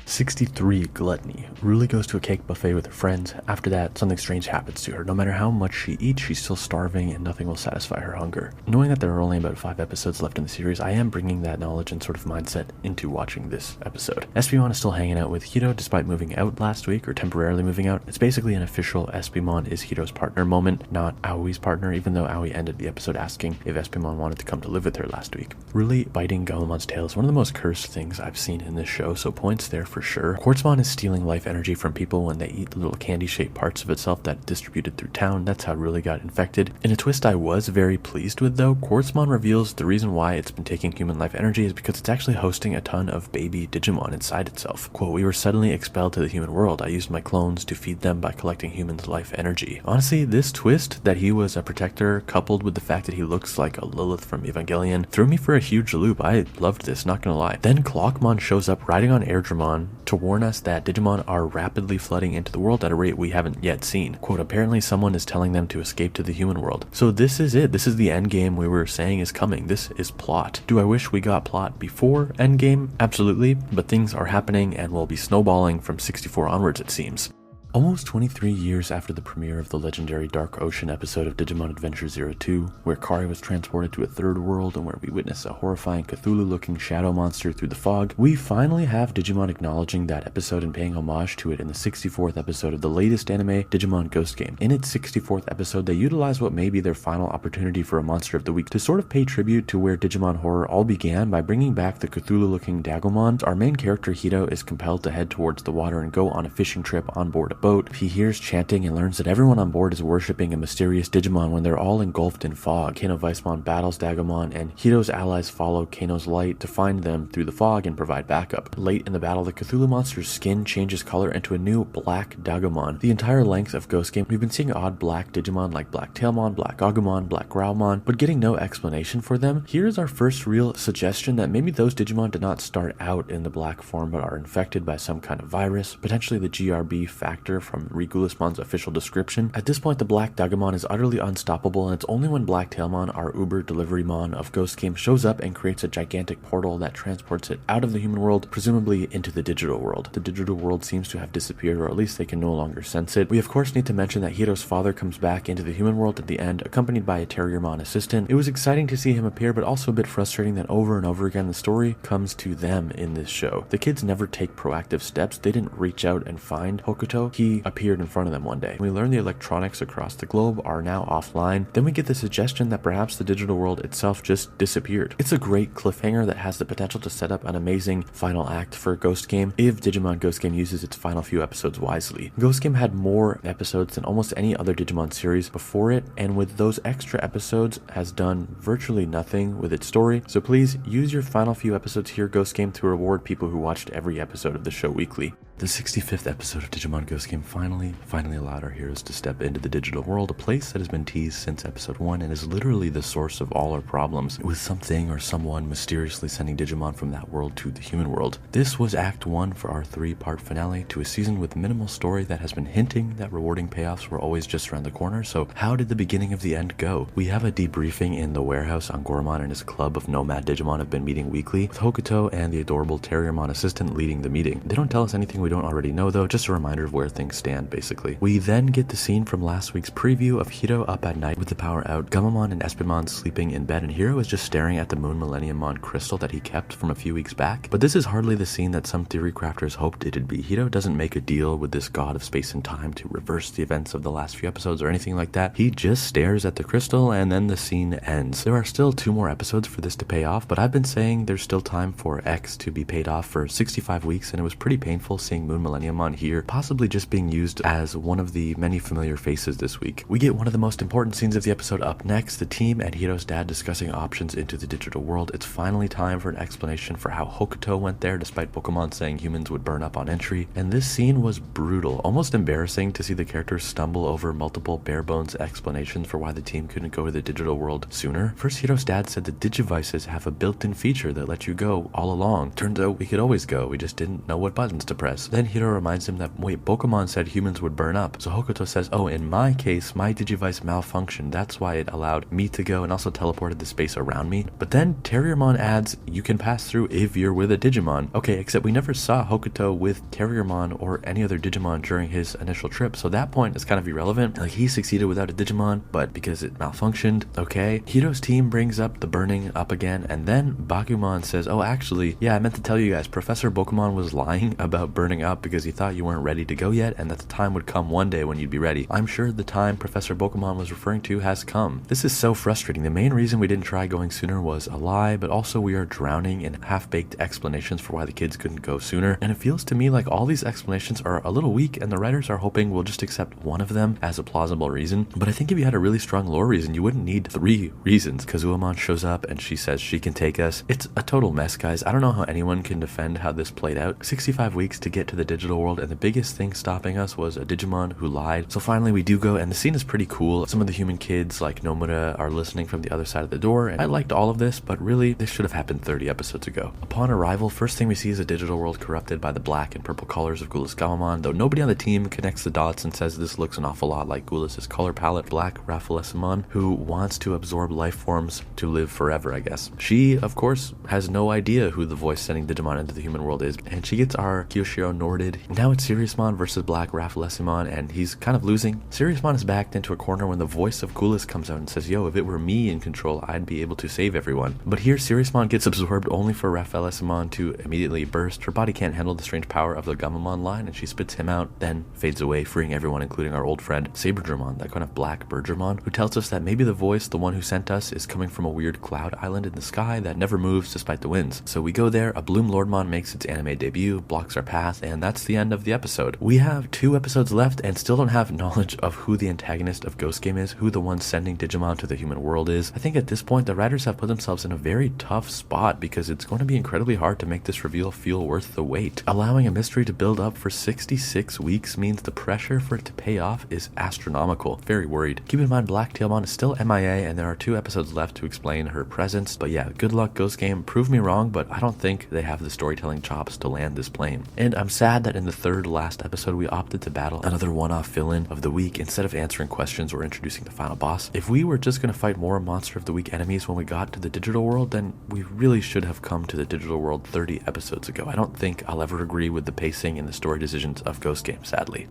Speaker 1: 63. Gluttony. Ruli goes to a cake buffet with her friends. After that, something strange happens to her. No matter how much she eats, she's still starving and nothing will satisfy her hunger. Knowing that there are only about 5 episodes left in the series, I am bringing that knowledge and sort of mindset into watching this episode. Espimon is still hanging out with Hito despite moving out last week, or temporarily moving out. It's basically an official Espimon is Hito's partner moment, not Aoi's partner, even though Aoi ended the episode asking if Espimon wanted to come to live with her last week. Ruli biting Gamamon's tail is one of the most cursed things I've seen in this show, so points there for sure. Quartzmon is stealing life energy from people when they eat little candy-shaped parts of itself that distributed through town. That's how it really got infected. In a twist I was very pleased with though, Quartzmon reveals the reason why it's been taking human life energy is because it's actually hosting a ton of baby Digimon inside itself. Quote, we were suddenly expelled to the human world. I used my clones to feed them by collecting humans' life energy. Honestly, this twist that he was a protector, coupled with the fact that he looks like a Lilith from Evangelion, threw me for a huge loop. I loved this, not gonna lie. Then Clockmon shows up riding on Airdramon to warn us that Digimon are rapidly flooding into the world at a rate we haven't yet seen. Quote, apparently someone is telling them to escape to the human world. So this is it. This is the end game we were saying is coming. This is plot. Do I wish we got plot before endgame? Absolutely, but things are happening and will be snowballing from 64 onwards, it seems. Almost 23 years after the premiere of the legendary Dark Ocean episode of Digimon Adventure 02, where Kari was transported to a third world and where we witness a horrifying Cthulhu-looking shadow monster through the fog, we finally have Digimon acknowledging that episode and paying homage to it in the 64th episode of the latest anime, Digimon Ghost Game. In its 64th episode, they utilize what may be their final opportunity for a Monster of the Week to sort of pay tribute to where Digimon horror all began by bringing back the Cthulhu-looking Dagomon. Our main character, Hito, is compelled to head towards the water and go on a fishing trip on board a boat. He hears chanting and learns that everyone on board is worshipping a mysterious Digimon when they're all engulfed in fog. Kano Weissmon battles Dagomon, and Hito's allies follow Kano's light to find them through the fog and provide backup. Late in the battle, the Cthulhu monster's skin changes color into a new black Dagomon. The entire length of Ghost Game, we've been seeing odd black Digimon like Black Tailmon, Black Agumon, Black Growlmon, but getting no explanation for them. Here's our first real suggestion that maybe those Digimon did not start out in the black form but are infected by some kind of virus, potentially the GRB factor character from Gulismon's official description. At this point, the Black Digimon is utterly unstoppable, and it's only when Black Tailmon, our Uber Deliverymon of Ghost Game, shows up and creates a gigantic portal that transports it out of the human world, presumably into the digital world. The digital world seems to have disappeared, or at least they can no longer sense it. We of course need to mention that Hiro's father comes back into the human world at the end, accompanied by a Terriermon assistant. It was exciting to see him appear, but also a bit frustrating that over and over again the story comes to them in this show. The kids never take proactive steps. They didn't reach out and find Hokuto. He appeared in front of them one day. We learn the electronics across the globe are now offline. Then we get the suggestion that perhaps the digital world itself just disappeared. It's a great cliffhanger that has the potential to set up an amazing final act for Ghost Game if Digimon Ghost Game uses its final few episodes wisely. Ghost Game had more episodes than almost any other Digimon series before it, and with those extra episodes has done virtually nothing with its story. So please use your final few episodes here, Ghost Game, to reward people who watched every episode of the show weekly. The 65th episode of Digimon Ghost Game finally allowed our heroes to step into the digital world, a place that has been teased since episode 1 and is literally the source of all our problems, with something or someone mysteriously sending Digimon from that world to the human world. This was Act 1 for our 3-part finale to a season with minimal story that has been hinting that rewarding payoffs were always just around the corner. So how did the beginning of the end go? We have a debriefing in the warehouse. Goromon and his club of nomad Digimon have been meeting weekly, with Hokuto and the adorable Terriermon assistant leading the meeting. They don't tell us anything we don't already know though, just a reminder of where things stand basically. We then get the scene from last week's preview of Hiro up at night with the power out, Gamamon and Espimon sleeping in bed, and Hiro is just staring at the Moon Millenniummon crystal that he kept from a few weeks back. But this is hardly the scene that some theory crafters hoped it'd be. Hiro doesn't make a deal with this god of space and time to reverse the events of the last few episodes or anything like that. He just stares at the crystal and then the scene ends. There are still 2 more episodes for this to pay off, but I've been saying there's still time for X to be paid off for 65 weeks, and it was pretty painful seeing Moon Millenniummon here possibly just being used as one of the many familiar faces this week. We get one of the most important scenes of the episode up next, the team and Hiro's dad discussing options into the digital world. It's finally time for an explanation for how Hokuto went there despite Pokemon saying humans would burn up on entry, and this scene was brutal, almost embarrassing to see the characters stumble over multiple bare bones explanations for why the team couldn't go to the digital world sooner. First, Hiro's dad said the Digivices have a built-in feature that lets you go all along. Turns out we could always go, we just didn't know what buttons to press. Then Hiro reminds him that, wait, Pokemon said humans would burn up. So Hokuto says, oh, in my case, my Digivice malfunctioned. That's why it allowed me to go and also teleported the space around me. But then Terriermon adds, you can pass through if you're with a Digimon. Okay, except we never saw Hokuto with Terriermon or any other Digimon during his initial trip. So that point is kind of irrelevant. Like, he succeeded without a Digimon, but because it malfunctioned, okay. Hiro's team brings up the burning up again, and then Bagumon says, oh, actually, yeah, I meant to tell you guys, Professor Bokumon was lying about burning up because he thought you weren't ready to go yet, and that the time would come one day when you'd be ready. I'm sure the time Professor Bokumon was referring to has come. This is so frustrating. The main reason we didn't try going sooner was a lie, but also we are drowning in half-baked explanations for why the kids couldn't go sooner, and it feels to me like all these explanations are a little weak, and the writers are hoping we'll just accept one of them as a plausible reason. But I think if you had a really strong lore reason, you wouldn't need 3 reasons. Kazuamon shows up and she says she can take us. It's a total mess, guys. I don't know how anyone can defend how this played out. 65 weeks to get to the digital world, and the biggest thing stopping us was a Digimon who lied. So finally we do go, and the scene is pretty cool. Some of the human kids like Nomura are listening from the other side of the door, and I liked all of this, but really this should have happened 30 episodes ago. Upon arrival, first thing we see is a digital world corrupted by the black and purple colors of Gulis Gamamon, though nobody on the team connects the dots and says this looks an awful lot like Gulis' color palette. Black Rafflesimon, who wants to absorb life forms to live forever, I guess. She, of course, has no idea who the voice sending Digimon into the human world is, and she gets our Kyoshiro Norded. Now it's Seriousmon versus Black Rafflesimon, and he's kind of losing. Seriousmon is backed into a corner when the voice of Gulis comes out and says, yo, if it were me in control, I'd be able to save everyone. But here, Seriousmon gets absorbed only for Rafflesimon to immediately burst. Her body can't handle the strange power of the Gamamon line, and she spits him out, then fades away, freeing everyone, including our old friend Saberdramon, that kind of black Birdramon, who tells us that maybe the voice, the one who sent us, is coming from a weird cloud island in the sky that never moves despite the winds. So we go there, a Bloom Lordmon makes its anime debut, blocks our path, and that's the end of the episode. We have 2 episodes left and still don't have knowledge of who the antagonist of Ghost Game is, who the one sending Digimon to the human world is. I think at this point the writers have put themselves in a very tough spot because it's going to be incredibly hard to make this reveal feel worth the wait. Allowing a mystery to build up for 66 weeks means the pressure for it to pay off is astronomical. Very worried. Keep in mind Black Tailmon is still MIA and there are 2 episodes left to explain her presence, but yeah, good luck Ghost Game. Prove me wrong, but I don't think they have the storytelling chops to land this plane. And I'm
Speaker 2: I'm sad that in the third last episode we opted to battle another one-off villain of the week instead of answering questions or introducing the final boss. If we were just going to fight more Monster of the Week enemies when we got to the digital world, then we really should have come to the digital world 30 episodes ago. I don't think I'll ever agree with the pacing and the story decisions of Ghost Game, sadly.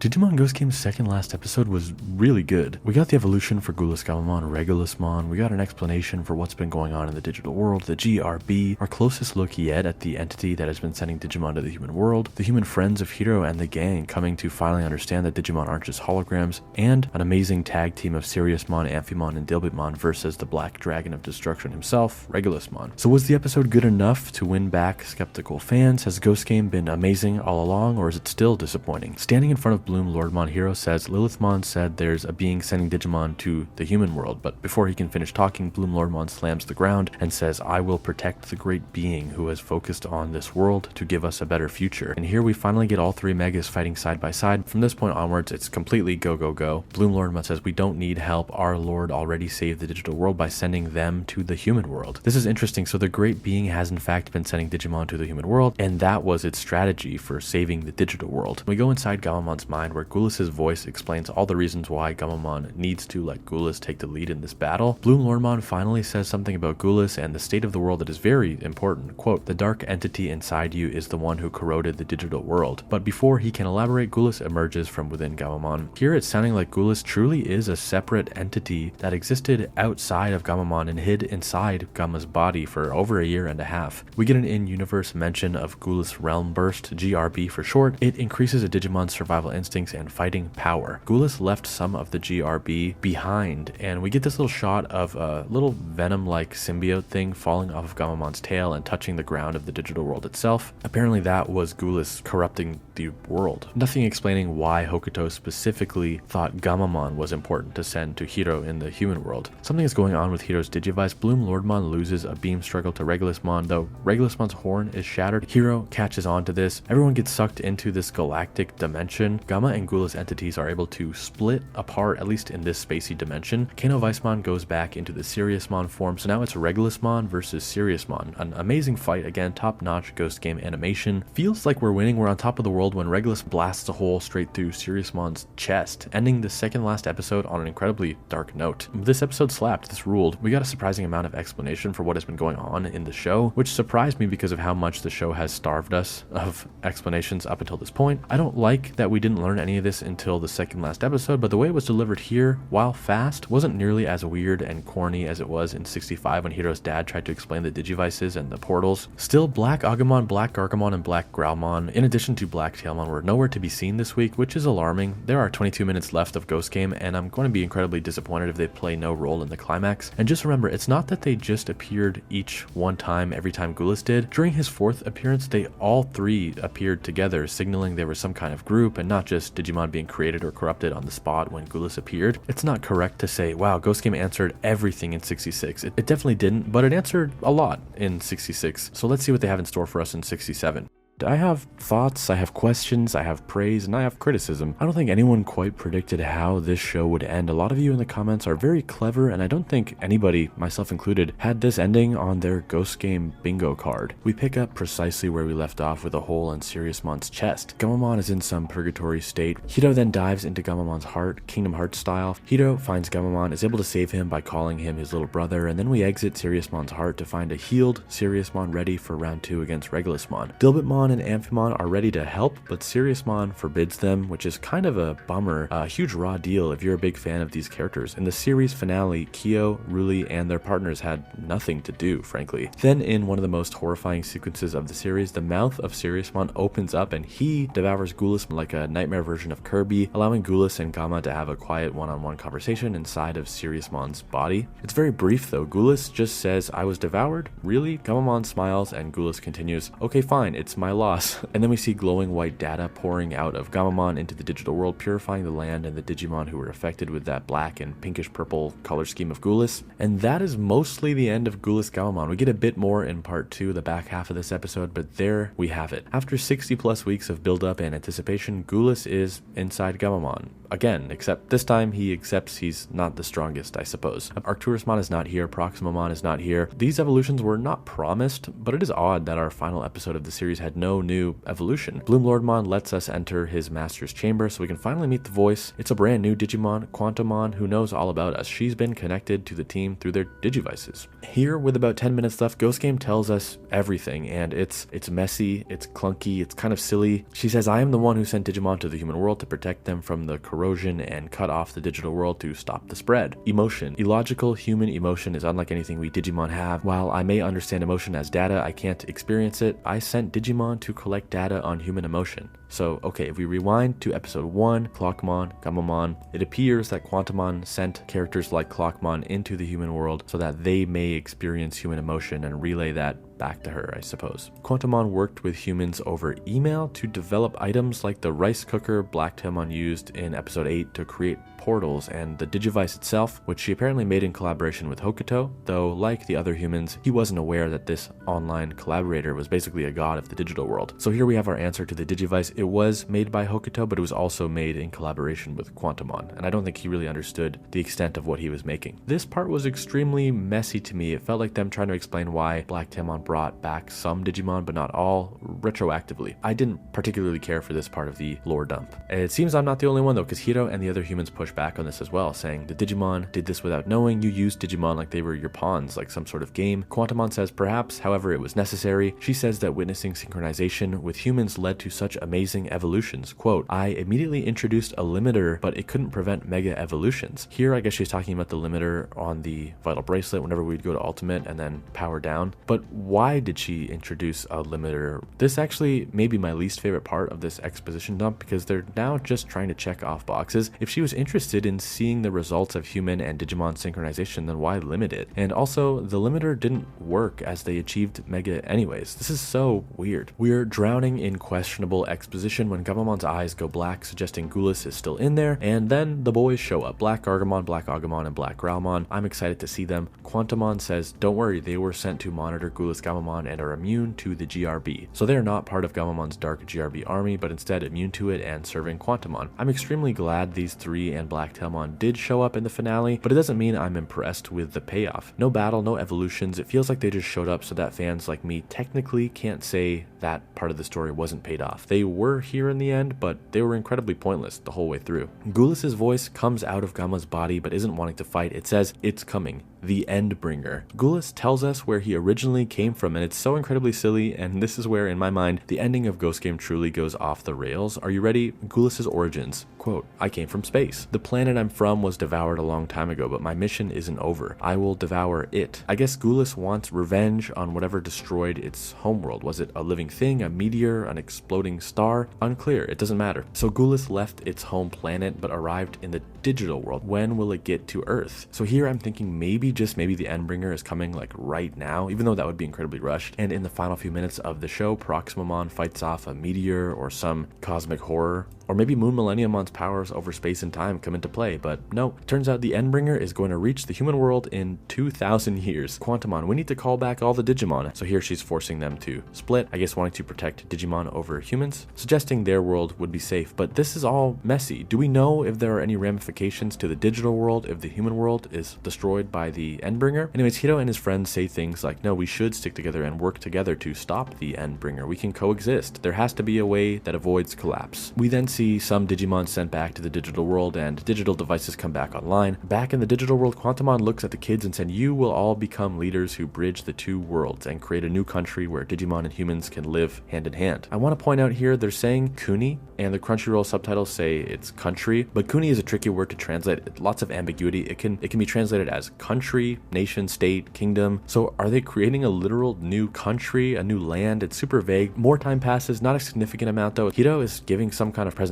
Speaker 2: Digimon Ghost Game's second last episode was really good. We got the evolution for Gulas Gamamon, Regulusmon, we got an explanation for what's been going on in the digital world, the GRB, our closest look yet at the entity that has been sending Digimon to the human world, the human friends of Hiro and the gang coming to finally understand that Digimon aren't just holograms, and an amazing tag team of Siriusmon, Amphimon, and Dilbitmon versus the Black Dragon of Destruction himself, Regulusmon. So was the episode good enough to win back skeptical fans? Has Ghost Game been amazing all along, or is it still disappointing? Standing in front of Bloom, Lordmon Hiro says Lilithmon said there's a being sending Digimon to the human world, but before he can finish talking, Bloom Lordmon slams the ground and says, I will protect the great being who has focused on this world to give us a better future. And here we finally get all three megas fighting side by side. From this point onwards, it's completely go, go, go. Bloom Lordmon says, we don't need help. Our Lord already saved the digital world by sending them to the human world. This is interesting. So the great being has in fact been sending Digimon to the human world, and that was its strategy for saving the digital world. We go inside Gamamon's mind where Gulas' voice explains all the reasons why Gamamon needs to let Gulas take the lead in this battle. Bloom Lordmon finally says something about Gulas and the state of the world that is very important. Quote, the dark entity inside you is the one who corroded the digital world. But before he can elaborate, Gulas emerges from within Gamamon. Here it's sounding like Gulas truly is a separate entity that existed outside of Gamamon and hid inside Gamma's body for over a year and a half. We get an in-universe mention of Gulas Realm Burst, GRB for short. It increases a Digimon's survival instincts and fighting power. Gulas left some of the GRB behind, and we get this little shot of a little venom-like symbiote thing falling off of Gamamon's tail and touching the ground of the digital world itself. Apparently that was Gulas corrupting the world. Nothing explaining why Hokuto specifically thought Gamamon was important to send to Hiro in the human world. Something is going on with Hiro's Digivice. Bloom Lordmon loses a beam struggle to Regulusmon, though Regulusmon's horn is shattered. Hiro catches on to this. Everyone gets sucked into this galactic dimension. Gamma and Gulas entities are able to split apart, at least in this spacey dimension. Kano Weissmon goes back into the Siriusmon form, so now it's Regulusmon versus Siriusmon. An amazing fight, again, top-notch Ghost Game animation. Feels like we're winning, we're on top of the world when Regulus blasts a hole straight through Siriusmon's chest, ending the second last episode on an incredibly dark note. This episode slapped, this ruled. We got a surprising amount of explanation for what has been going on in the show, which surprised me because of how much the show has starved us of explanations up until this point. I don't like that we didn't learn any of this until the second last episode, but the way it was delivered here, while fast, wasn't nearly as weird and corny as it was in 65 when Hiro's dad tried to explain the Digivices and the portals. Still, Black Agumon, Black Gargamon, and Black Growlmon, in addition to Black Tailmon, were nowhere to be seen this week, which is alarming. There are 22 minutes left of Ghost Game, and I'm going to be incredibly disappointed if they play no role in the climax. And just remember, it's not that they just appeared each one time every time Gulas did. During his fourth appearance, they all three appeared together, signaling they were some kind of group and not just Digimon being created or corrupted on the spot when Gulas appeared. It's not correct to say, wow, Ghost Game answered everything in 66. It definitely didn't, but it answered a lot in 66. So let's see what they have in store for us in 67. I have thoughts, I have questions, I have praise, and I have criticism. I don't think anyone quite predicted how this show would end. A lot of you in the comments are very clever, and I don't think anybody, myself included, had this ending on their Ghost Game bingo card. We pick up precisely where we left off with a hole in Siriusmon's chest. Gamamon is in some purgatory state. Hiro then dives into Gamamon's heart, Kingdom Hearts style. Hiro finds Gamamon, is able to save him by calling him his little brother, and then we exit Siriusmon's heart to find a healed Siriusmon ready for round 2 against Regulusmon. Dilbitmon and Amphimon are ready to help, but Siriusmon forbids them, which is kind of a bummer. A huge raw deal if you're a big fan of these characters. In the series finale, Kyo, Ruli, and their partners had nothing to do, frankly. Then in one of the most horrifying sequences of the series, the mouth of Siriusmon opens up and he devours Gulas like a nightmare version of Kirby, allowing Gulas and Gamma to have a quiet one-on-one conversation inside of Siriusmon's body. It's very brief though. Gulas just says, I was devoured? Really? Gamamon smiles and Gulas continues, okay fine, it's my loss. And then we see glowing white data pouring out of Gamamon into the digital world, purifying the land and the Digimon who were affected with that black and pinkish purple color scheme of Gulas. And that is mostly the end of Gulas Gamamon. We get a bit more in part 2, the back half of this episode, but there we have it. After 60 plus weeks of build up and anticipation, Gulas is inside Gamamon.
Speaker 1: again, except this time he accepts he's not the strongest, I suppose. Arcturusmon is not here, Proximamon is not here. These evolutions were not promised, but it is odd that our final episode of the series had no new evolution. Bloomlordmon lets us enter his master's chamber so we can finally meet the voice. It's a brand new Digimon, Quantumon, who knows all about us. She's been connected to the team through their Digivices. Here, with about 10 minutes left, Ghost Game tells us everything, and it's messy, it's clunky, it's kind of silly. She says, I am the one who sent Digimon to the human world to protect them from the corrosion and cut off the digital world to stop the spread. Emotion. Illogical human emotion is unlike anything we Digimon have. While I may understand emotion as data, I can't experience it. I sent Digimon to collect data on human emotion. So, okay, if we rewind to episode 1, Clockmon, Gamamon, it appears that Quantumon sent characters like Clockmon into the human world so that they may experience human emotion and relay that back to her, I suppose. Quantumon worked with humans over email to develop items like the rice cooker Blacktailmon used in episode 8 to create portals, and the Digivice itself, which she apparently made in collaboration with Hokuto, though like the other humans, he wasn't aware that this online collaborator was basically a god of the digital world. So here we have our answer to the Digivice. It was made by Hokuto, but it was also made in collaboration with Quantumon, and I don't think he really understood the extent of what he was making. This part was extremely messy to me. It felt like them trying to explain why Blacktailmon brought back some Digimon, but not all, retroactively. I didn't particularly care for this part of the lore dump. It seems I'm not the only one though, because Hiro and the other humans push back on this as well, saying the Digimon did this without knowing. You used Digimon like they were your pawns, like some sort of game. Quantumon says perhaps, however, it was necessary. She says that witnessing synchronization with humans led to such amazing evolutions. Quote, I immediately introduced a limiter, but it couldn't prevent mega evolutions. Here, I guess she's talking about the limiter on the Vital Bracelet whenever we'd go to Ultimate and then power down. But why did she introduce a limiter? This actually may be my least favorite part of this exposition dump, because they're now just trying to check off boxes. If she was interested in seeing the results of human and Digimon synchronization, then why limit it? And also, the limiter didn't work as they achieved mega anyways. This is so weird. We're drowning in questionable exposition when Gamamon's eyes go black, suggesting Gulis is still in there, and then the boys show up. Black Gargamon, Black Agumon, and Black Growlmon. I'm excited to see them. Quantumon says, don't worry, they were sent to monitor Gulis Gamamon and are immune to the GRB. So they're not part of Gamamon's dark GRB army, but instead immune to it and serving Quantumon. I'm extremely glad these three and Blacktailmon did show up in the finale, but it doesn't mean I'm impressed with the payoff. No battle, no evolutions. It feels like they just showed up so that fans like me technically can't say that part of the story wasn't paid off. They were here in the end, but they were incredibly pointless the whole way through. Gulis's voice comes out of Gamma's body but isn't wanting to fight. It says, it's coming. The Endbringer. Gulis tells us where he originally came from, and it's so incredibly silly, and this is where, in my mind, the ending of Ghost Game truly goes off the rails. Are you ready? Gulis's origins. Quote, I came from space. The planet I'm from was devoured a long time ago, but my mission isn't over. I will devour it. I guess Gulis wants revenge on whatever destroyed its homeworld. Was it a living thing, a meteor, an exploding star? Unclear. It doesn't matter. So Gulis left its home planet, but arrived in the digital world. When will it get to Earth? So here I'm thinking maybe, just maybe, the Endbringer is coming like right now, even though that would be incredibly rushed. And in the final few minutes of the show, Proximamon fights off a meteor or some cosmic horror. Or maybe Moon Millenniumon's powers over space and time come into play, but no. Turns out the Endbringer is going to reach the human world in 2,000 years. Quantumon, we need to call back all the Digimon. So here she's forcing them to split, I guess wanting to protect Digimon over humans, suggesting their world would be safe. But this is all messy. Do we know if there are any ramifications to the digital world if the human world is destroyed by the Endbringer? Anyways, Hiro and his friends say things like, no, we should stick together and work together to stop the Endbringer. We can coexist. There has to be a way that avoids collapse. We then see some Digimon sent back to the digital world and digital devices come back online. Back in the digital world, Quantumon looks at the kids and said, you will all become leaders who bridge the two worlds and create a new country where Digimon and humans can live hand in hand. I want to point out here, they're saying Kuni, and the Crunchyroll subtitles say it's country, but Kuni is a tricky word to translate. Lots of ambiguity. It can be translated as country, nation, state, kingdom. So are they creating a literal new country, a new land? It's super vague. More time passes, not a significant amount though. Hiro is giving some kind of presentation.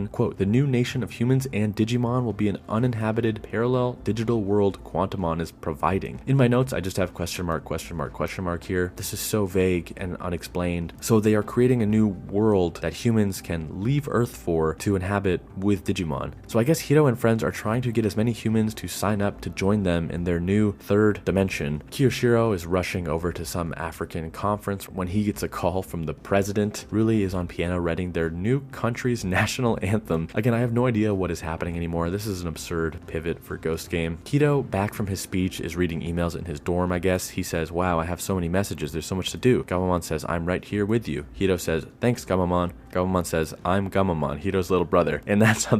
Speaker 1: Quote, the new nation of humans and Digimon will be an uninhabited parallel digital world Quantumon is providing. In my notes, I just have question mark, question mark, question mark here. This is so vague and unexplained. So they are creating a new world that humans can leave Earth for to inhabit with Digimon. So I guess Hiro and friends are trying to get as many humans to sign up to join them in their new third dimension. Kiyoshiro is rushing over to some African conference when he gets a call from the president. Ruli is on piano reading their new country's national national anthem. Again, I have no idea what is happening anymore. This is an absurd pivot for Ghost Game. Hito, back from his speech, is reading emails in his dorm, I guess. He says, wow, I have so many messages. There's so much to do. Gamamon says, I'm right here with you. Hito says, thanks, Gamamon. Gamamon says, I'm Gamamon, Hito's little brother. And that's how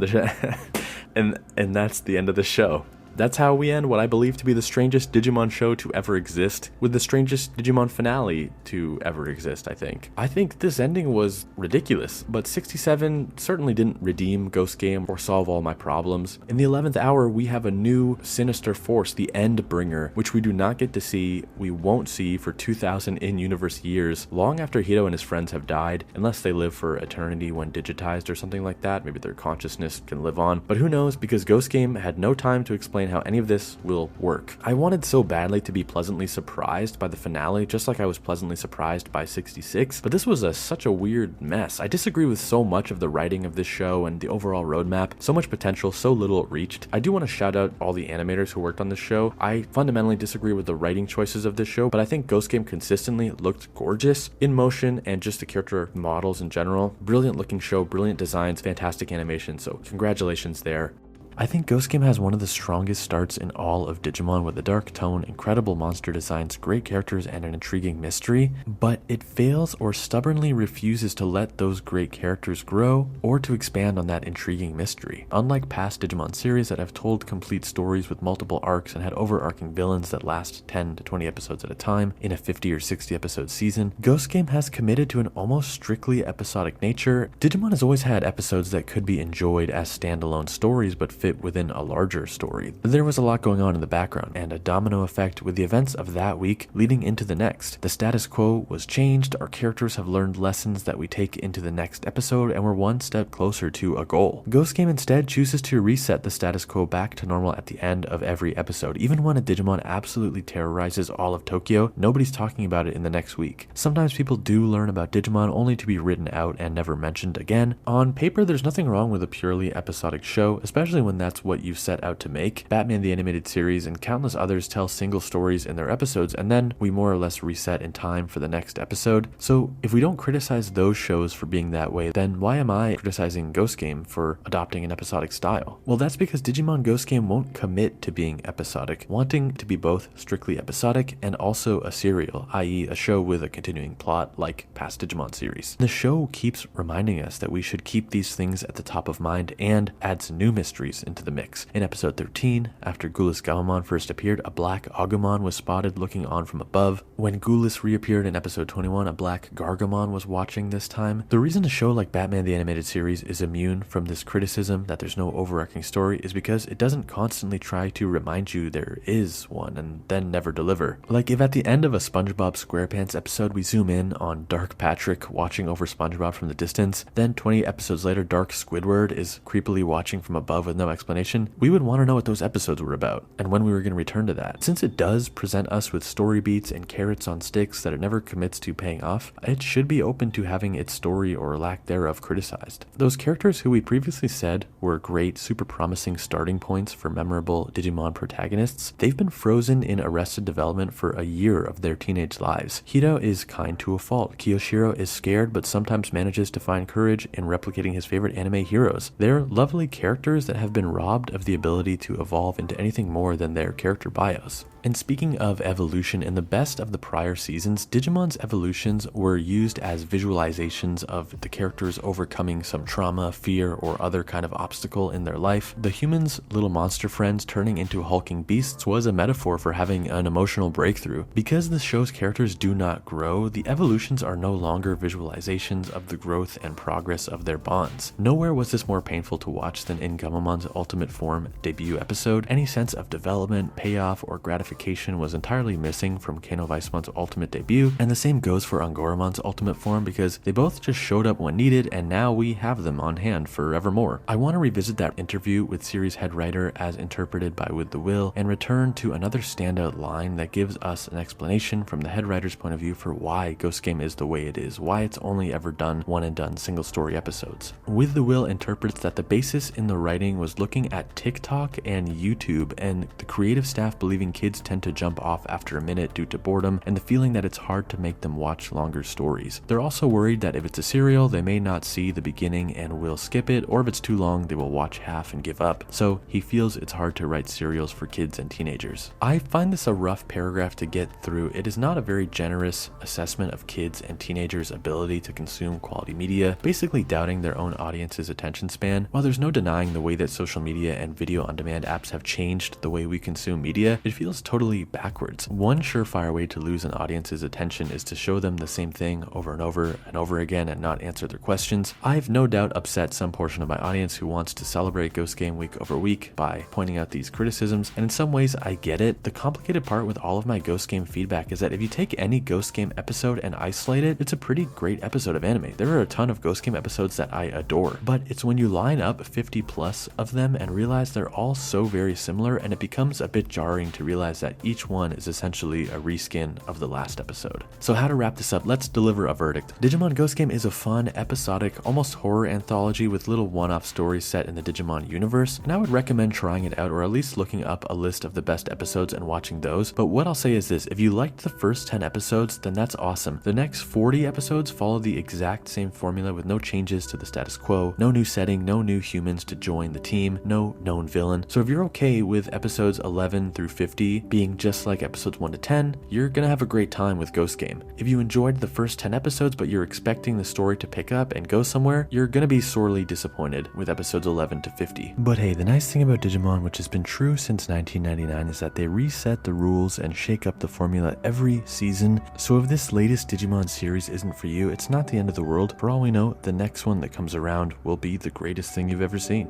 Speaker 1: and that's the end of the show. That's how we end what I believe to be the strangest Digimon show to ever exist, with the strangest Digimon finale to ever exist, I think. I think this ending was ridiculous, but 67 certainly didn't redeem Ghost Game or solve all my problems. In the 11th hour, we have a new sinister force, the Endbringer, which we do not get to see, we won't see for 2,000 in-universe years, long after Hito and his friends have died, unless they live for eternity when digitized or something like that. Maybe their consciousness can live on, but who knows, because Ghost Game had no time to explain how any of this will work. I wanted so badly to be pleasantly surprised by the finale, just like I was pleasantly surprised by 66, but this was such a weird mess. I disagree with so much of the writing of this show and the overall roadmap. So much potential, so little reached. I do want to shout out all the animators who worked on this show. I fundamentally disagree with the writing choices of this show, but I think Ghost Game consistently looked gorgeous in motion and just the character models in general. Brilliant looking show, brilliant designs, fantastic animation, so congratulations there. I think Ghost Game has one of the strongest starts in all of Digimon, with a dark tone, incredible monster designs, great characters, and an intriguing mystery, but it fails or stubbornly refuses to let those great characters grow or to expand on that intriguing mystery. Unlike past Digimon series that have told complete stories with multiple arcs and had overarching villains that last 10 to 20 episodes at a time in a 50 or 60 episode season, Ghost Game has committed to an almost strictly episodic nature. Digimon has always had episodes that could be enjoyed as standalone stories but fit within a larger story. There was a lot going on in the background, and a domino effect with the events of that week leading into the next. The status quo was changed, our characters have learned lessons that we take into the next episode, and we're one step closer to a goal. Ghost Game instead chooses to reset the status quo back to normal at the end of every episode. Even when a Digimon absolutely terrorizes all of Tokyo, nobody's talking about it in the next week. Sometimes people do learn about Digimon only to be written out and never mentioned again. On paper, there's nothing wrong with a purely episodic show, especially when that's what you set out to make. Batman the Animated Series and countless others tell single stories in their episodes, and then we more or less reset in time for the next episode. So if we don't criticize those shows for being that way, then why am I criticizing Ghost Game for adopting an episodic style? Well, that's because Digimon Ghost Game won't commit to being episodic, wanting to be both strictly episodic and also a serial, i.e. a show with a continuing plot like past Digimon series. The show keeps reminding us that we should keep these things at the top of mind and adds new mysteries into the mix. In episode 13, after Ghoulless Gamamon first appeared, a black Agumon was spotted looking on from above. When Ghoulless reappeared in episode 21, a black Gargamon was watching this time. The reason a show like Batman the Animated Series is immune from this criticism that there's no overarching story is because it doesn't constantly try to remind you there is one and then never deliver. Like if at the end of a SpongeBob SquarePants episode we zoom in on Dark Patrick watching over SpongeBob from the distance, then 20 episodes later Dark Squidward is creepily watching from above with no explanation, we would want to know what those episodes were about and when we were going to return to that. Since it does present us with story beats and carrots on sticks that it never commits to paying off, it should be open to having its story or lack thereof criticized. Those characters who we previously said were great, super promising starting points for memorable Digimon protagonists, they've been frozen in arrested development for a year of their teenage lives. Hito is kind to a fault. Kiyoshiro is scared but sometimes manages to find courage in replicating his favorite anime heroes. They're lovely characters that have been robbed of the ability to evolve into anything more than their character bios. And speaking of evolution, in the best of the prior seasons, Digimon's evolutions were used as visualizations of the characters overcoming some trauma, fear, or other kind of obstacle in their life. The humans' little monster friends turning into hulking beasts was a metaphor for having an emotional breakthrough. Because the show's characters do not grow, the evolutions are no longer visualizations of the growth and progress of their bonds. Nowhere was this more painful to watch than in Gamamon's Ultimate Form debut episode. Any sense of development, payoff, or gratification was entirely missing from Kano Weissman's Ultimate debut, and the same goes for Angoramon's Ultimate Form because they both just showed up when needed and now we have them on hand forevermore. I want to revisit that interview with series head writer as interpreted by With the Will and return to another standout line that gives us an explanation from the head writer's point of view for why Ghost Game is the way it is, why it's only ever done one and done single story episodes. With the Will interprets that the basis in the writing was looking at TikTok and YouTube and the creative staff believing kids tend to jump off after a minute due to boredom and the feeling that it's hard to make them watch longer stories. They're also worried that if it's a serial, they may not see the beginning and will skip it, or if it's too long, they will watch half and give up. So he feels it's hard to write serials for kids and teenagers. I find this a rough paragraph to get through. It is not a very generous assessment of kids and teenagers' ability to consume quality media, basically doubting their own audience's attention span. While there's no denying the way that social media and video on demand apps have changed the way we consume media, it feels totally backwards. One surefire way to lose an audience's attention is to show them the same thing over and over again and not answer their questions. I've no doubt upset some portion of my audience who wants to celebrate Ghost Game week over week by pointing out these criticisms, and in some ways I get it. The complicated part with all of my Ghost Game feedback is that if you take any Ghost Game episode and isolate it, it's a pretty great episode of anime. There are a ton of Ghost Game episodes that I adore, but it's when you line up 50 plus of them and realize they're all so very similar, and it becomes a bit jarring to realize that each one is essentially a reskin of the last episode. So how to wrap this up, let's deliver a verdict. Digimon Ghost Game is a fun, episodic, almost horror anthology with little one-off stories set in the Digimon universe, and I would recommend trying it out, or at least looking up a list of the best episodes and watching those. But what I'll say is this: if you liked the first 10 episodes, then that's awesome. The next 40 episodes follow the exact same formula with no changes to the status quo, no new setting, no new humans to join the team, no known villain. So if you're okay with episodes 11 through 50 being just like episodes 1 to 10, you're gonna have a great time with Ghost Game. If you enjoyed the first 10 episodes but you're expecting the story to pick up and go somewhere, you're gonna be sorely disappointed with episodes 11 to 50. But hey, the nice thing about Digimon, which has been true since 1999, is that they reset the rules and shake up the formula every season. So if this latest Digimon series isn't for you, it's not the end of the world. For all we know, the next one that comes around will be the greatest thing you've ever seen.